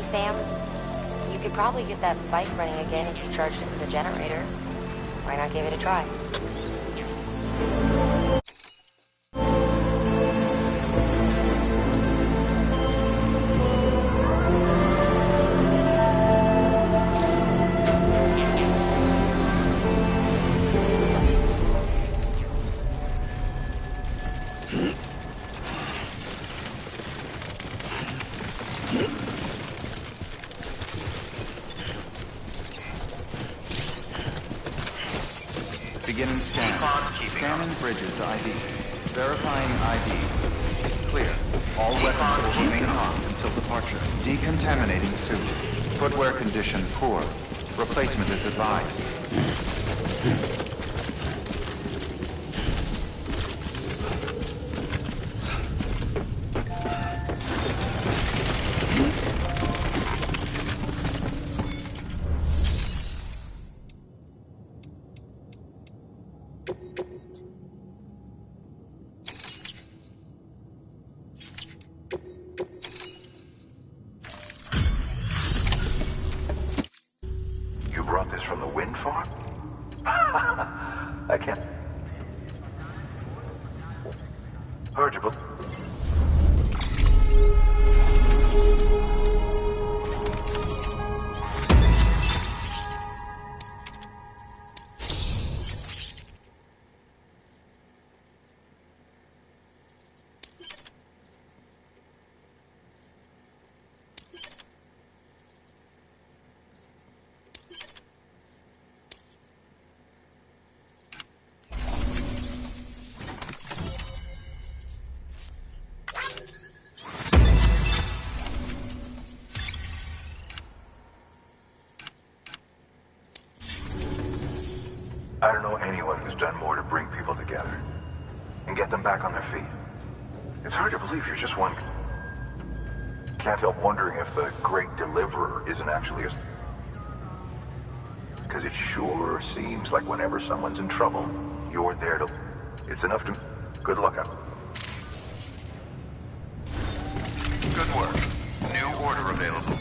Sam, you could probably get that bike running again if you charged it with a generator. Why not give it a try? Beginning scan. Scanning bridges ID. Verifying ID. Clear. All weapons will remain armed until departure. Decontaminating suit. Footwear condition poor. Replacement is advised. You brought this from the wind farm? I can't... Hard to believe. I don't know anyone who's done more to bring people together and get them back on their feet. It's hard to believe you're just one. Can't help wondering if the Great Deliverer isn't actually a... Because it sure seems like whenever someone's in trouble, you're there to... It's enough to... Good luck out. Good work. New order available.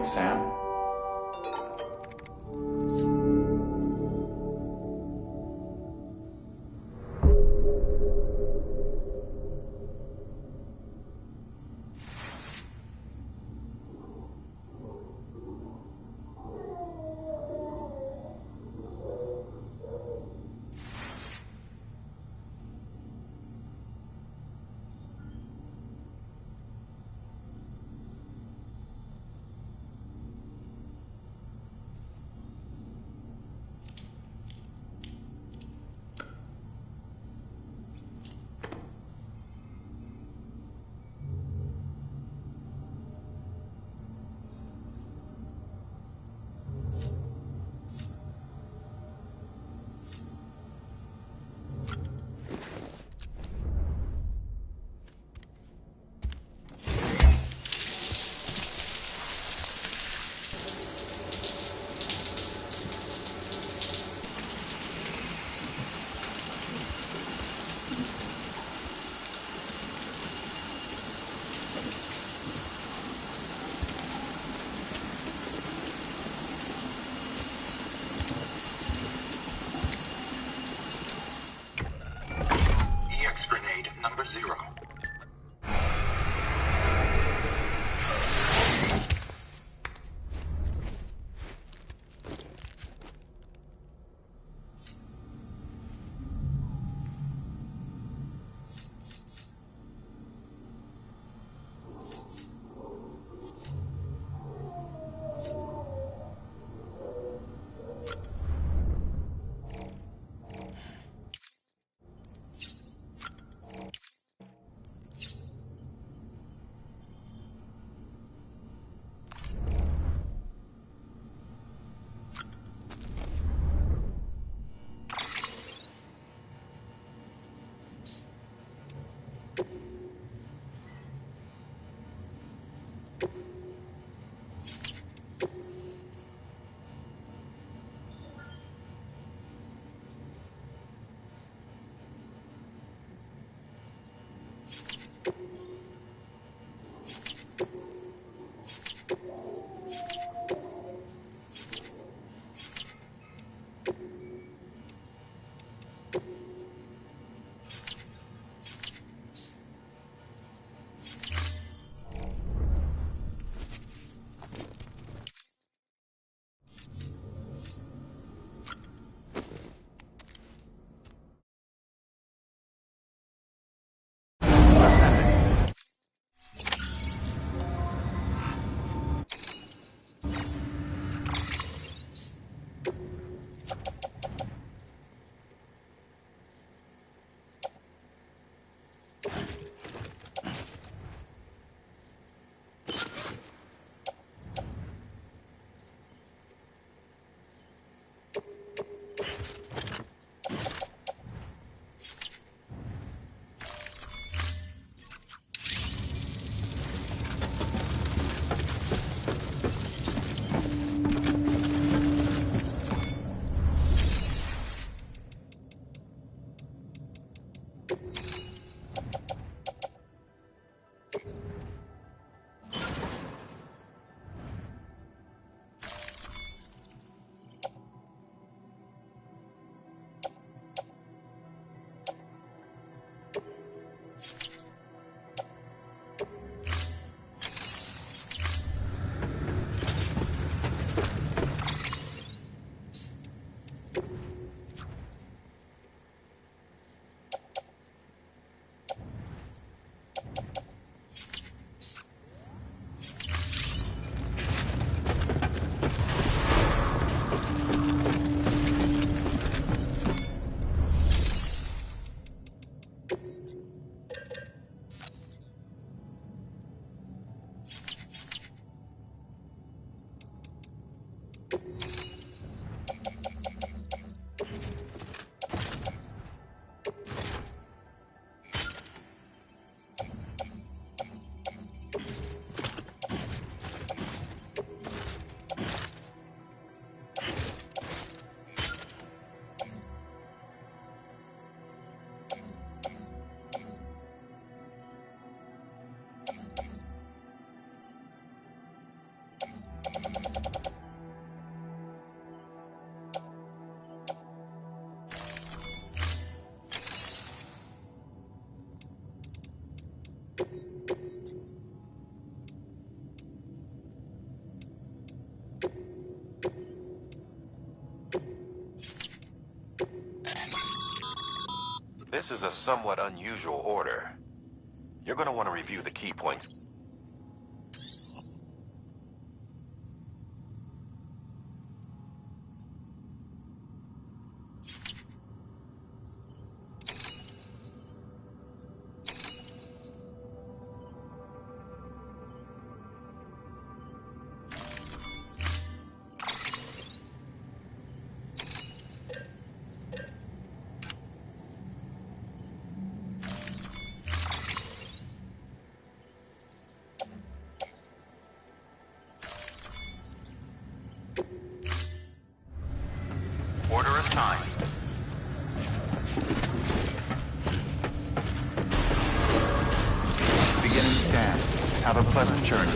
doing, Sam? EX grenade number 0. This is a somewhat unusual order. You're going to want to review the key points. Order assigned. Beginning scan. Have a pleasant journey.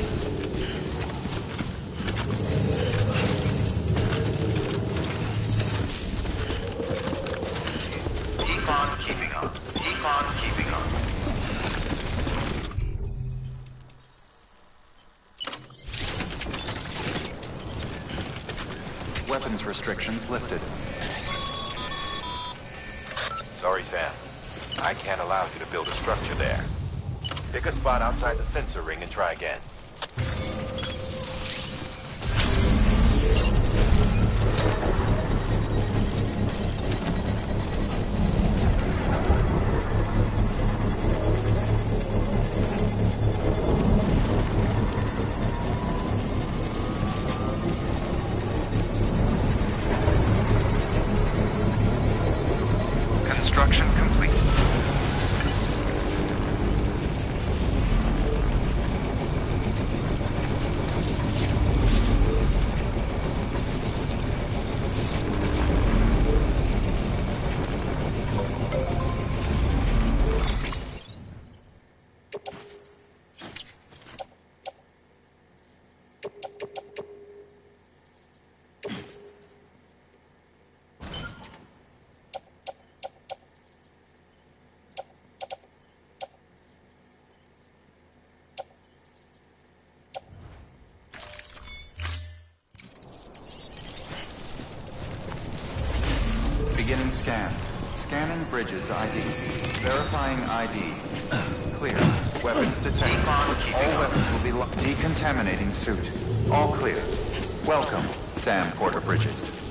Keep on keeping on. Keep on keeping on. Weapons restrictions lifted. Sorry, Sam. I can't allow you to build a structure there. Pick a spot outside the sensor ring and try again. Construction complete. Beginning scan. Scanning bridges ID. Verifying ID. Clear. Weapons detected. All weapons will be decontaminating suit. All clear. Welcome, Sam Porter Bridges.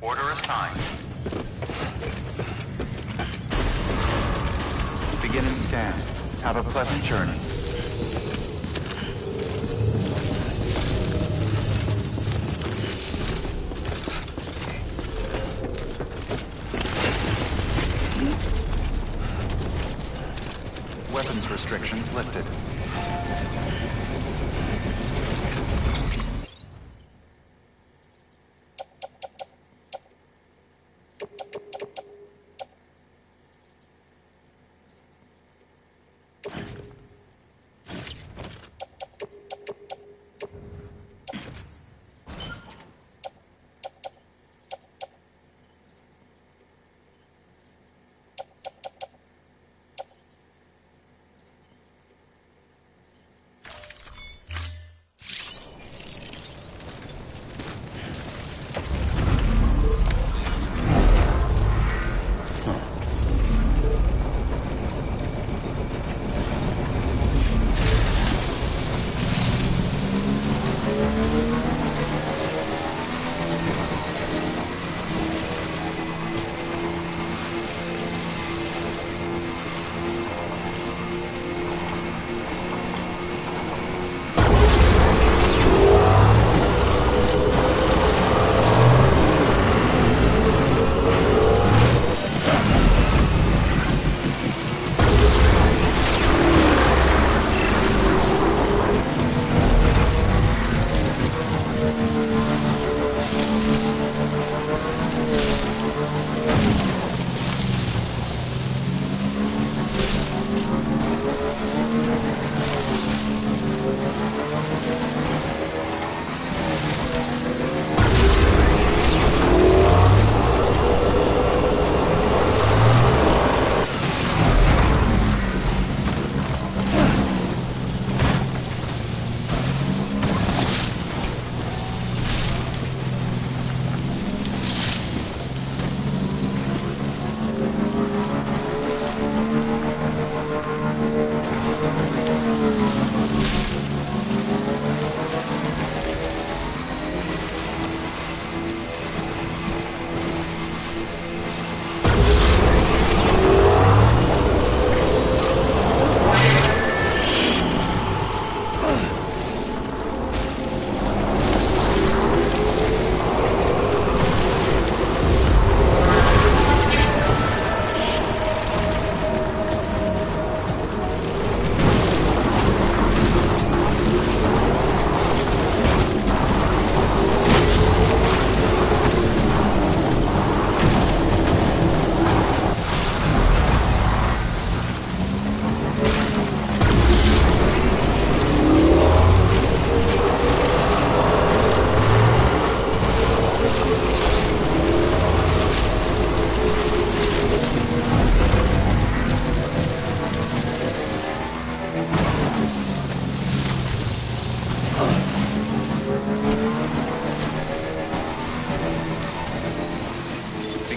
Order assigned. Beginning scan. Have a pleasant journey. Weapons restrictions lifted.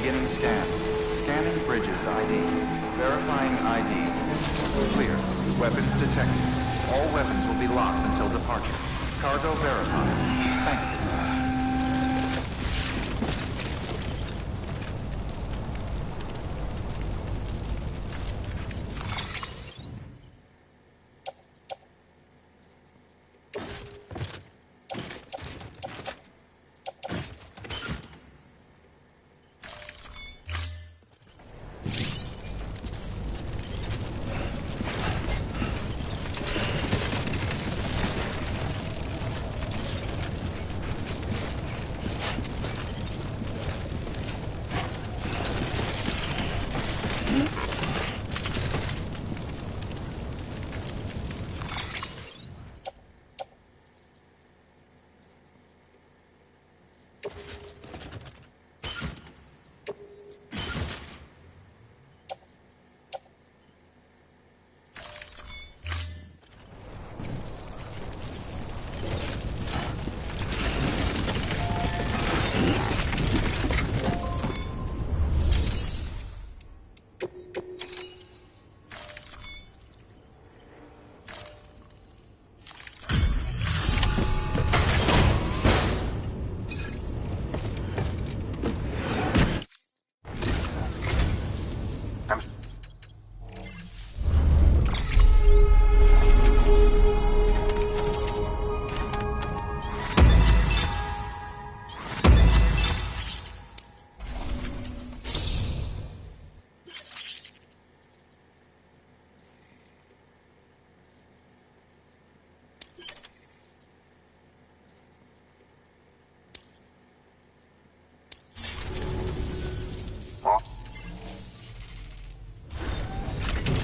Beginning scan. Scanning bridges ID. Verifying ID. Clear. Weapons detected. All weapons will be locked until departure. Cargo verified. Thank you.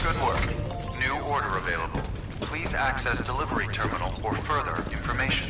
Good work. New order available. Please access delivery terminal for further information.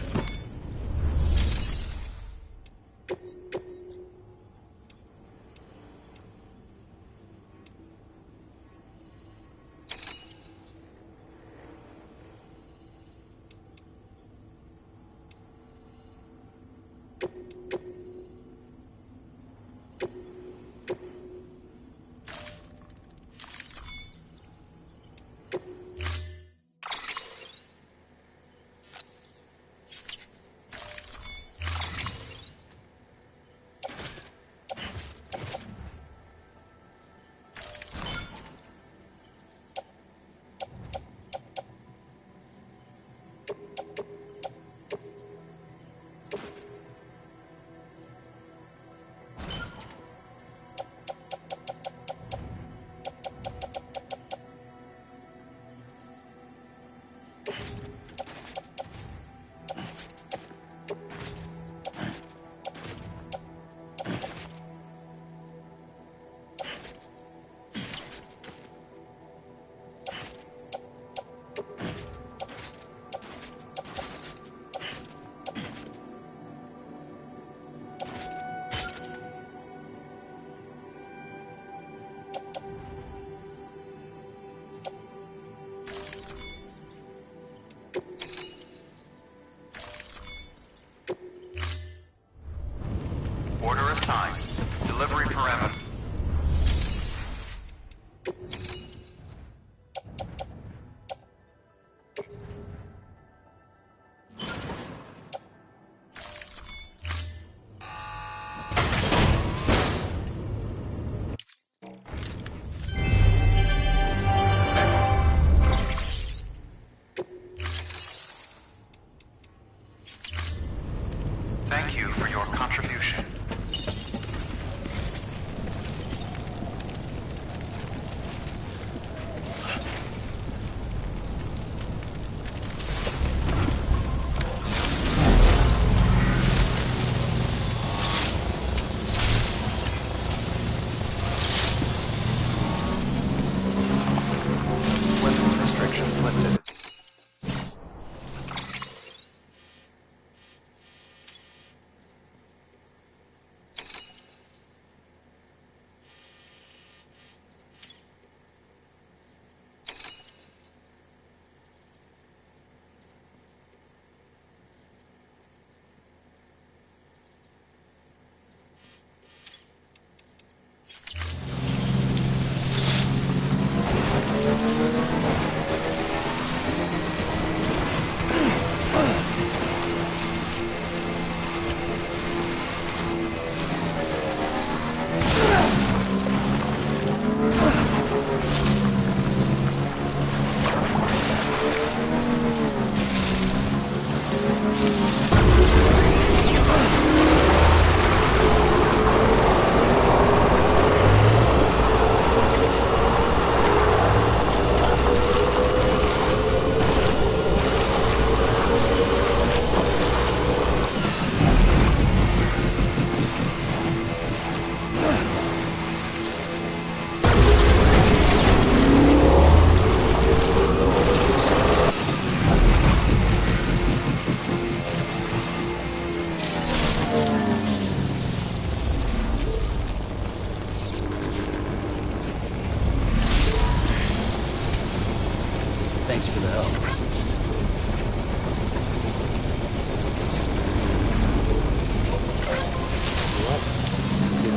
Order assigned. Delivery parameter. Thank you for your contribution. Thanks for the help. Let's get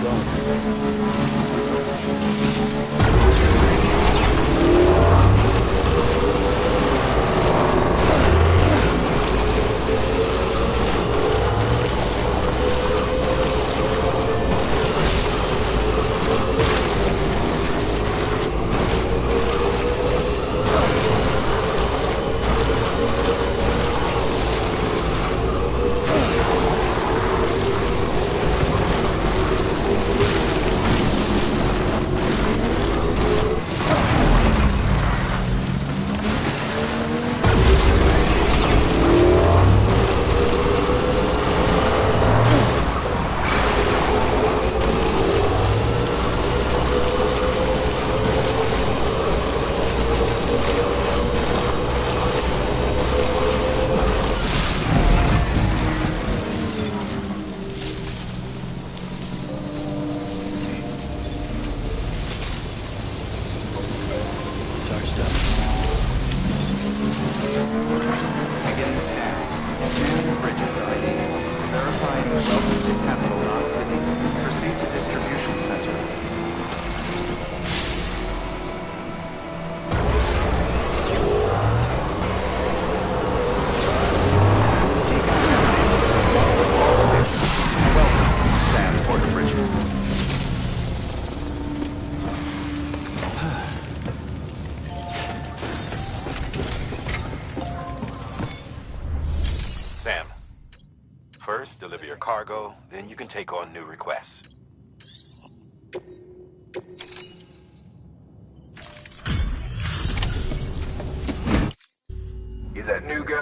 Beginning scan. Scan Bridges ID. Verifying welcome to Capital Knot City. Proceed to distribution center. Welcome, Sam Porter Bridges. Sam, first deliver your cargo, then you can take on new requests. You that new guy?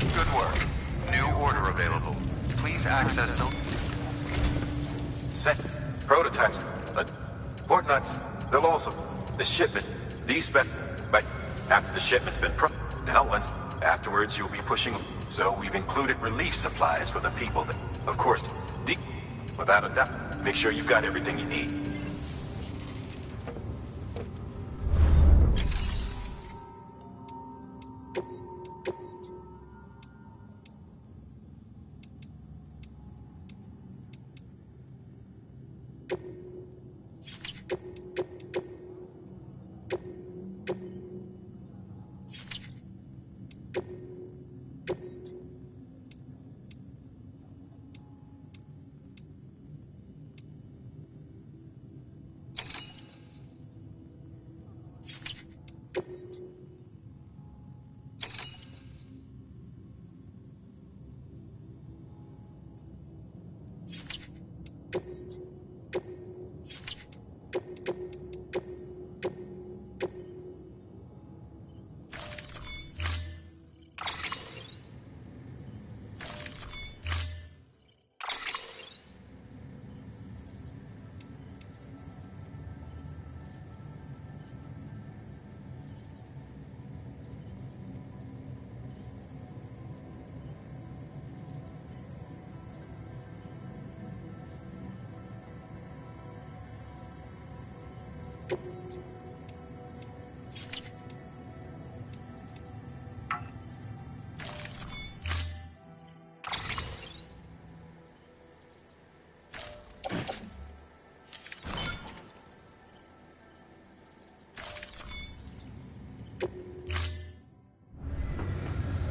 Good work. New order available. Please access the... Set prototypes, port nuts. They'll also the shipment. These spec, but after the shipment's been now once afterwards you'll be pushing. So we've included relief supplies for the people that, of course, without a doubt. Make sure you've got everything you need.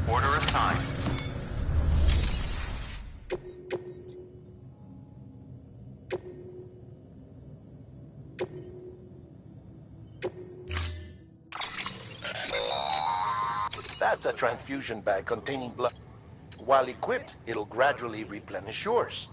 Order assigned. That's a transfusion bag containing blood. While equipped, it'll gradually replenish yours.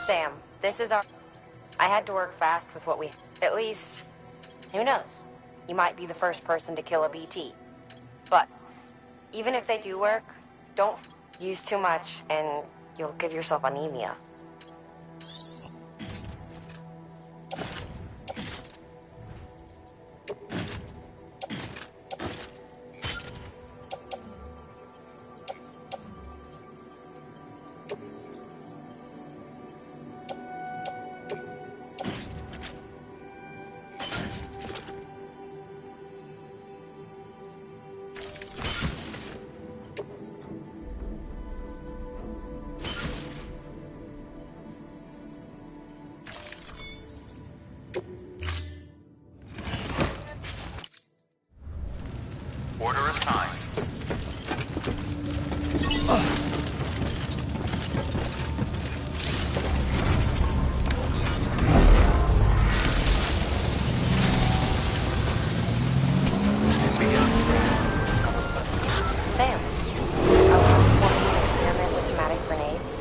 Sam, this is our... I had to work fast with what we... At least, who knows? You might be the first person to kill a BT. But, even if they do work, don't use too much and you'll give yourself anemia. Order assigned. Sam, I was wanting to experiment with pneumatic grenades.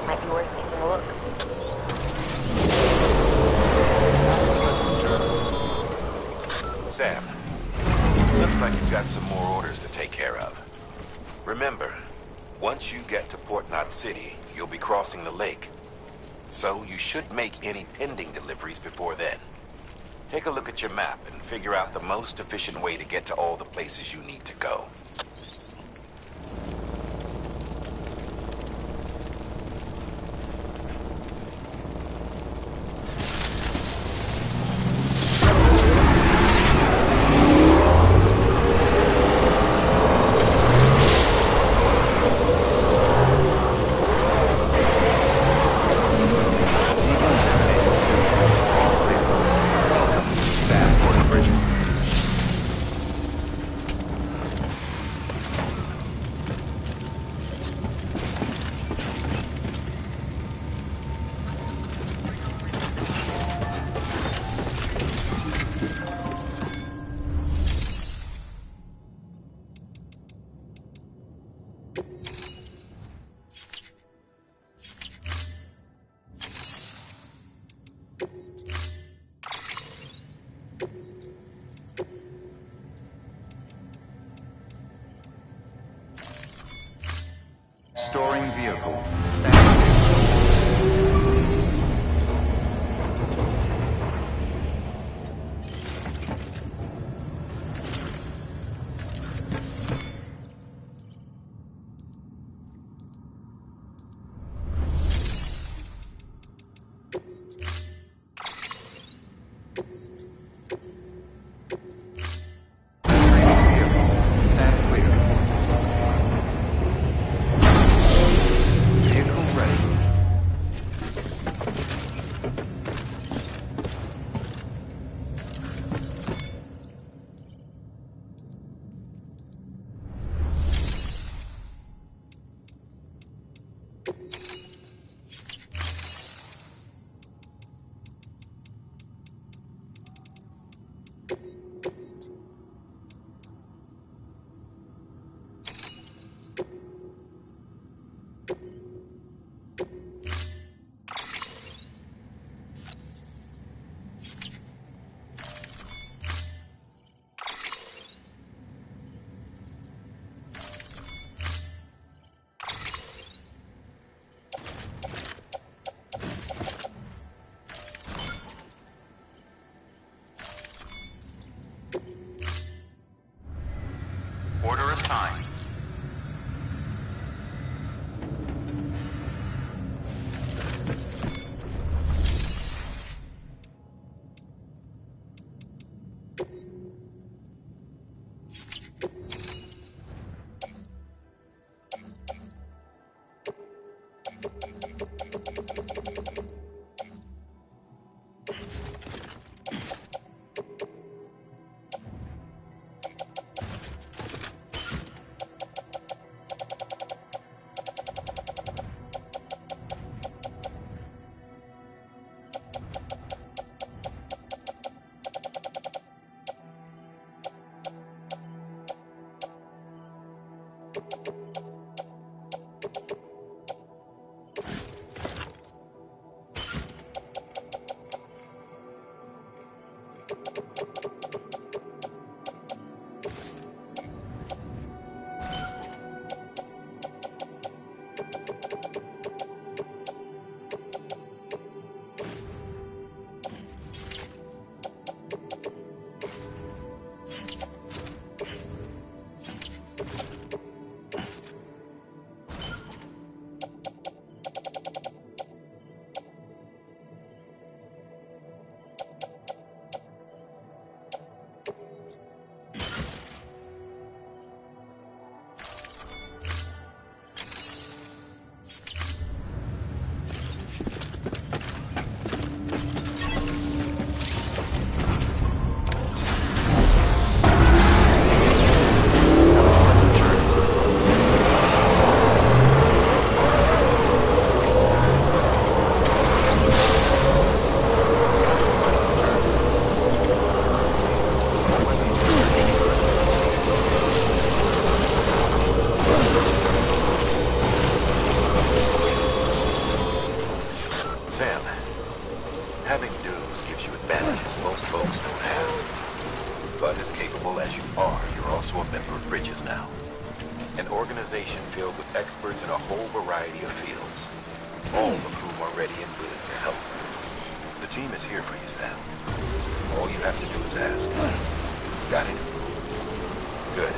Might be worth taking a look. Sam, looks like you've got some more orders to take care of. Remember, once you get to Port Knot City, you'll be crossing the lake. So you should make any pending deliveries before then. Take a look at your map and figure out the most efficient way to get to all the places you need to go. Storing vehicle. Standing. Vehicle skillful as you are, you're also a member of Bridges now. An organization filled with experts in a whole variety of fields, all of whom are ready and willing to help. The team is here for you, Sam. All you have to do is ask. Got it? Good.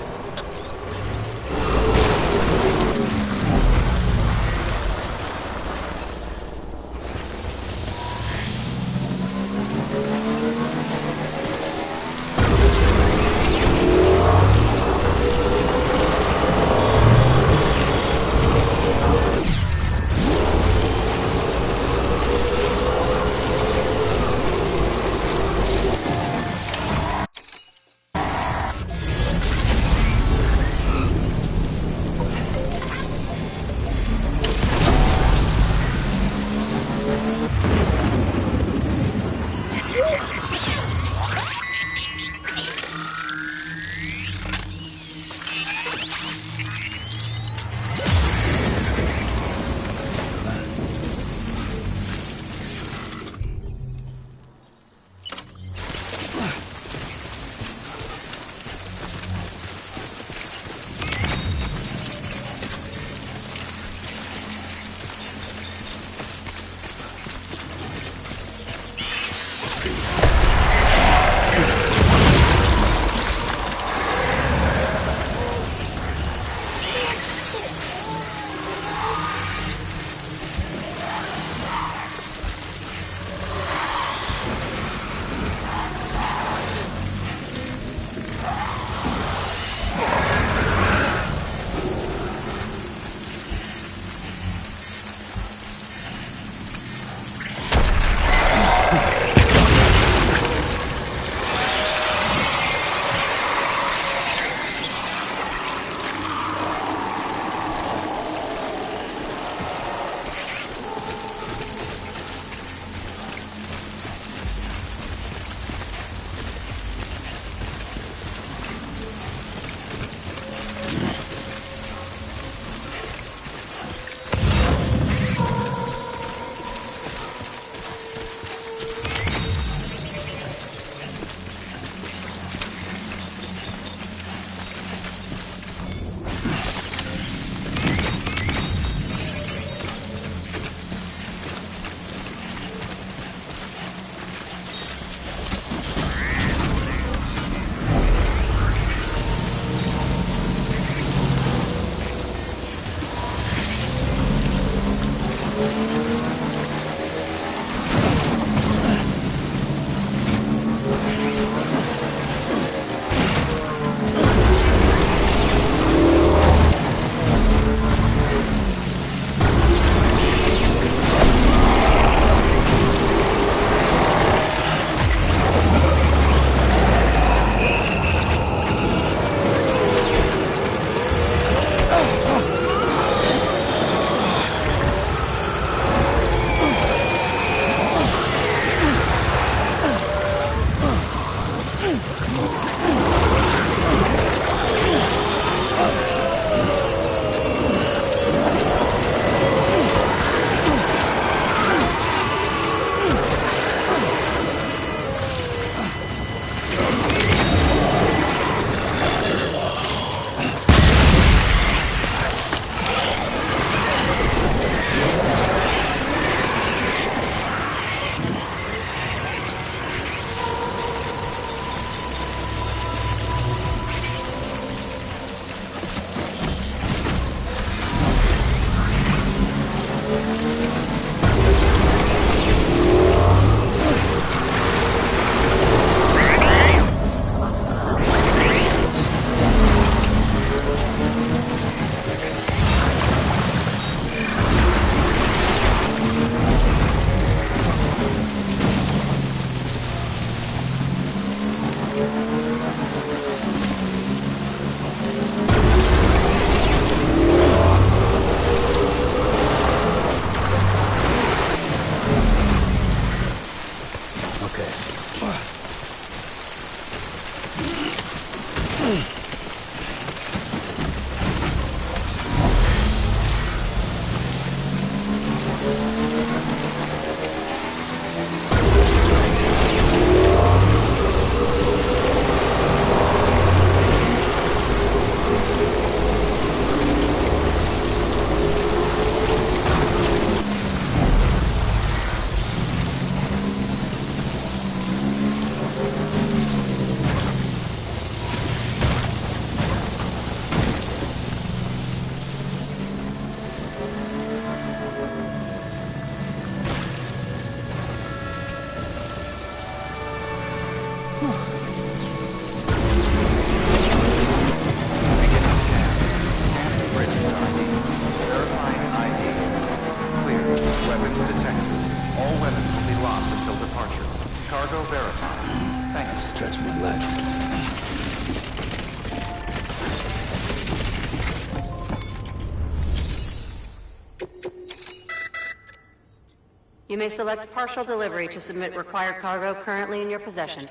You may select partial delivery to submit required cargo currently in your possession.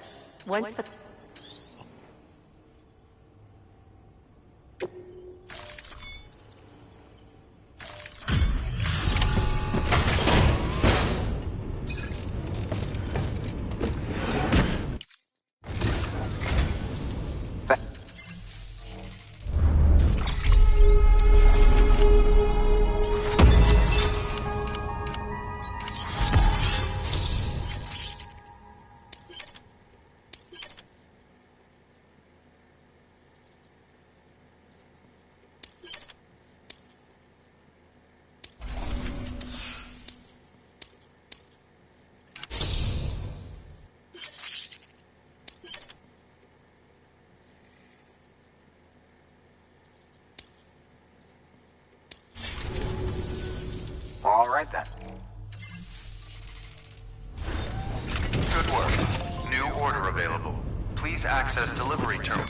Once the... All right then. Good work. New order available. Please access delivery terminal.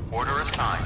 Order assigned.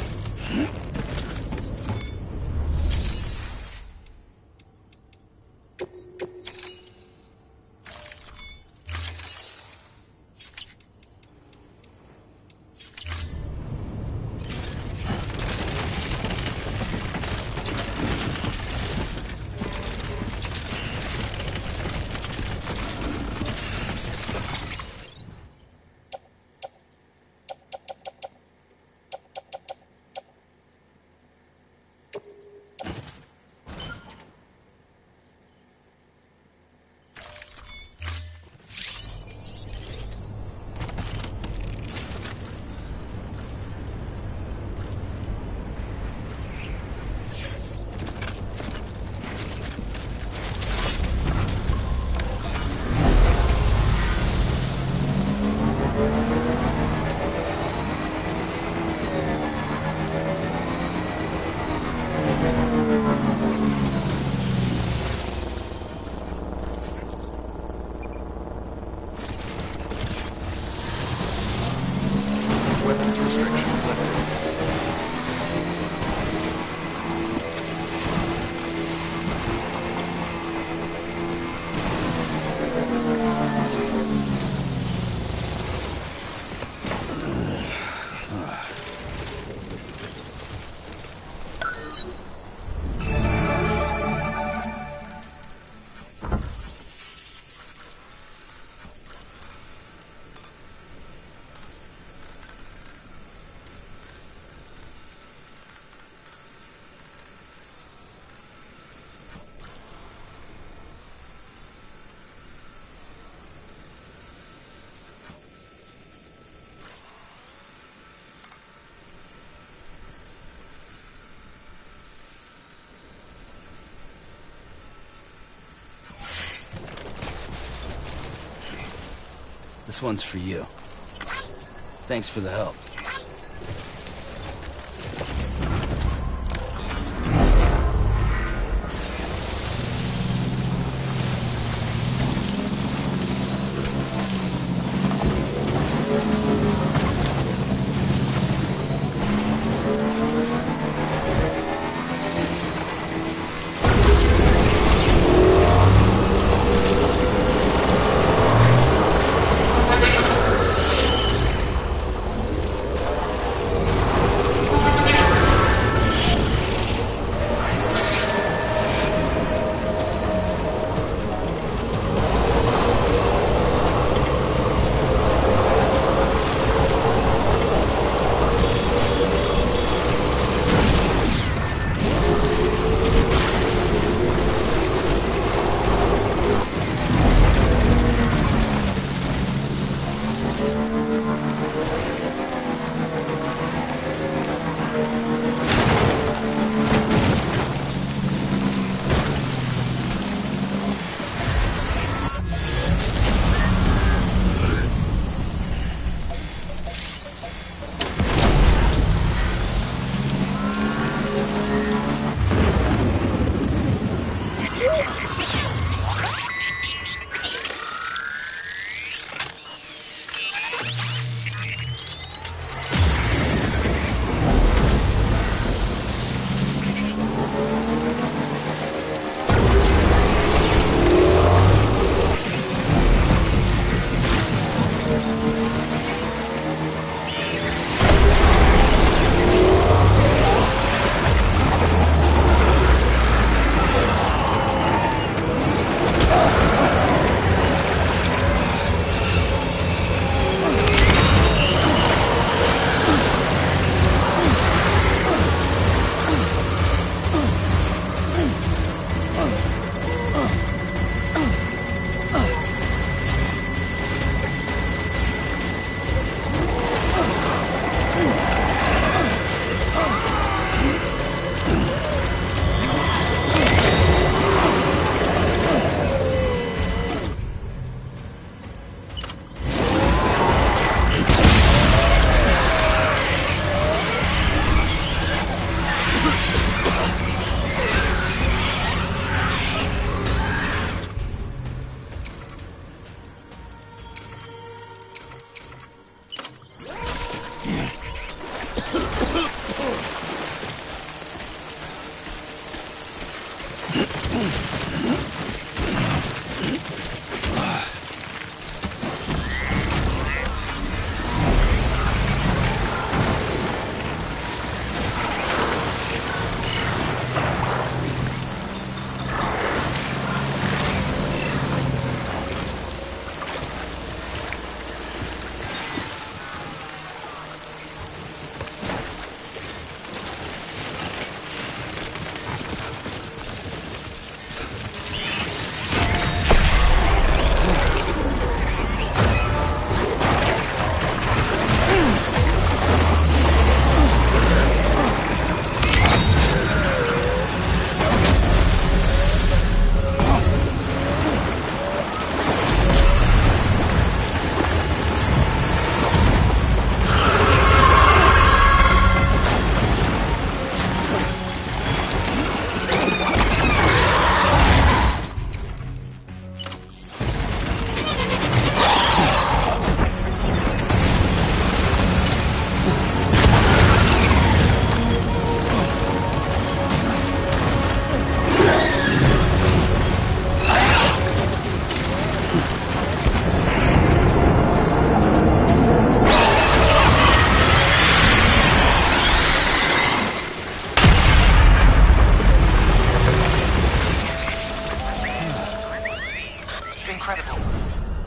Weapons restrictions lifted. This one's for you. Thanks for the help.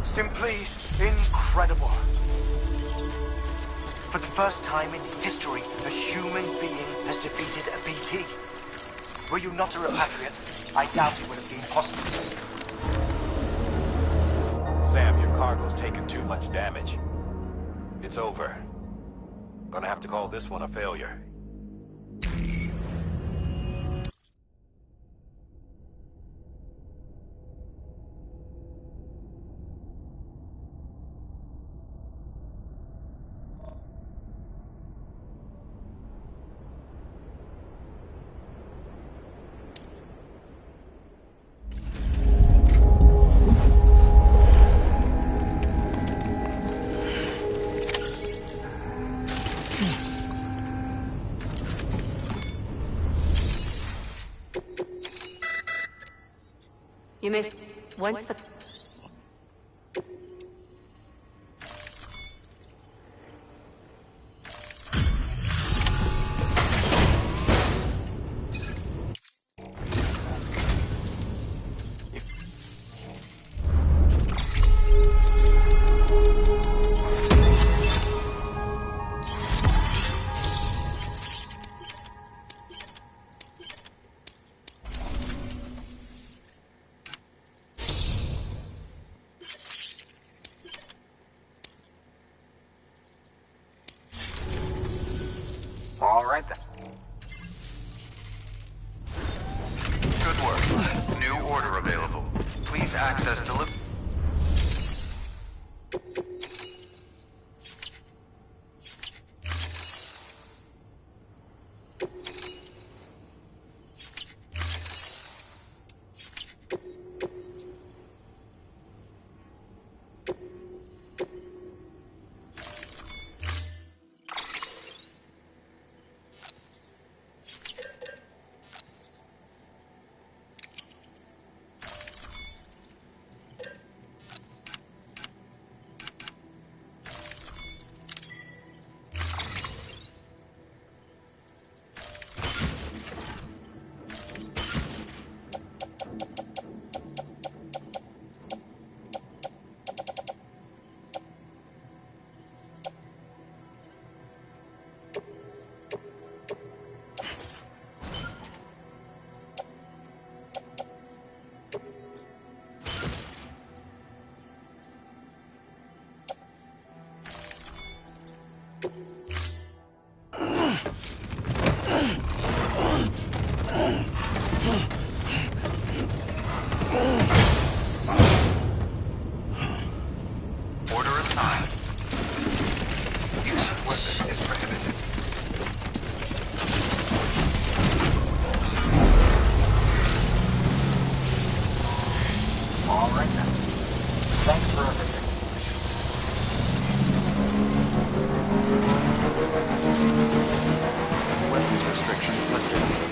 Simply incredible. For the first time in history, a human being has defeated a BT. Were you not a repatriate, I doubt it would have been possible. Sam, your cargo's taken too much damage. It's over. Gonna have to call this one a failure. You missed. Once the... All right then. Good work. New order available. Please access delivery. All right then. Thanks for everything. Weapons restrictions lifted.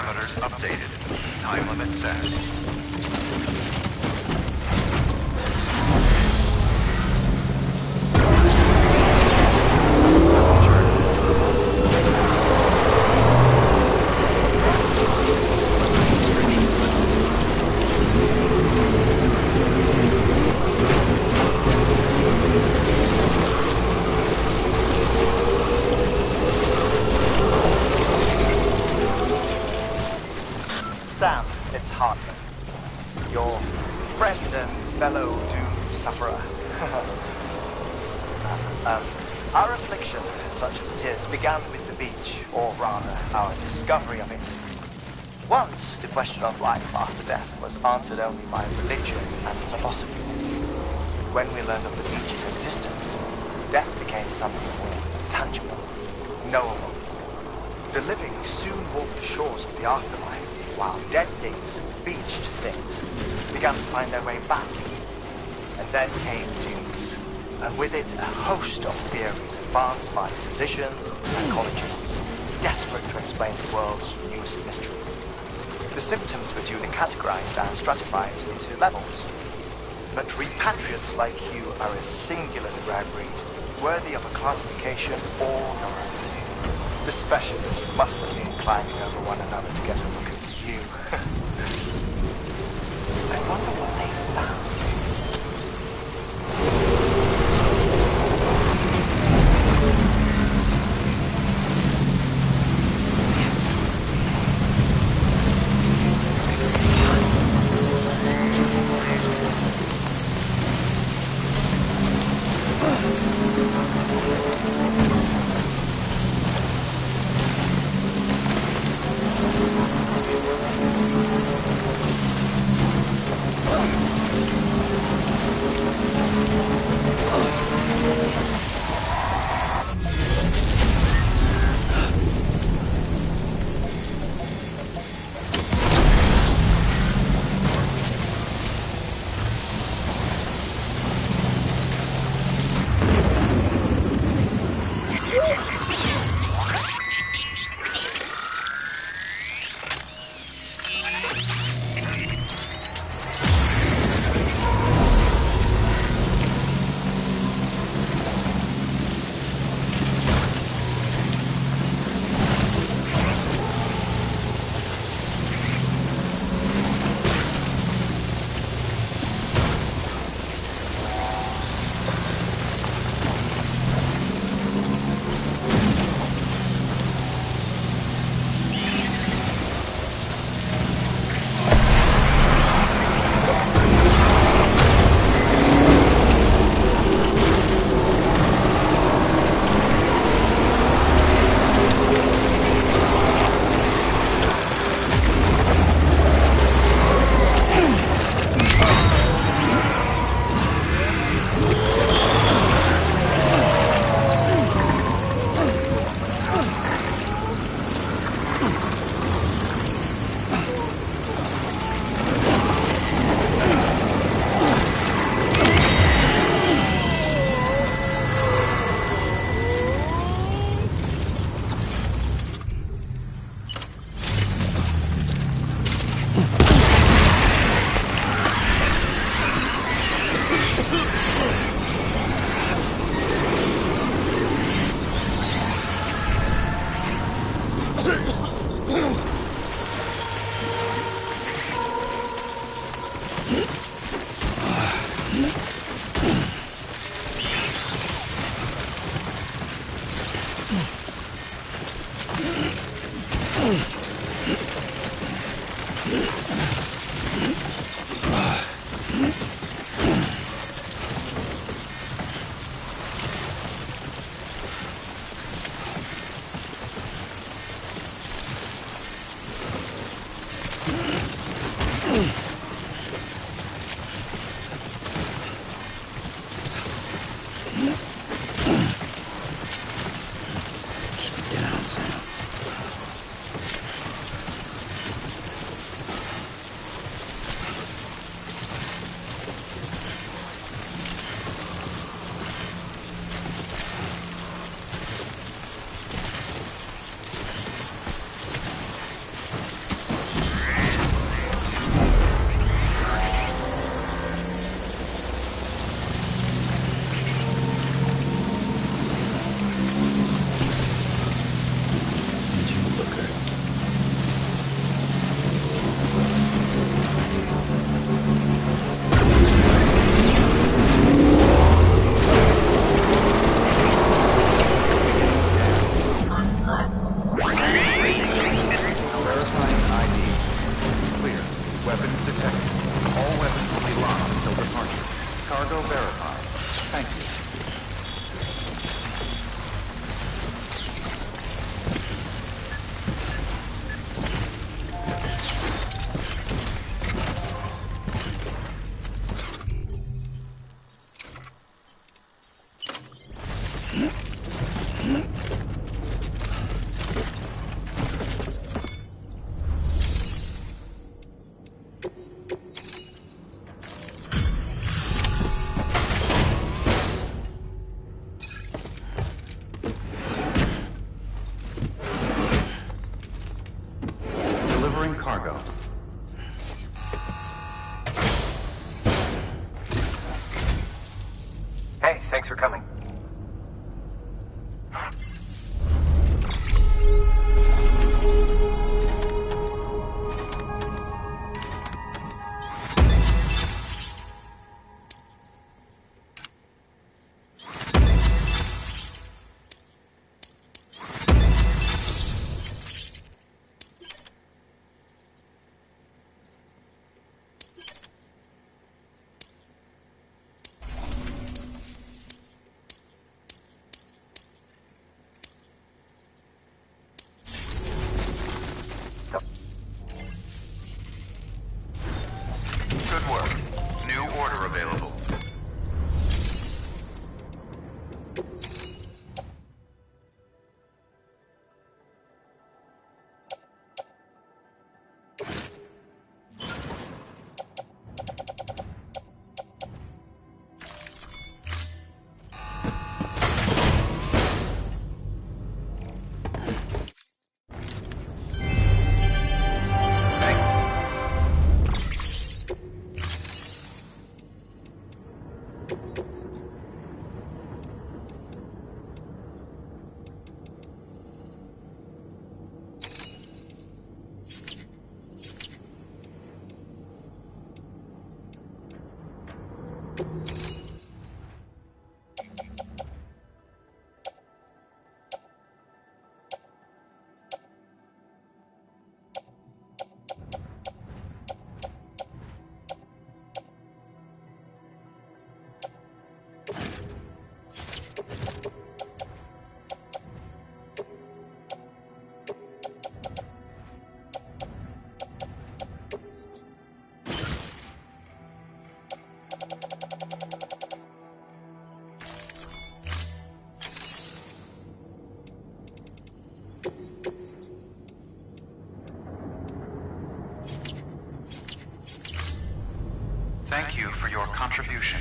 parameters updated. Time limit set. Sam, it's Hartman. Your friend and fellow doom sufferer. Our affliction, such as it is, began with the beach, or rather, our discovery of it. Once, the question of life after death was answered only by religion and philosophy. When we learned of the beach's existence, death became something more tangible, knowable. The living soon walked the shores of the afterlife, while dead things, beached things, began to find their way back. And then came dooms, and with it a host of theories advanced by physicians and psychologists, desperate to explain the world's newest mystery. The symptoms were duly categorized and stratified into levels. But repatriates like you are a singularly rare breed, worthy of a classification all your own. The specialists must have been climbing over one another to get a look at you. I wonder what they found. Delivering cargo. Hey, thanks for coming. Good work. New order available. Thank you for your contribution.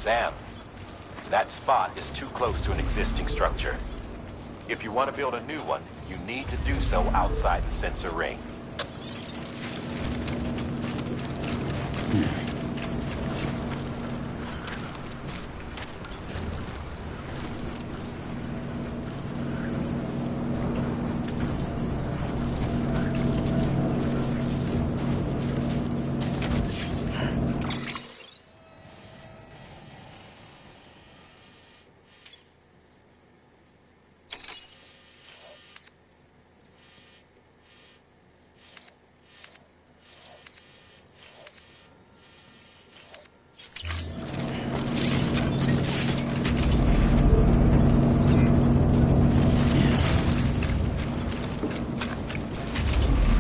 Sam, that spot is too close to an existing structure. If you want to build a new one, you need to do so outside the sensor ring.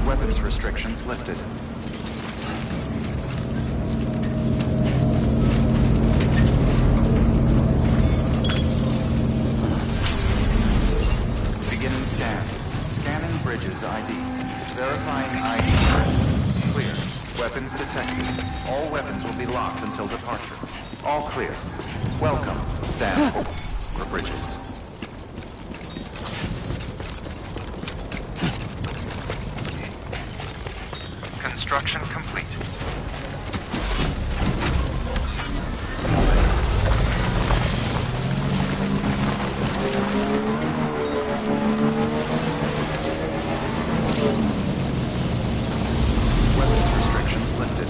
Weapons restrictions lifted. Beginning scan. Scanning bridges ID. Verifying ID. Clear. Weapons detected. All weapons will be locked until departure. All clear. Welcome, Sam. For bridges. Construction complete. Weapons restrictions lifted.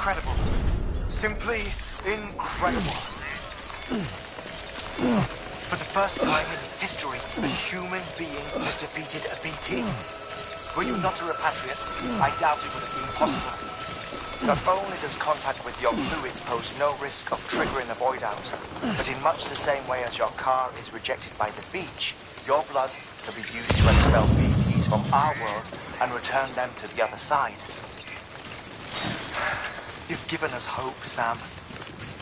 incredible. Simply incredible. For the first time in history, a human being has defeated a BT. Were you not a repatriate, I doubt it would have been possible. Not only does contact with your fluids pose no risk of triggering a void out, but in much the same way as your car is rejected by the beach, your blood can be used to expel BTs from our world and return them to the other side. You've given us hope, Sam.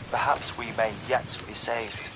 Perhaps we may yet be saved.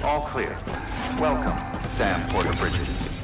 All clear. Welcome, Sam Porter Bridges.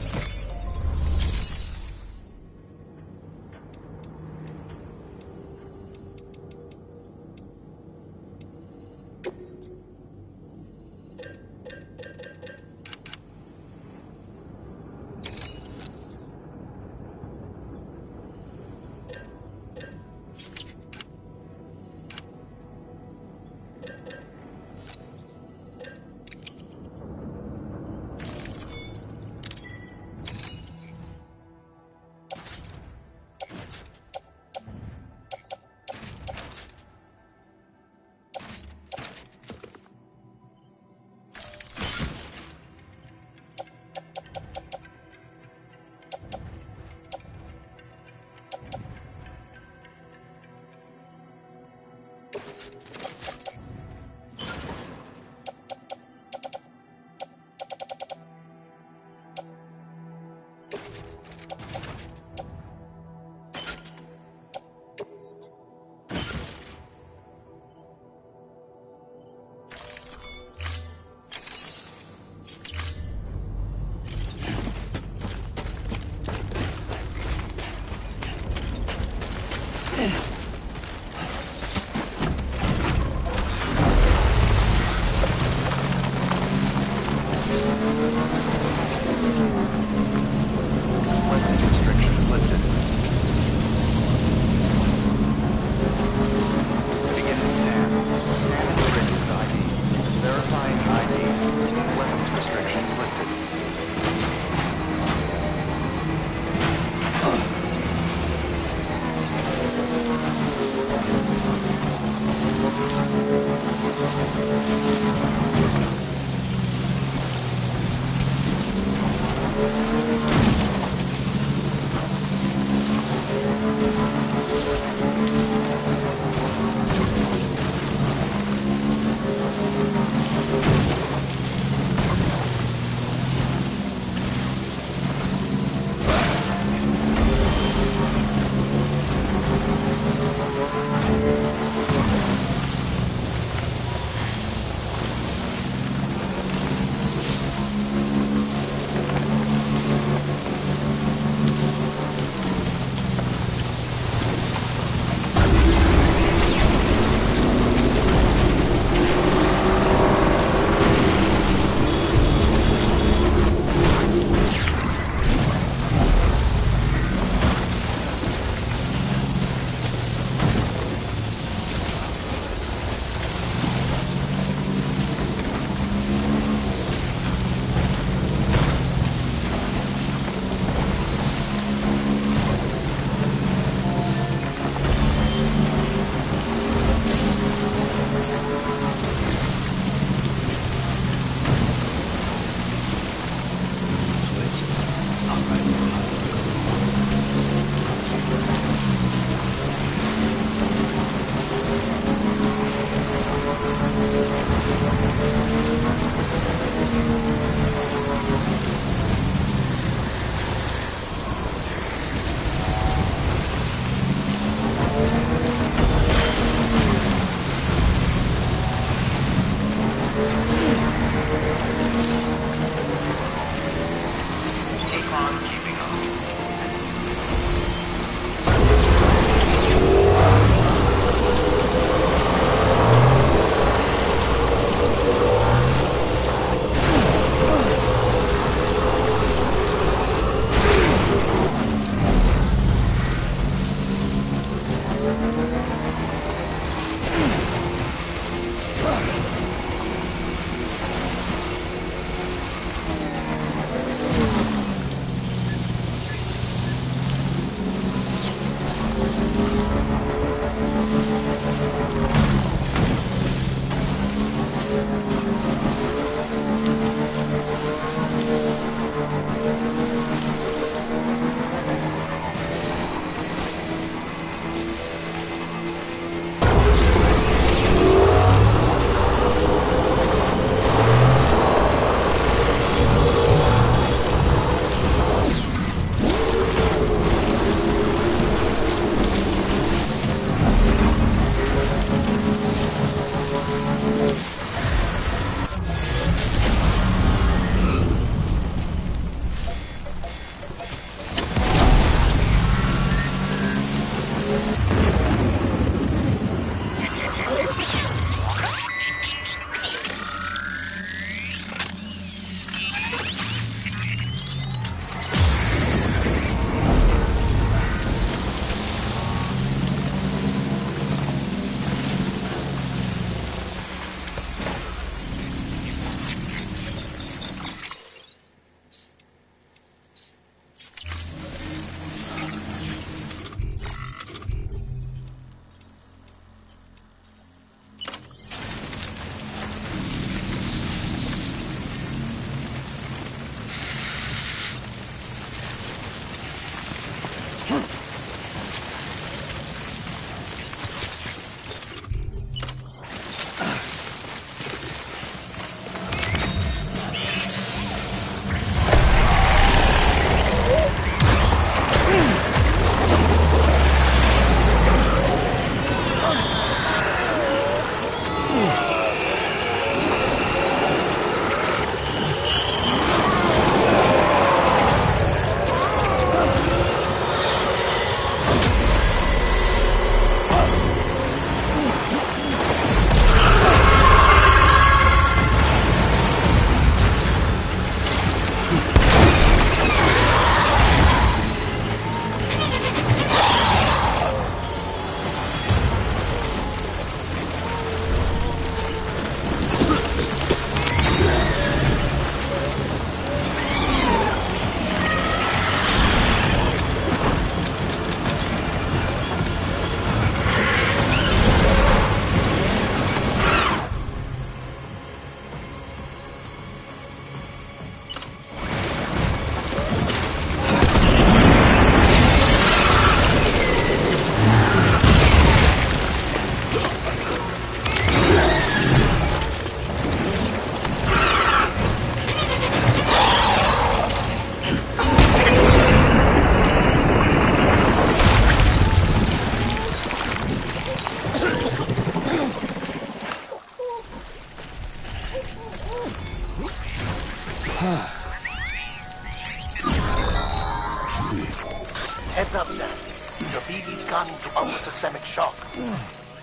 Heads up, Sam. Your BB's gone into ultrasonic shock.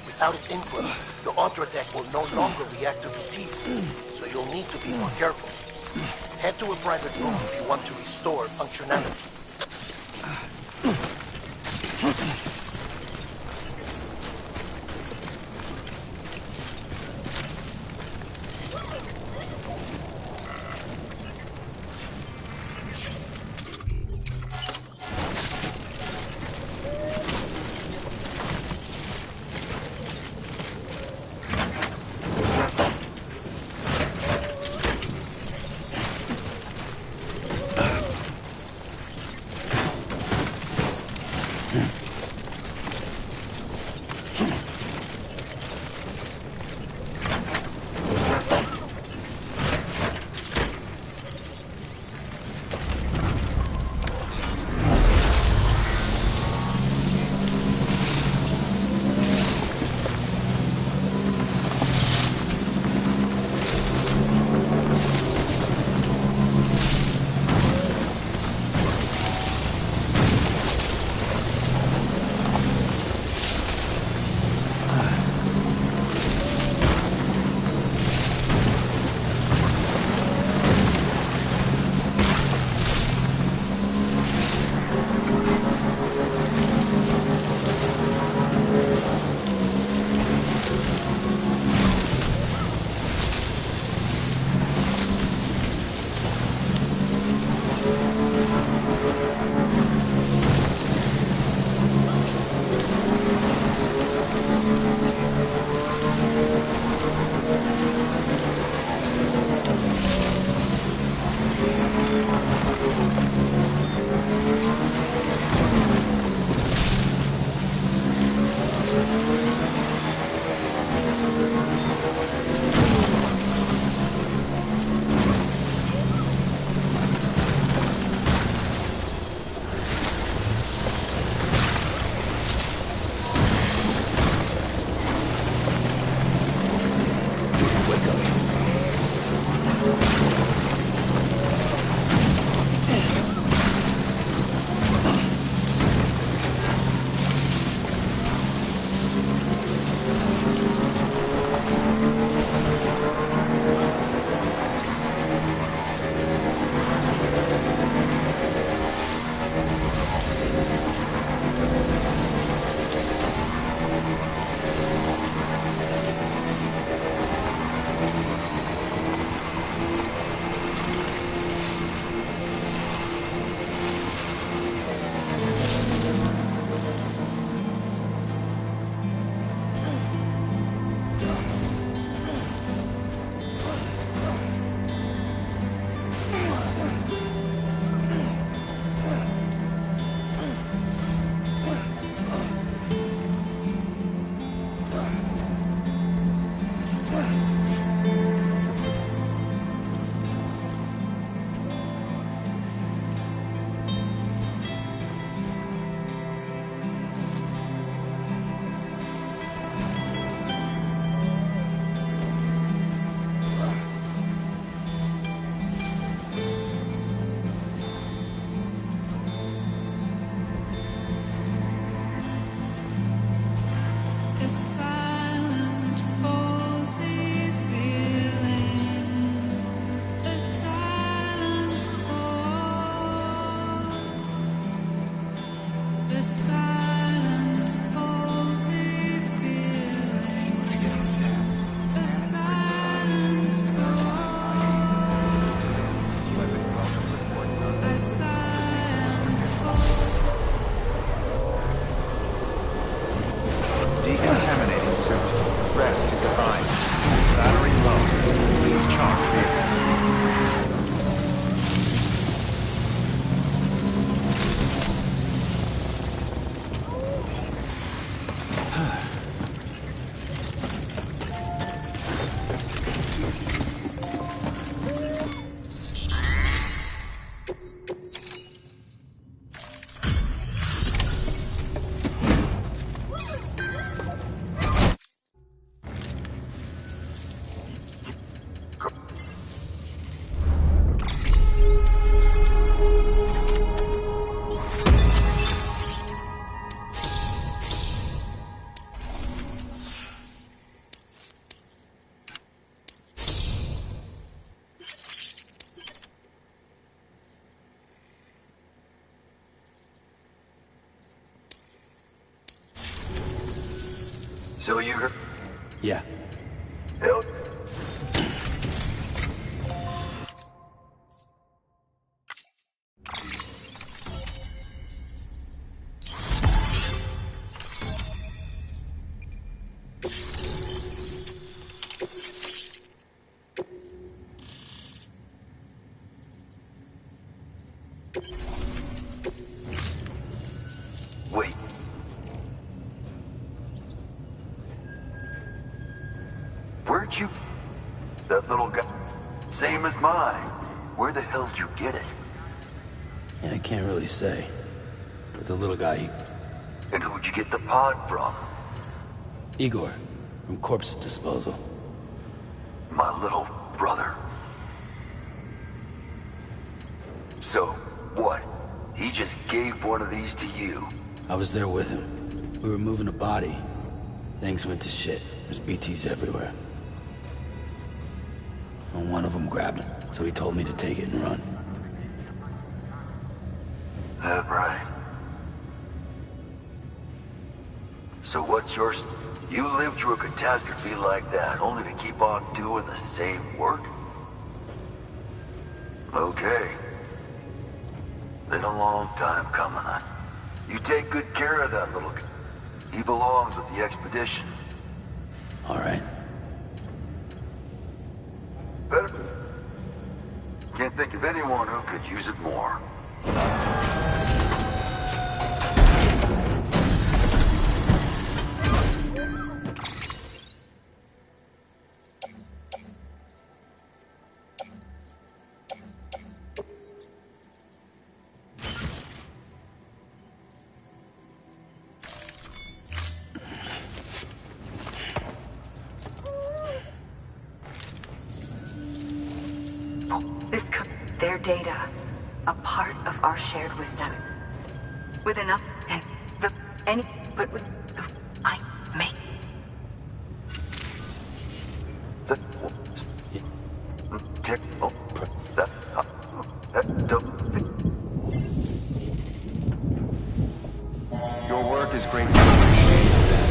Without its input, the Ultra deck will no longer react to BTs, so you'll need to be more careful. Head to a private room if you want to restore functionality. So you heard? Yeah. Hell. Wait. Where'd you... That little guy... Same as mine. Where the hell did you get it? Yeah, I can't really say. But the little guy, And who'd you get the pod from? Igor, from Corpse Disposal. My little brother. So, what? He just gave one of these to you? I was there with him. We were moving a body. Things went to shit. There's BTs everywhere. And one of them grabbed it, so he told me to take it and run. That right. So what's yours? You lived through a catastrophe like that, only to keep on doing the same work? Okay. Been a long time coming, huh? You take good care of that little... He belongs with the expedition. All right. Better. Can't think of anyone who could use it more. This could their data, a part of our shared wisdom. With enough and the any but with I make The tick that Your work is greatly appreciated, Sam.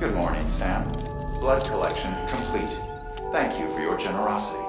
Good morning, Sam. Blood collection complete. Thank you for your generosity.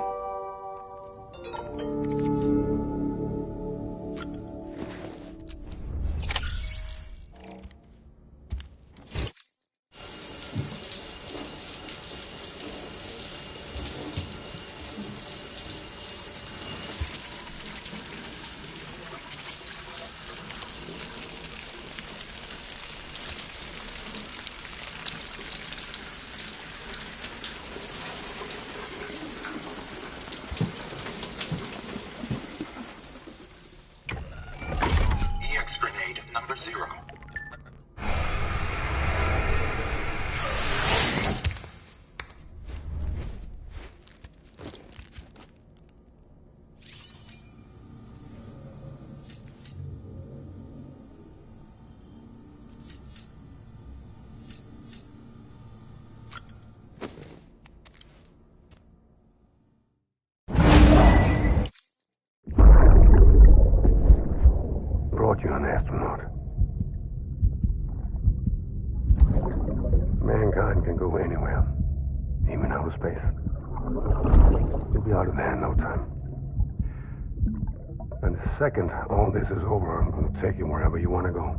EX grenade number 0. Brought you an astronaut. Mankind can go anywhere, even outer space. You'll be out of there in no time. And the second all this is over, I'm going to take you wherever you want to go.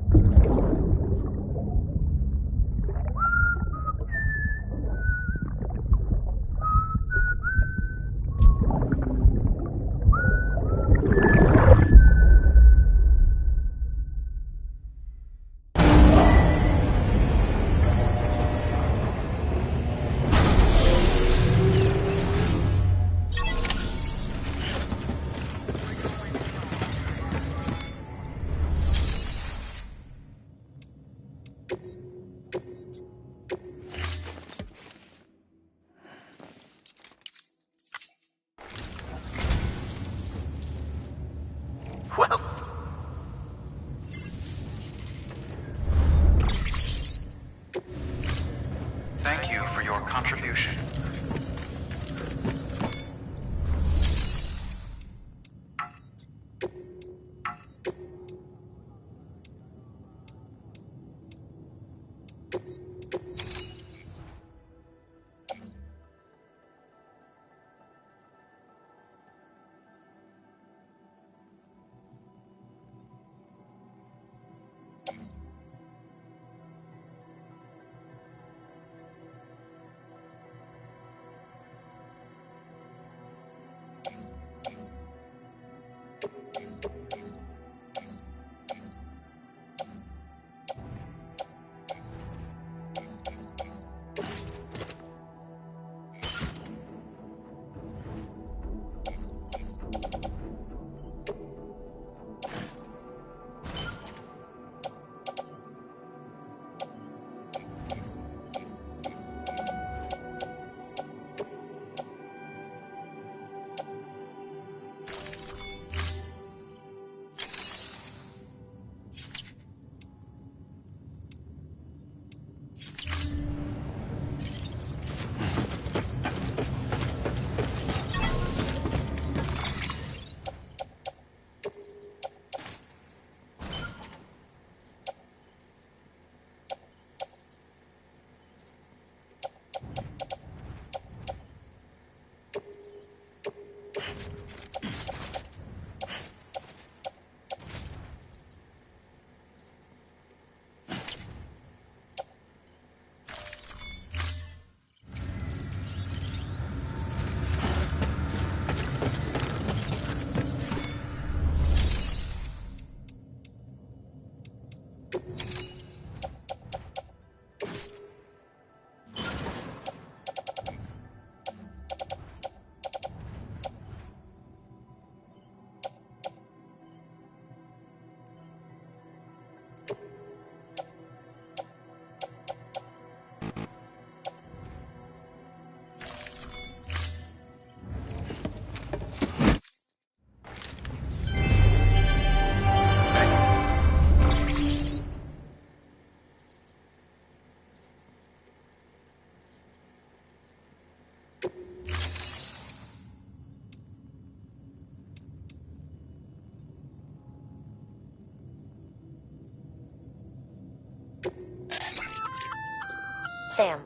Sam,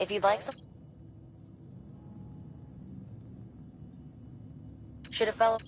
if you'd like some... Should a fellow...